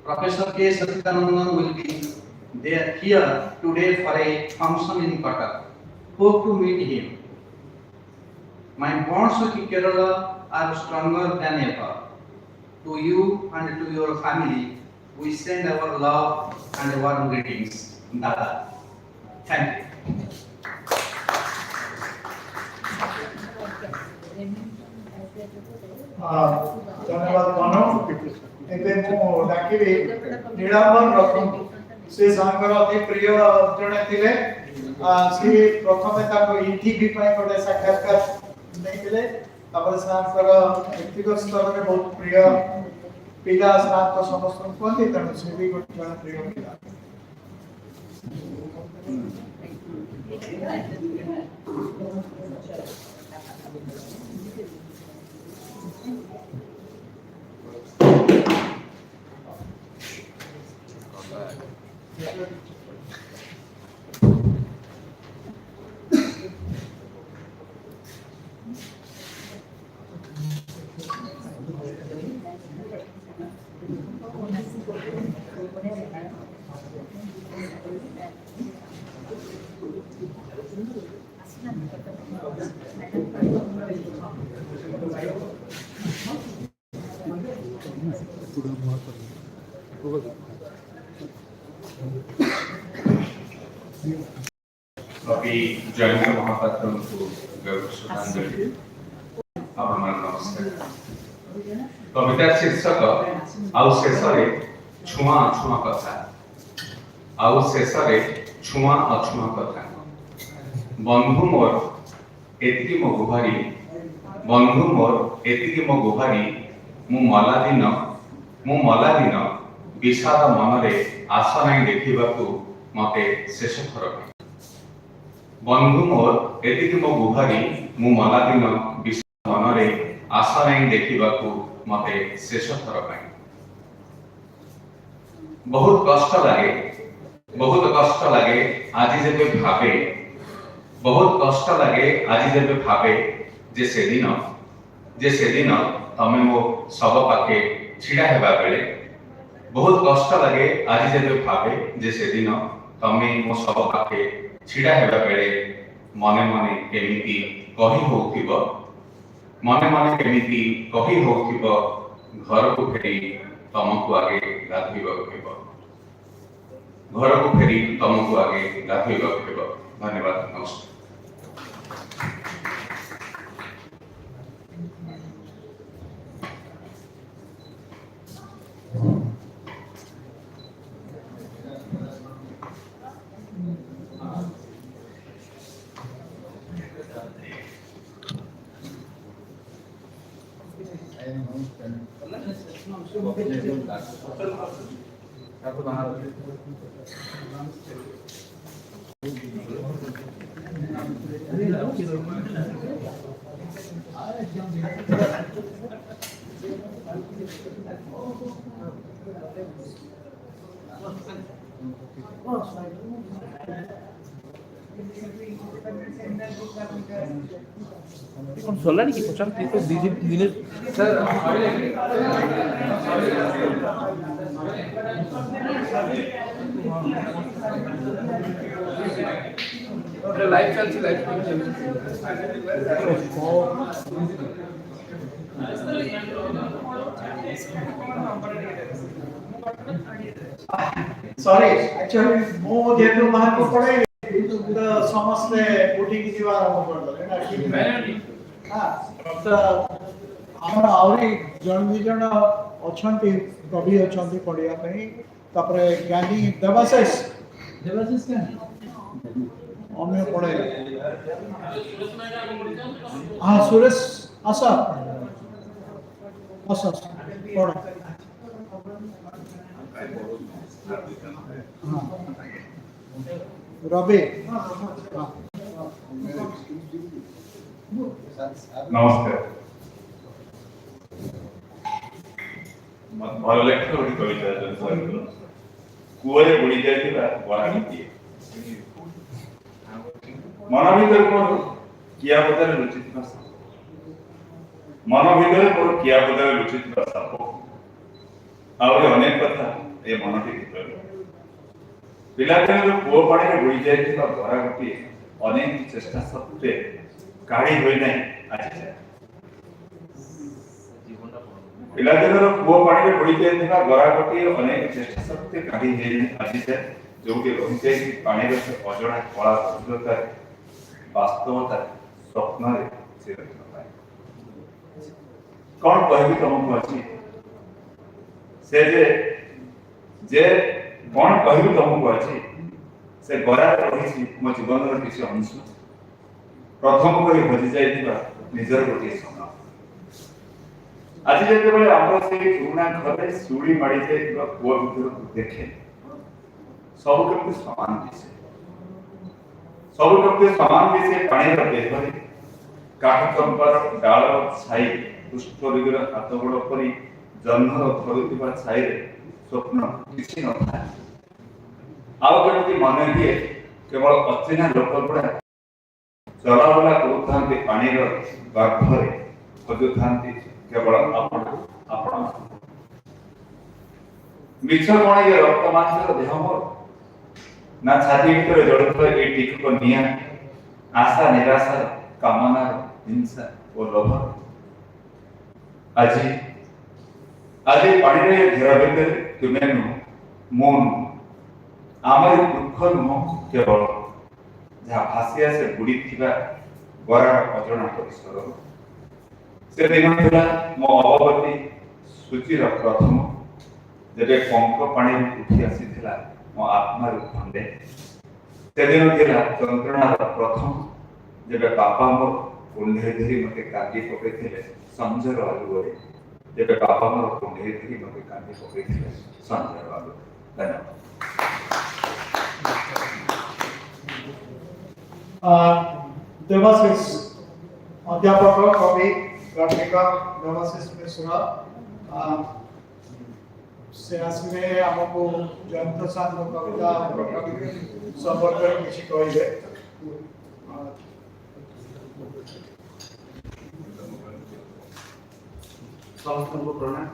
Professor K. Satyanandan will be here today for a function in Qatar. Hope to meet him. My bonds with Kerala are stronger than ever. To you and to your family, we send our love and warm greetings. Dada. Thank you. धन्यवाद मानव एबे मो डाकिबे निरांबर रखम से सांगर अति प्रिय जने थिले से प्रथमे ताको इथिबी पय कोटे साक्षात्कार नै थिले तापर सांगर व्यक्तिगत स्तर रे बहुत प्रिय पिला साथ तो समस्त कोंती तण से भी कोटे प्रिय पिला कवि जयंत महापात्र को श्रद्धांजलि नमस्कार कविता शीर्षक आउ शेष छुआ अछुआ कथा आउ शेष छुआ अछुआ कथा बंधु मोर एतिकी मो गुहारी बंधु मोर एतिकी मो गुहारी मु मला दिन विषाद मन रे आशा नहीं देखा मते शेष थर बंधु मोर एतिक मो गुहारी मु मना दिन विश्व मनरे आशा नहीं देखा मते शेष थर पाई बहुत कष्ट लगे आज जेबे भावे बहुत कष्ट लगे आज जेबे भावे जे से दिन तमे मो सब पाखे छिड़ा हेबा बेले बहुत कष्ट लगे आज जेबे भावे जे से दिन तमे मो सब पाखे छिड़ा हेबा बेले मने मने केमिति कही होउथिबो मने मने केमिति कही होउथिबो घर को फेरी तमको आगे गाधोइबाक हेबो घर को फेरी तमको आगे गाधोइबाक हेबो। धन्यवाद। नमस्कार। कौन सोला नहीं कि पचास तो दीजिए दिने सर लाइव चलती सॉरी एक्चुअली मो जेतु बाहर को पड़े तो समस्ते उठी की दीवार आरंभ कर दले ना ठीक हां तो हमरा आवरी जन भी जन अछंती कवि अछंती पढ़िया पई तापरे ज्ञानी देवाशिष क्या अन्य पढ़े हां सुरेश आशा आशा पढ़ रवि नमस्कार। भल लगे गोटे कविता कूअरे बुड़ी जाइथिबा बरागीतिए मन भीतर मोर किया पदारे लुचिथिबा मन भीतर मोर किया पदारे लुचिथिबा साप आउरे अनेक कथा ए मनटी भीतर पिलादिनर पुओ पानी में बुड़ी जाइथिबा बरागीतिए अनेक चेष्टा सत्वे काढ़ी होई नाही आज जाय पिलादिनर पुओ पानी में बुड़ी जाइथिबा बरागीतिए अनेक चेष्टा सत्वे काढ़ी होई नाही आज जाय जोटी रही जाए पानी से अजड़ा कला गभीरता वास्तवता स्वप्न से कौन कहबी तुमको अच्छी से जे कौन कहबी तुमको अच्छी से गरा रही मो जीवन किसी अंश प्रथम कर भजी जाइथिबा निजर गोटे समय आज जेतेबेले हमर से पुराना घरे सुड़ी माड़ी जाइथिबा पुओ भीतर देखे सब कभी समान दिसे सब कभी समान दिसे पानी बेहरे काठ चंपार डाल छाई पुष्प दिगर हाथ गोड़ परी जन्मर धरुवा छाई स्वप्न किसी न था आउ केमती मन दिए केवल अचिना लोक गुड़ा चलाबुला करुथांती पानीर गर्भरे खोजुथांती केवल आपण मिछ कौन ये रक्त मांसर देह मोर ना छाती भीतर जड़ुवा ए टिक को निया आशा निराशा कामना हिंसा और लोभ आज आज पानी रे घेर भीतर तुमे नु मोन आमर दुख नु केवल जहाँ भासिया से बुड़ी थिबा गरा अजଣା परिसर से दिन थिला मो अवगति सूचीर प्रथम जेबे पंख पानी उठी आसीथिला मो आत्मा रू खंडे से दिन थिला यंत्रणा प्रथम जेबे बापा मोर कुंडे धरी मते कांदी पकेथिले संजर आलुरे जेबे बापा मोर कुंडे धरी मते कांदी पकेथिले संजर आलु। धन्यवाद। देवाशिष अध्यापक कवि गार्थिका देवाशिष मिश्र से आसने आमको जयंत सार कविता संपर्क किसी कहे समस्त को प्रणाम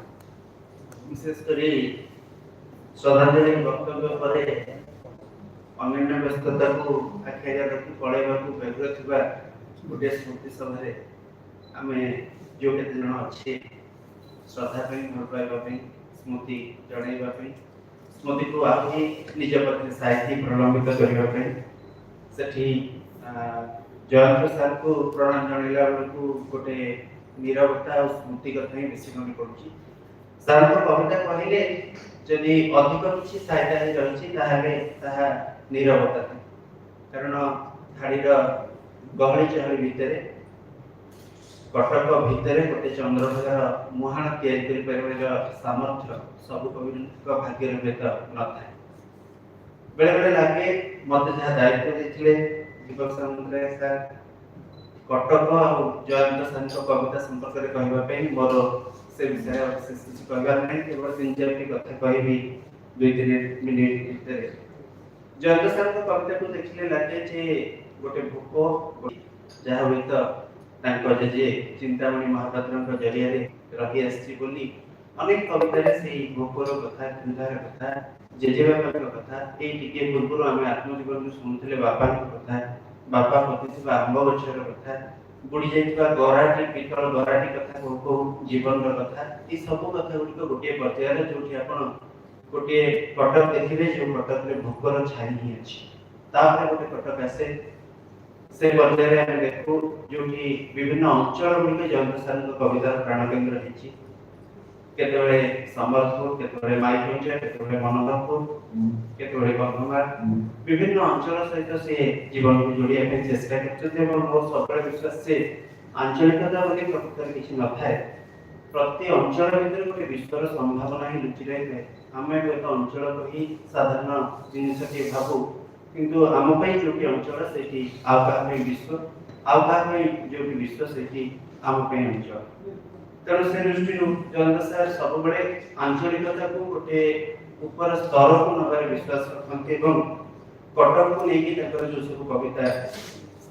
विशेषकर श्रद्धांजलि वक्तव्य पर अन्य व्यस्तता को आखिया रखी पढ़ाइबा व्यग्र थिबा गोटे स्मृति सभा आम जो केते जन अच्छे श्रद्धा भल पाइबा स्मृति जन स्मृति को आगे निज पक्ष साहित्य प्रलंबित करने जयंत सार को प्रणाम जनला बेलू गोटे नीरवता और स्मृति कथा ही बेसी मन पड़ुची सार कविता कहले जदि अधिक किसी साहित्य रही नीरवता कारण धाड़ीर गहली चहली भितर कटक भितर गोटे चंद्रभागार मुहाण या सामर्थ्य सब कवि भाग्य हुएत न था बेले बेले लगे मत जहाँ दायित्व देते दीपक सामंतराय सार कटक और जयंत सार कविता संपर्क में कहवाई मोर से विषय विशेष किसी कहबार ना केवल 3-4 कथा कहि 2-3 मिनिट भितर जयंत सार कविता को देखले लगे जे गोटे भोक जहाँ हुए तो जे चिंतामणि महापात्र जरिया रही आसी अनेक कवितार से भोकर कथा चिंतार कथा जेजेबापा कथा ये पूर्व आम आत्मजीवन शुणुले बापा कथा बापा पति आंब गचर कथा बुड़ी जाइए गराटी पितल गराटी कथा कहू जीवन कथा ये सब कथा गुड़िक गोटे पर्यायर जो आप गोटे कटक देखिए जो कटक में भोकर छाई ही अच्छे गोटे कटक आसे से पर्यायर आम देखू जो विभिन्न अंचल गुड़िक जयंत सार कवितार प्राणकेन्द्र होती केतबेले संबलपुर केतबेले माइकंजा केतबेले मनोहरपुर केतबेले कंधमाल विभिन्न अंचल सहित से जीवन को जोड़िया चेष्टा करते मोर सबले विश्वास से आंचलिकता बोली प्रकृत किसी न थाए प्रति अंचल भितर गोटे विश्वर संभावना ही लुचि रही है आम एक अंचल कही साधारण जिनस भावु किंतु आम जो अंचल से आउ विश्व आउ जो विश्व से आम अंचल तेणु से दृष्टि जयंत सार सब आंचलिकता को गोटे ऊपर स्तर को नबार विश्वास रखते कटक को लेकिन जो सब कविता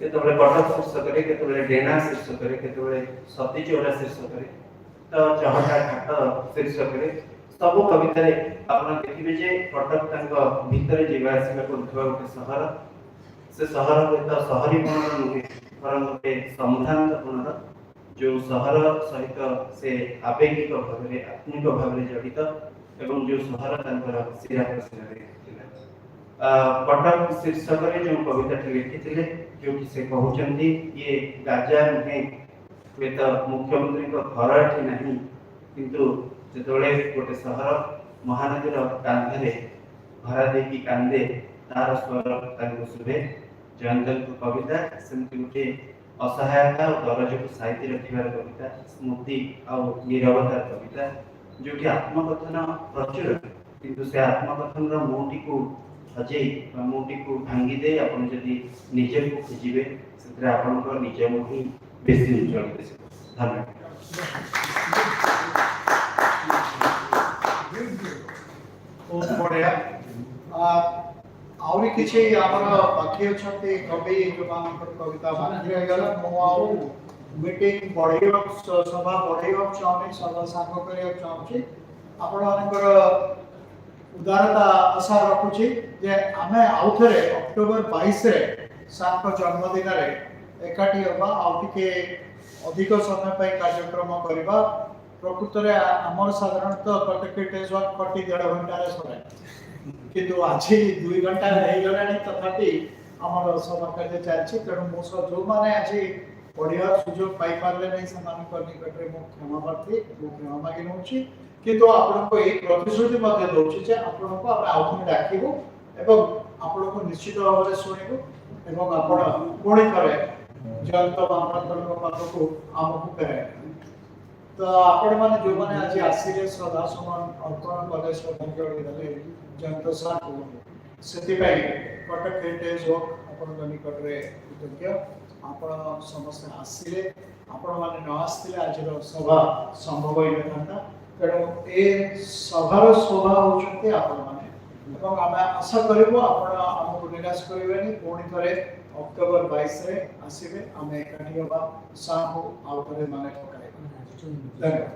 केतबेले कटक शीर्षक केतबेले डेना शीर्षक केतबेले सती चौरा शीर्षक तो चहटा घाट शीर्षक सब कविता आप देखिए जे कटक भितर जीवा आसवा गोटे सहर से सहर हूँ सहरीपण नुहे बर गोटे संधानपूर्ण जो सहर सहित से आवेगिक भाव में आत्मिक भाव में जड़ित एवं जो सहर शिरा कटक शीर्षक जो कविता लिखी जो से कहते ये गाजा नुहे हुए तो मुख्यमंत्री घर एटी ना किंतु जो गोटे सहर महानदीर कांधे भरा देखी कांदे तार स्वर शुभे जयंत कविता सेमती गोटे असहायता और दरज को साइती रखार कविता स्मृति और नीरवतार कविता जो कि आत्मकथन प्रचुर किंतु से आत्मकथन मुहटी को हजे मुहटी को भांगी दे आपन जदि निजे को खोजिबे से आपन निज मुह ही बेसी उज्जवल दिशे धन्यवाद बहुत बढ़िया आउरी किछि हमर बाकी अछते कवि जो मानकर कविता बाकी रह गला मो आउ मीटिंग बढ़ियो सभा बढ़ियो चाहे सभा सांग करियो चाहूची आपण मानकर उदारता आशा रखुची जे आमे आउथरे अक्टोबर 22 रे सांग जन्मदिन रे एकाठी होबा आउ टिके अधिक समय पय कार्यक्रम करबा प्रकृत रे हमर साधारणतः कटकेटेज वन 1.5 घंटा रे सरे किंतु आज 2 घंटा रह गला तथापि आम सभा कार्य चलती तेणु मो जो मैंने आज पढ़ार सुजोग पाई पारे नहीं से निकट में क्षमा प्रार्थी क्षमा मागी नौ किंतु आपको ये प्रतिश्रुति दूसरी आपको आउे डाकबू आपण को निश्चित भाव में शुणु आप पुणी थे जयंत महापात्र पाखक आमको फेर तो आपण मैंने जो मैंने आज आसिले श्रद्धा सुमन अर्पण कले श्रद्धांजलि देले जयंत सार को से कटक हेरिटेज वर्क ଆପଣଙ୍କ ନିକଟରେ କୃତଜ୍ଞ। ଆପଣ ସମସ୍ତେ ଆସିଲେ, ଆପଣମାନେ ନ ଆସିଥିଲେ ଆଜିର ସଭା ସମ୍ଭବ ହୋଇନଥାନ୍ତା। ତେଣୁ ଏ ସଭାର ଶୋଭା ହେଉଛନ୍ତି ଆପଣମାନେ, ଏବଂ ଆମେ ଆଶା କରିବୁ ଆପଣ ଆମକୁ ନିରାଶ କରିବେନି। ପୁଣି ଥରେ ଅକ୍ଟୋବର 22ରେ ଆସିବେ, ଆମେ ଏକାଠି ହେବା, ଉତ୍ସାହକୁ ଆଉ ଥରେ ମନେ ପକାଇବା। ଧନ୍ୟବାଦ।